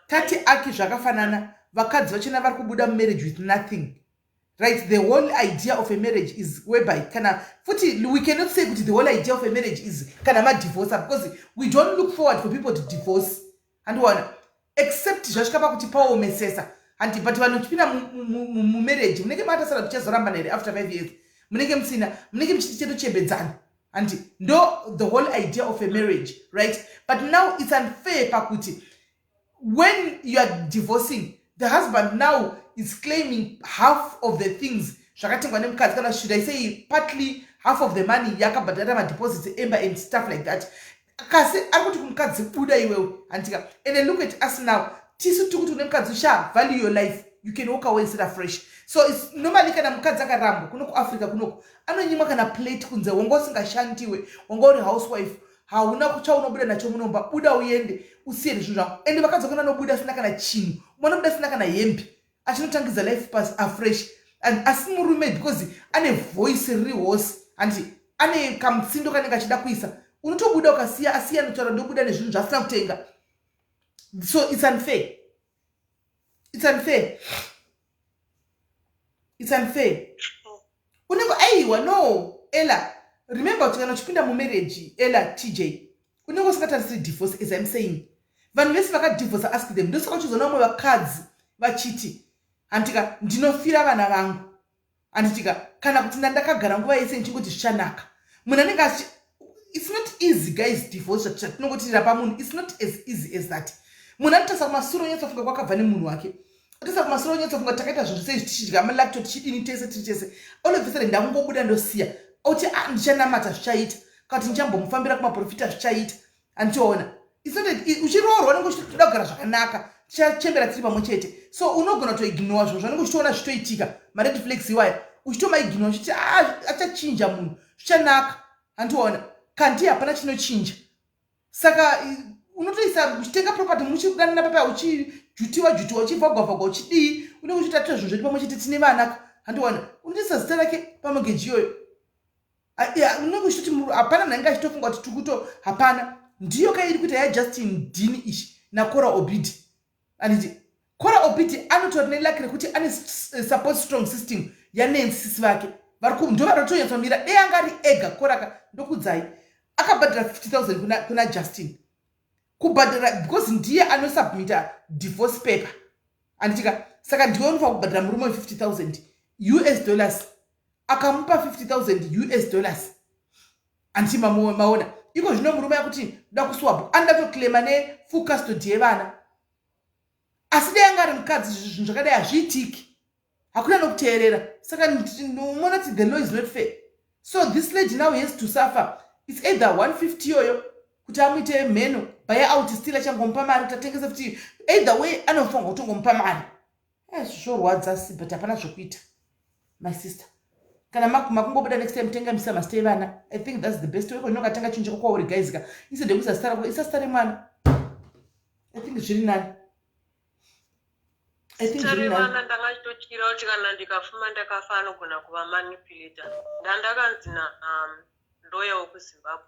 tati aki zvakafanana, vakadzi vachena vari kubuda marriage with nothing. Right? The whole idea of a marriage is whereby we cannot say that the whole idea of a marriage is divorce, because we don't look forward for people to divorce. And one, except zvasvika pakuti paomesesa. And but vanopinda mu marriage, munenge matasara kuchazoramba nere after 5 years. Munenge muchiti chedu chebedzana. And no, the whole idea of a marriage, right? But now it's unfair pakuti. When you are divorcing, the husband now is claiming half of the things. Should I say partly half of the money yakabhadhara deposits and stuff like that. And then look at us now. Value your life. You can walk away and start afresh. So it's normally kana mukadzi akarambo kuno ku Africa kuno anonyima kana plate kunze wongo singashandiwe wongo uri housewife hauna kucha unobuda nacho munomba buda uyende usiye zvinhu zvako ende vakadzi kana nobuda sina kana chinhu mwana buda sina kana hembe achinotangiza life pass afresh and asimurume because ane voice rehorse and ane kamutsindo kanenge achida kuisa unotobuda ukasiya asiya notaura ndobuda nezvinhu zvasina kutenga. So it's unfair. It's unfair. It's unfair. Unenge aiwa no Ella, remember kuti kana uchipinda mu marriage Ella TJ unenge usingatarisiri divorce. As I'm saying, vanhu vese vakadivorce ask them ndosaka uchizona umwe vakadzi vachiti andika ndinofira vana vangu anditika kana kuti ndakagara nguva yese ndichingoti zvichanaka munhu anenge it's not easy guys. Divorce chatinongotirira pamunhu, it's not as easy as that. Munhu anotasa kumasuro nyatsofunga kwakabva nemunhu wake atasa kumasuro nyatsofunga takaita zvinhu sei tichidya malaptop tichidini tese all of a sudden ndakungobuda ndosiya oti ndichanamata zvichaita kana kuti ndichambomufambira kumaprofita zvichaita andichiona. It's not uchiroorwa unenge uchitoda kugara zvakanaka tichachembera tiri pamwe chete, so unogona kutoignore zvinhu zvanenge uchitoona zvitoitika mared flags iwaya uchitomaignoa uchiti achachinja munhu zvichanaka andiona kanti hapana chinochinja. Saka unotoisa uchitenga property muchikudanana papa uchijutiwa uchivhagwavhagwa uchidii unenge uchitatoa zvinhu zvedu pamwe chete tine vana andiona unotoisa zita rake pamogeji iyoyo unenge uchitoti hapana nhange achitofunga kuti tukuto hapana ndiyo kairi kuita yaJustin Dean ishi naCora Obidi. Anditi Cora Obidi anotori nelake rekuti ane support strong system yanensisi vake ndo varotonyatsamira dei anga ari ega Cora ndokudzai akabhadhara 50,000 kuna Justin kubhadhara because ndiye anosubmita divorce paper anditika saka ndiwe unofanira kubhadhara murume $50,000 akamupa $50,000 anditi maona iko zvino murume yakuti nda kuswap andatoclaima nefull custody yevana asi dei anga ari mukadzi zvinhu zvakadai hazviitiki hakuna nokuteerera. Saka unoona kuti the law is not fair. So this lady now has to suffer. It's either 150 yoyo kuti amuite mheno buy out still achangomupa mari tatengesa kuti either way anofanira kutongomupa mari. Zvorwadza si but hapana zvokuita my sister. Kana makungobuda next time tenga misa mastay vana. I think that's the best way. Kunyoka tanga chinjiko kwa uri guys ka. Instead of isa stare mwana. I think zviri nani. I think
zviri nani. Ndangachitochira kuti kana ndikafuma ndakafa anogona kuva manipulator. Ndandakanzi na lawyer wekuZimbabwe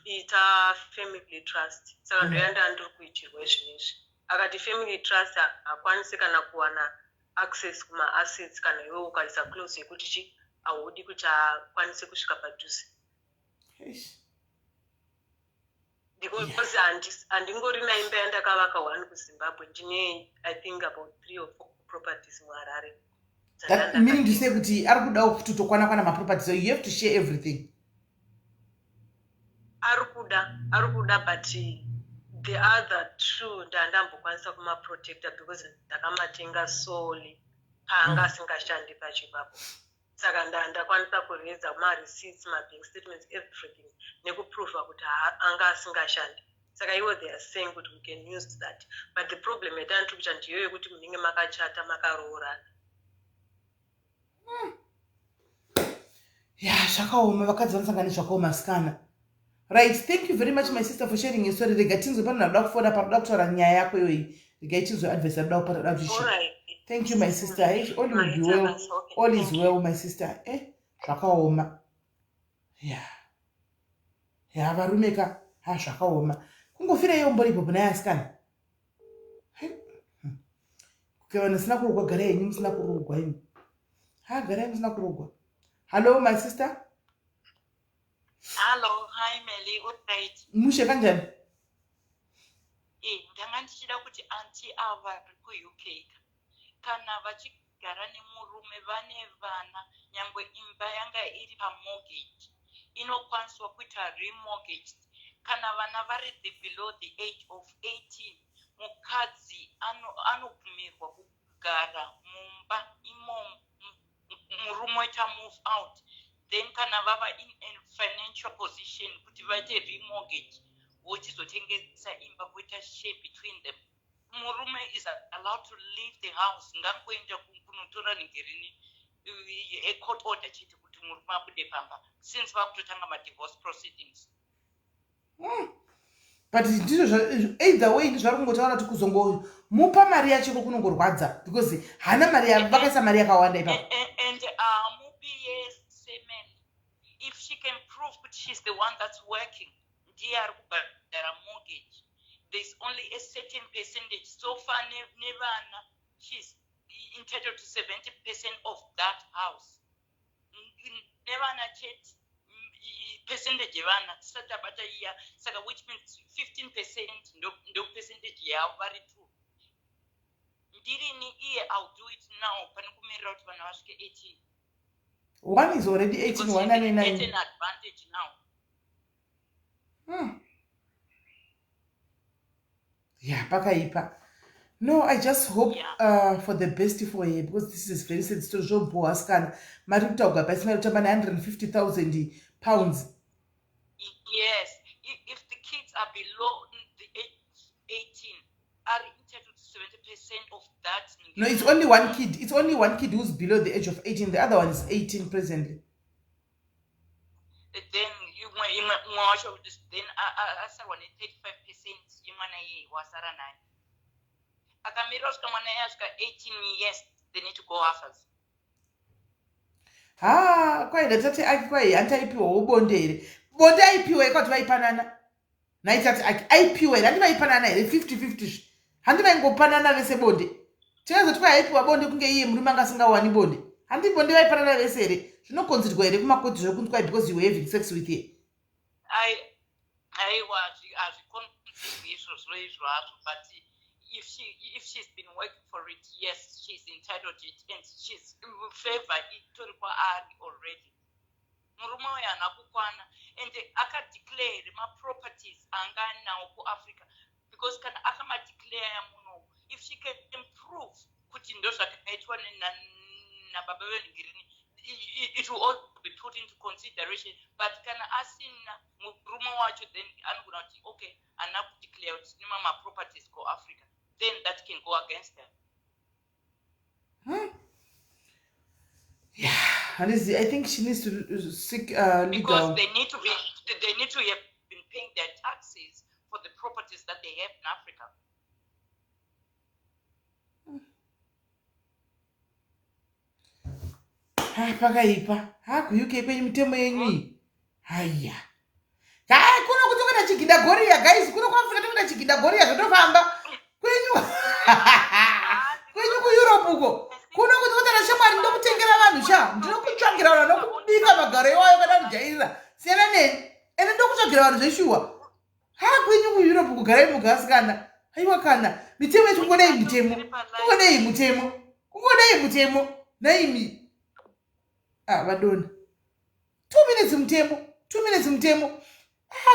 ita family trust. Saka ndoyanda ndiri kuitirwa zvinezvi. Akati family trust hakwanisi kana kuwana access kuma assets kana iwe ukaisa close yekuti haudi kuti akwanise kusvika padhuze. Because handingori naimba yandakavaka 1 kuZimbabwe ndine I think about 3 or 4 properties muHarare.
That meaning to say kuti ari kuda kutotokwana maproperty, so you have to share everything.
Arikuda, but the other two ndandambokwanisa kumaprotecta because ndakamatenga solely paanga asingashandi pachipapo. Saka ndakwanisa kureza ma-receipts, ma-bank statements, everything nekuprova kuti anga asingashandi. Saka iwo they are saying kuti we can use that. But the problem yatandiri kuita ndiyo yekuti munenge makachata makaroorana.
Yeah, zvakaoma, vakadzi vanosangana zvakaoma sikana. Right, thank you very much my sister for sharing your story. Rega tinzwe pano nadoda kufona paroda kutaura nyaya yako iyoyi. Rega tinzwe advice adoda kupa toda kutisha. Thank you my sister. All will be well. All is well my sister. Zvakaoma. Yeah. Yeah, varumeka. Zvakaoma. Kungofira iyo mboripo pana yasikana. Kukewana sina kurogwa gara yenyu musina kurogwa yenyu. Gara yenyu musina kurogwa. Hello my sister.
Hello, hi Melly, alright.
Mushe kanjani?
Ndanga ndichida kuti anti ava ku-UK kana vachigara nemurume vane vana, nyangwe imba yanga iri pamortgage inokwaniswa kuita remortgaged. Kana vana vari below the age of 18, mukadzi anobvumirwa kugara mumba imomo, murume waita move out. Then kana vava in a financial position kuti vaite remortgage vochizotengesa imba kuita share between them, murume is allowed to leave the house. Ngangoenda kunotora ngirini a court order chete kuti murume abude pamba since vakutotanga ma-divorce proceedings.
But either way ndizvari kungotaura kuti kuzongomupa mari yacho kunongorwadza because hana mari vakaisa mari yakawanda ipapo.
And if she can prove that she's the one that's working, there are mortgage. There's only a certain percentage. So far, Nevana, she's entitled to 70% of that house. Nevana chet percentage Nevana satabata year, which means 15% no percentage year very true. Ndirini here, I'll do it now. Panakumira out panawashke 18.
One is already 18,
because
199.
Get an advantage now.
Yeah, pakaipa. No, I just hope for the best for her because this is very sensitive. So poor scan. Marita uga personal utamba 150,000 pounds.
Yes, if the kids are below the age 18, are entitled to 70% of that.
No, it's only one kid. It's only one kid who's below the age of 18. The other one is 18 presently.
Then you watch this. Then I want 35%. You wanna wasara nine. Akamiros kamana yaska 18 years. They need to go offers.
Kwai tati akikwai antaipiwa ubondere. Bonde aipiwa ikati vaipanana. Naitati aipiwa andi vaipanana ere 50-50. Handi vaingopanana vese bonde. Tinazoti kwai aipiwa bonde kunge iye murume angasingawani bonde. Handi bonde vaipanana vese ere. Zvinokonzerwa ere kumakoti zvokunzi kwai because you were having sex with her.
I was but if she's been working for it, yes, she's entitled to it, and she's in favor it already. Murume yanakukwana, and aka declare my properties anga now for Africa because can akama declare muno if she can improve kuti ndosha kaitwa na baba wengirini it will all be put into consideration, but can asina murume wacho then anogona kuti okay anaku declare kuti my properties go Africa, then that can go against her.
Yeah, and I think she needs to seek legal.
Because they need to have been paying their taxes for the properties that they have in Africa.
Pakaipa. Ku-UK kwenye mitemo yenyu. Haya. Kuno kutoka chigida goria guys, kuno kwa Afrika toka chigida goria zvotofamba. Kwenyu. Kwenyu ku Europe uko. Kuno kutoka na shamari ndokutengera vanhu sha. Ndinokutsvagira vanhu ndokubika magaro iwayo kana kujairira. Siyana neni. Ene ndokutsvagira vanhu zveshuwa. Kwenyu ku Europe kugara mugasikana. Haiwa kana. Mitemo yetu kungodei mitemo. Kungodei mutemo. naimi vadona 2 minutes mutemo 2 minutes mutemo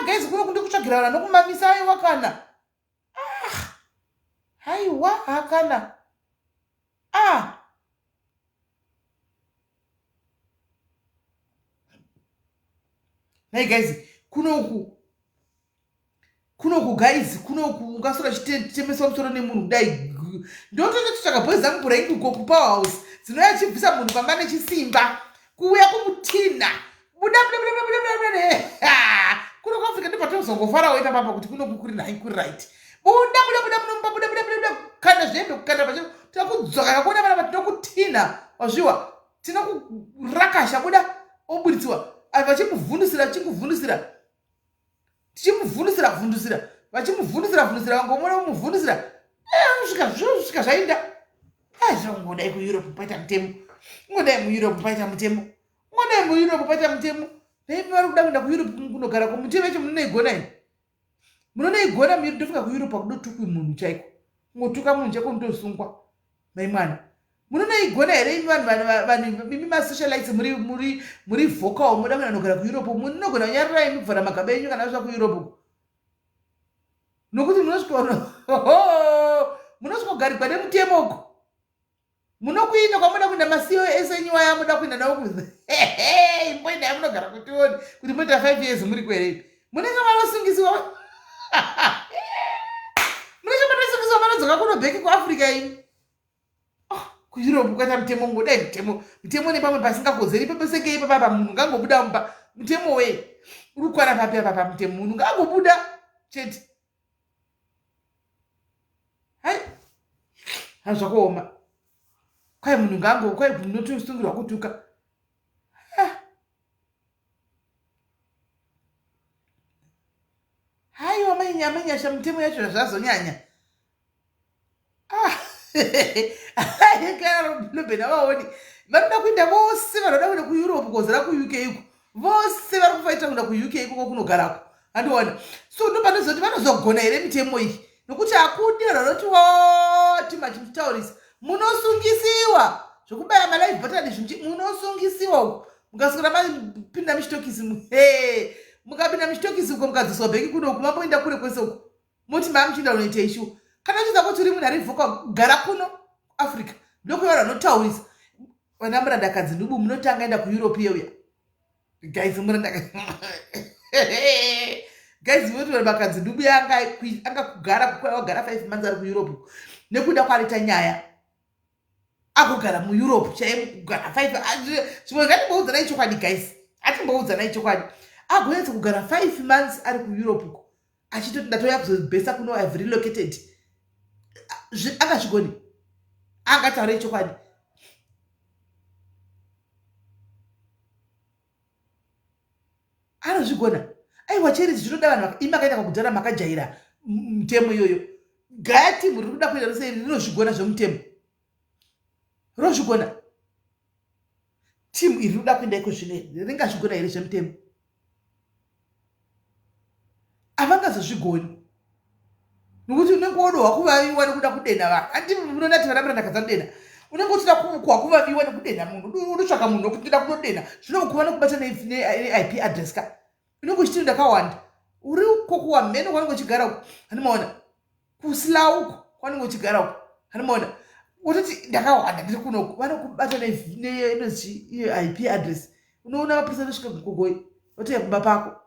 guys kuno kundi kutsvagira vana nokumamisa aiwa kana haiwa hakana Hey guys, kunoku guys, kunoku ungasora chitemesa musoro nemunhu dai ndotototsvaka boys zangu buraiki uko kupower house dzinoya chibvisa munhu pamba nechisimba kuuya kumutina buda kuno kuafrica ndipatozongofara woita pamba kuti kunoku kuri nai kuri right buda kana zvembe kukanda pacho tinokudzoka kakuona vana vatinokutina wazviwa tinokurakasha buda obuditsiwa vachimuvhundusira vachimuvhundusira vangomona muvhundusira svika zvainda ngodai kueurope paita mutemo ngodai mueurope paita mutemo vari kuda kuenda kueurope kunogara komutemo echo munoigona munoigona miri ndofika kueurope akudotukwi munhu chaiko ngotuka munhu chaiko ndosungwa mai mwana munoigona here vanhu mimi masocialites muri vocal muda kuenda nogara kueurope munogona kunyarira imi kuvhara magaba enyu kana vasvika kueurope nokuti munosvika kugarikwa nemutemoko munokuina kwamuda kuenda masiyo ese enyu waya muda kuenda nawo imboenda yamunogara kutioni kuti moita 5 years muri kwerepi munenge manosungisiwa manodzoka kunobheki kuafrica imi kueurope ukaita mutemo ngodai mutemo nepamwe pasingakodzeri pepeseke ipapapa munhu ngangobuda mumba mutemo wei uri kukwana papi apapa mutemo munhu ngangobuda chete hai hazvakaoma kwai munhu kwai munotosungirwa kutuka haiwa mainyasha mutemo yacho zvazonyanya kana vaoni vanoda kuenda vose vanoda kuenda kueurope kozera kuuk iko vose vari kufaita kuenda kuuk ikoko kunogarako andiona so ndopanozoti vanozogona here mitemo iyi nokuti hakudi vanoti machimutaurisa munosungisiwa zvokubaya malive button zvinji munosungisiwa uko mukaswera mapinda muchitokisi mukapinda muchitokisi uko mukadziswa bheki kunoku mamboenda kure kwese uko moti mamuchinda unoita ishuwa kana chiza kuti uri munhu arivoka gara kuno africa ndokuva vanotaurisa vana murandakadzi ndubu munotanga enda kueurope yeuya guys guys voti vakadzi ndubu angakugara wagara 5 months ari kueurope nekuda kwaita nyaya akugara mueurope chaimugara 5 zvimwe ngatimboudzanai chokwadi guys atimboudzanai chokwadi agoedza kugara 5 months ari kueurope uko achitoti ndatoya kuzobhesa kuno I've relocated akazvigoni angataurei chokwadi anozvigona aiwa cherisi zvinoda vanhu imakaenda kakudhara makajaira mutemo iyoyo gaya timu riri kuda kuenda rose rinozvigona zvemutemo rozvigona timu iri rikuda kuenda iko zvine ringazvigona here zvemutemo havangazozvigoni nokuti unenge wodohwa kuvaviwa nekuda kudena vanhu handi munonati vana murandakadza kudena unenge uchida kukwa kuvaviwa nekudena munhu unotsvaka munhu nokuti ndoda kunodena zvinokuva nekubata neip address ka unenge uchiti ndakawanda uri uko kuwamheno kwanenge uchigara uko hanimaona kusila uko kwanenge uchigara uko hanimaona wototi ndakawanda ndiri kunoku vanokubata neinozii iyo ip address unoona vapurisa nosvika kugogoi votoya kumba pako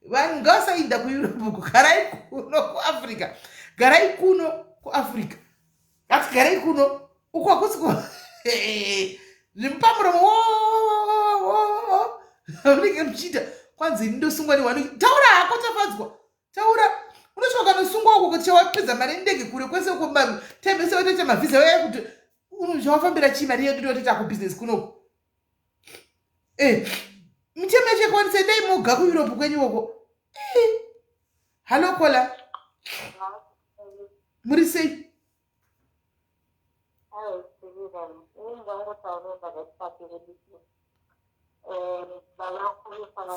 vanhu ngavasainda kueurope uko garai kuno kuafrica garai kuno kuafrica ngati garai kuno uko hakusi zvimupamuromo unenge muchiita kwanzi ndosungwa newanu taura hako tafadzwa taura unosvika kanosungwa uko kuti chawapedza mari ndege kure kwese uko taimese watoita mavhisa waya kuti chawafambira chii mari yedu ndotoita kubusiness kunoko mitemo yachekwanisa dai moga kueurope kwenyu uko halo kola muri sei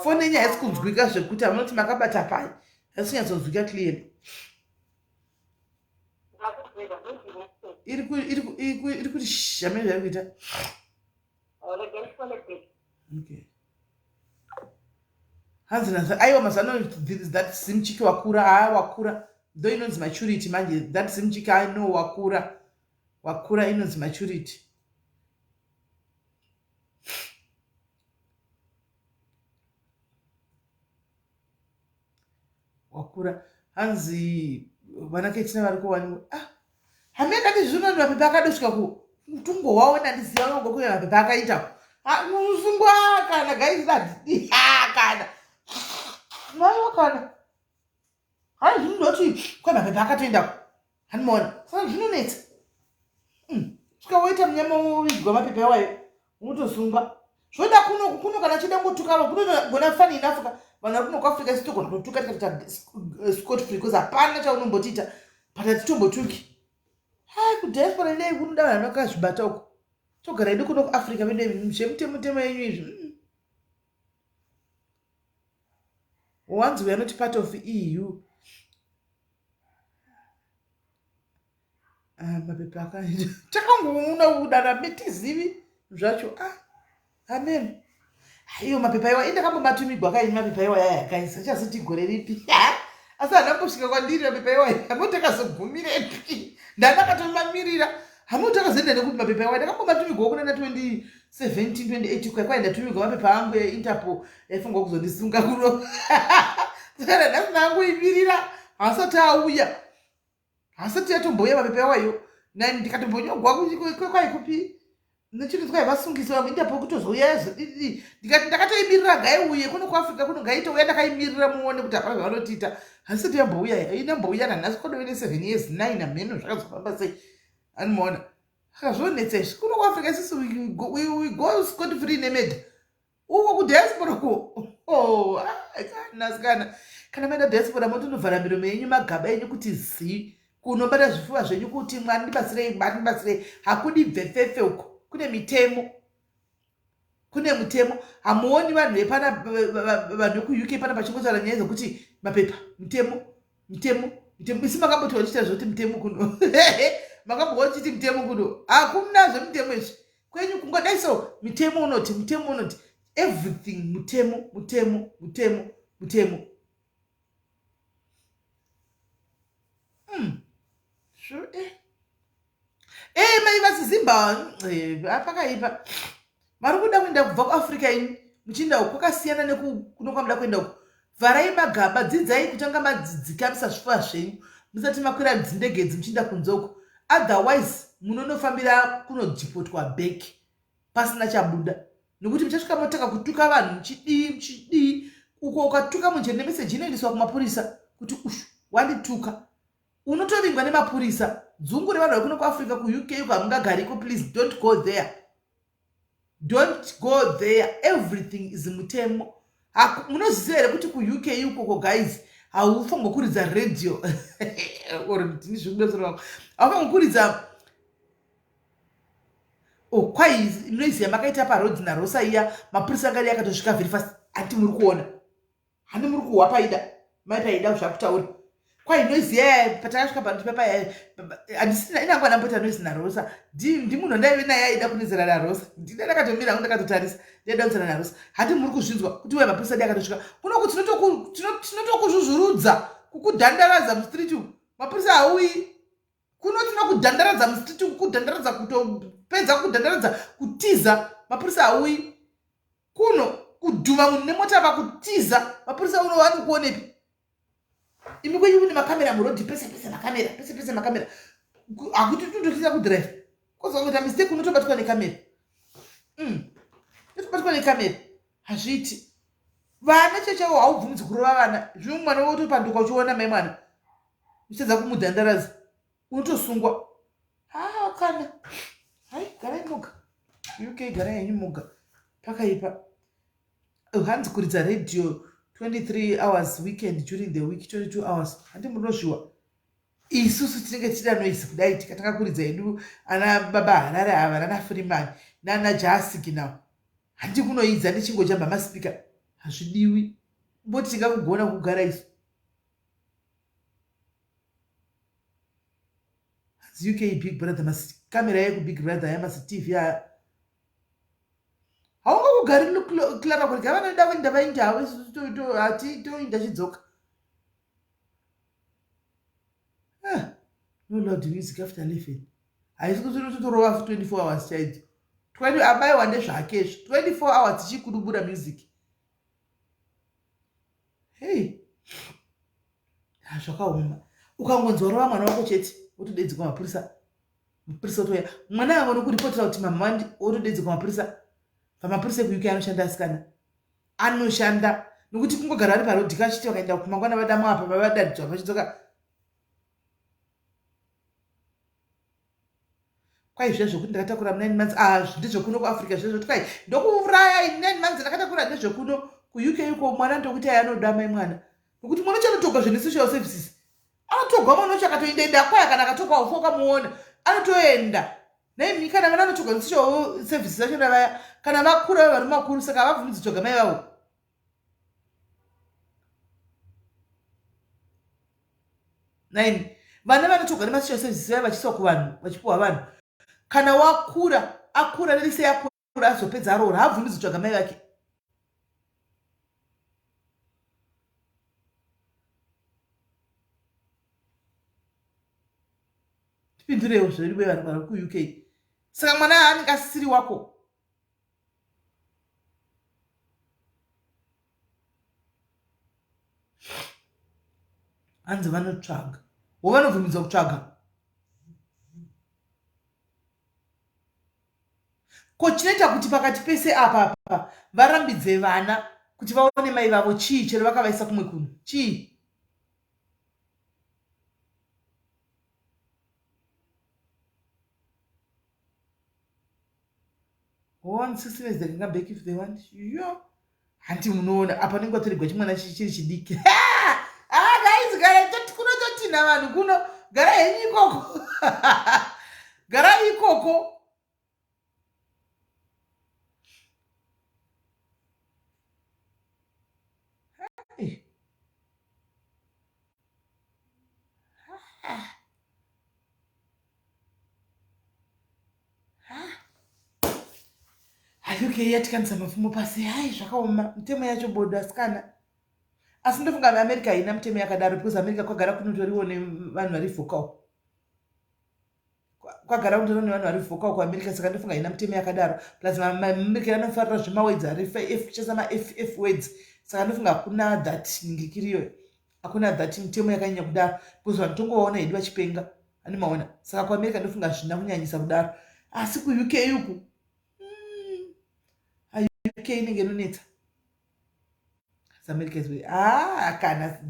foni yenyu haisi kunzwika zvekuti hamunoti makabata pai haisi kunyatsonzwika clearly iri kuti shamene zvari kuita. Okay. Hanzi nazo aiwa mazano that simchiki wakura wakura though inonzi maturity manje that simchiki I know wakura inonzi maturity. Wakura hanzi vanake tina vari kuwani hamenda ndizvino ni mapepa akadosvika ku mutungo waona ndiziva vangu kuya mapepa akaita musungwa kana gaisa kana maiwa kana hani zvinoti kwa mapepa akatoenda hanimona saka zvinonetsa svika munyama wigwa mapepa iwayo unotosungwa zvoda kuno kana chida ngotukava kunogona fani inafuka vanhu vari kuno kuafrica sitogona kutotuka tikaita scot free because hapana chaunombotiita but hatitombotuki kudiaspora inei kunoda vanhu vakazvibata uko togara idi kuno kuafrica vene zvemutemo yenyu izvi once we are not part of EU mapepa akaita takangoona kudana metizivi zvacho amen. Iyo mapepa iwa indakambomatumigwa kaini mapepa iwa yaya kaisa chazoti gore ripi asi handambosvika kwandiri mapepa iwa hamoti akazogumirepi ndandakatomamirira hamoti akazoenda nekuti mapepa iwa ndakambomatumigwa kunana 2017 2018 kwai ndatumigwa mapepa angu einterpol yaifungwa kuzondisunga kuno saka ndasina angoimirira hasati auya hasati yatombouya mapepa iwayo ndikatombonyogwa kwai kupi nechiti twaivasungisa vamwe interpol kutozouya zvodii ndikati ndakatoimirira ngaiuye kuno kuafrica kuno ngaitouya ndakaimirira muone kuti hapana zvavanotiita hasati yambouya inambouya nanhasi kodovene 7 years 9 amheno zvakazofamba sei animaona saka zvonetsa izvi kuno kuafrica isisi we go scot free nemedha uko kudiaspora ko nasikana kana maenda diaspora motonovhara miromo yenyu magaba enyu kuti zii kunobata zvifuva zvenyu kuti mwari ndibatsirei hakudi bvefefe uko kune mutemo hamuoni vanhu vepana vanhu vekuuk pana pachingotaura nyaya dzokuti mapepa mutemo isi makamboti wachiita zvoti mutemo kuno makambowa uchiti mutemo kuno hakuna zvemutemo izvi kwenyu kungodaiso mutemo unoti everything mutemo sure mai vasizimba pakaipa mari kuda kuenda kubva kuafrica ini muchienda uku kwakasiyana nekuno kwamuda kuenda uku vharai magaba dzidzai kutanga madzidzikamisa zvifuva zvenyu musati makwira dzindege idzi muchienda kunze uku otherwise munonofambira kunodhipotwa back pasina chabuda nekuti muchasvika motaka kutuka vanhu muchidii uko ukatuka munjeri nemeseji inoendeswa kumapurisa kuti ushu wandituka unotovingwa nemapurisa dzungu revanhu vari kuno kuafrica kuuk uko hamungagariko please don't go there everything is mutemo munoziva here kuti kuuk ukoko guys haufangokuridza radio haufangokuridza kwai inoiziva makaita parodzi narosa iya mapurisa ngari yakatosvika very fast hati muri kuona handi muri kuhwa paida mai paida zvakutaura kwai noizi yaya patakasvika pandipepa handisina inangu anambota noizi narosa ndimunhu ndaive naye aida kunizira narosa ndida ndakatomira hangu ndakatotarisa ndaida kunzira narosa hati muri kuzvinzwa kuti uye mapurisa yakatosvika kunoku tinotokuzvuzvurudza kukudhandaradza mustriti umu mapurisa hauyi kuno tinokudhandaradza mustriti kukudhandaradza kutopedza kudhandaradza kutiza mapurisa hauyi kuno kudhuma munhu nemota pakutiza mapurisa uno vari kuonepi imi kwenyu kune makamera murodhi pese makamera hakuti tundokisa kudhiraivha kozokuita mistake unotobatwa nekamera totobatwa nekamera hazviiti vana chechavo haubvumidzi kurova vana zvimwe mwana wotopanduka uchiona mai mwana uchitedza kumudhandaradza unotosungwa kana hai garai muga uk garai henyu muga pakaipa hanzi kuridza radio 23 hours weekend during the week 22 hours handi munozviwa isusu tinenge tichida noisi kudai tikatanga kuridza hedu ana baba harare ava nana freeman nana jasiki nawo handi kunoidza ndechingojamba maspika hazvidiwi mboti tingakugona kugara isu UK Big Brother kamera yeku Big Brother yamasi TV ya haungagari Clara kuti vanoda kuenda vainda hati toinda chidzoka. No loud music after 11 haisi kuti totorova 24 hours chaidzo 20 abayiwa ndezvakezvo 24 hours tichikudubura music. Hey, zvakaoma ukangonzwa mwana wako chete wotodedzikwa mapurisa otoya mwana angone kuripotera kuti mama wandi wotodedzikwa mapurisa. Pamapurisa ekuuk anoshanda asikana anoshanda nokuti kungogara ari parodhi kachiti vakaenda kumangwana vadamo apa vavadadidzwa vachidzoka kwai zvezvo kuti ndakatakura 9 months ndezvekuno kuafrica zvezvo kuti kwai ndokuuraya 9 months ndakatakura ndezvekuno kuuk uko mwana ndokuti anoda mai mwana nokuti mwana chanotogwa zvenesocial services anotogwa mwana chakatoenda kwaya kana akatogwa ufo kamuona anotoenda naimi kana vana vanotogwa nesocial services vachona vaya kana vakura vari makuru saka havabvumidzi kutoga mai vavo. Vana vanotogwa nemasocial services vaya vachiswa kuvanhu vachipiwa vanhu kana akura nerise akura azopedza aroora haabvumidzi kutsvaga mai vake. Tipindurewo zviriwe vanhu vari kuuk saka mwana anenge asisiri wako. Hanzi vanotsvaga wovanobvumidza kutsvaga ko chinoita kuti pakati pese apa varambidze vana kuti vaone mai vavo chii chero vakavaisa kumwe kunhu chii. One 16 years they can come back if they want. Yo, hanti munoona apa nengo toregwa chimwana chiri chidiki. Guys, gara kuno totina vanhu kuno gara henyu ikoko. Gara ikoko. Hey. UK yatikanisa mapfumo pasi hai zvakaoma mitemo yacho bodo asikana asi ndofunga veamerica haina mitemo yakadaro because america kwagara kunotoriwo nevanhu vari vocal kwagara kunotoriwo nevanhu vari vocal kuamerica saka ndofunga haina mitemo yakadaro plus maamerica anofarira zvemawedzi ari chesa maff words saka ndofunga hakuna that ningikiriyo hakuna that mitemo yakanyanya kudaro because vanhu tongovaona hedu vachipenga ani maona saka kuamerica ndofunga zvina kunyanyisa kudaro asi kuuk uku UK inenge inonetsa. America is kana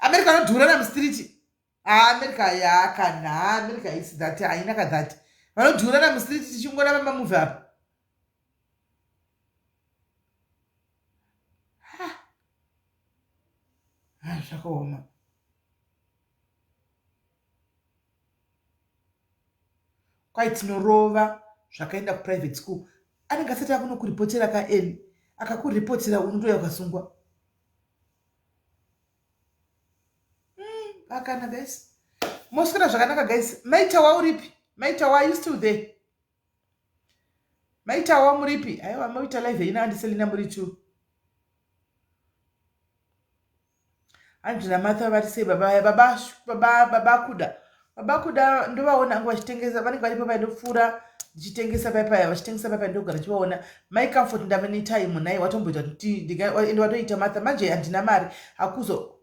America anodhura namustriti. America yakana America is that haina kadhati. Vanodhura namustriti tichingona mamamuvhi apa. Zvakaoma. Kwai tinorova zvakaenda kuprivate school. Anenge asati akunokuripotera kaeni akakuripotera unotoya ukasungwa. Akana guys moswera zvakanaka guys. Maitawa uripi? Maitawa are you still there? Maitawa muripi? Aiwa moita live ina andiselina muri 2. Andina Martha vari sei baba kuda ndovaona ngo vachitengesa vanenge varipo vaindopfuura ndichitengesa paipa vachitengesa paipa ndogara chivaona my comfort ndavane time nai watomboita kuti ende watoita Martha manje handina mari akuzo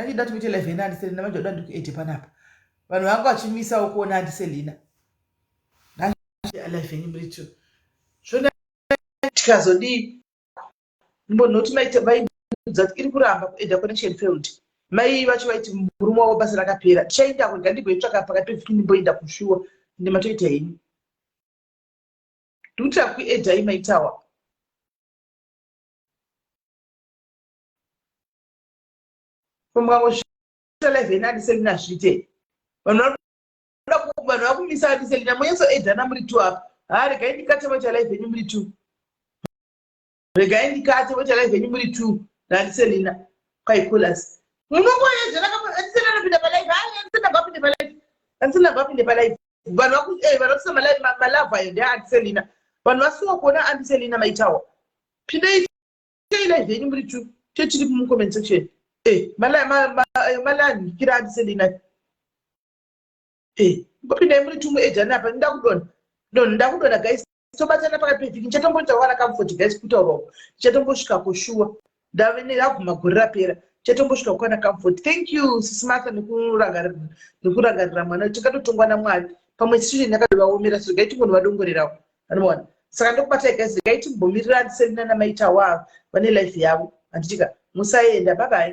ndida tuite live ina andiselina manje ndoda ndikuete panapa vanhu vanga vachimisawo kuona andiselina live yenyu muri 2 zvona tikazodii mbonoti maita vaidza iri kuramba kuenda connection failed mai vacho vaiti murume wavo basa rakapera tichaenda kwega ndigoitsvaka pakati pevhiki ndimboenda kushuwa ndimatoita henyu ndokuti kuedhai maitawa pomwangosvita live ina andiselina zviite vanhu vakumisa andiselina monyasoedhana muri 2 apa regai ndikate vaita live yenyu muri 2 regai ndikate vaita live yenyu muri 2 naandiselina kwaikulas munongoedhana andiselina anopinda palive andiselina ngapinde palive Andisina vapinde palive. Vanhu vakusema malava ayo ndeaandiselina. Vanhu vasiwa kuona andiselina maitawa. Pindei live yenyu muri tu. Tiri comment section. Malani kira andiselina. Ngopindei muri tu muejana apa ndakudona. Ndakudona guys. Tobatana pakati pevhiki ndichatombotaura comfort guys kutaurawo. Ndichatombosvika kushuwa. Ndave neraguma gore rapera. Chatombosvika kwana comfort. Thank you Sisimasa nekurangarira mwana tikatotongwa naMwari. Pamwe situation yakadvaomera so gaiti munhu vadongorerawo. Anoona. Saka ndokubatai guys gaiti mbomirira andiselina namaita wavo vane life yavo. Anditika musaenda bye bye.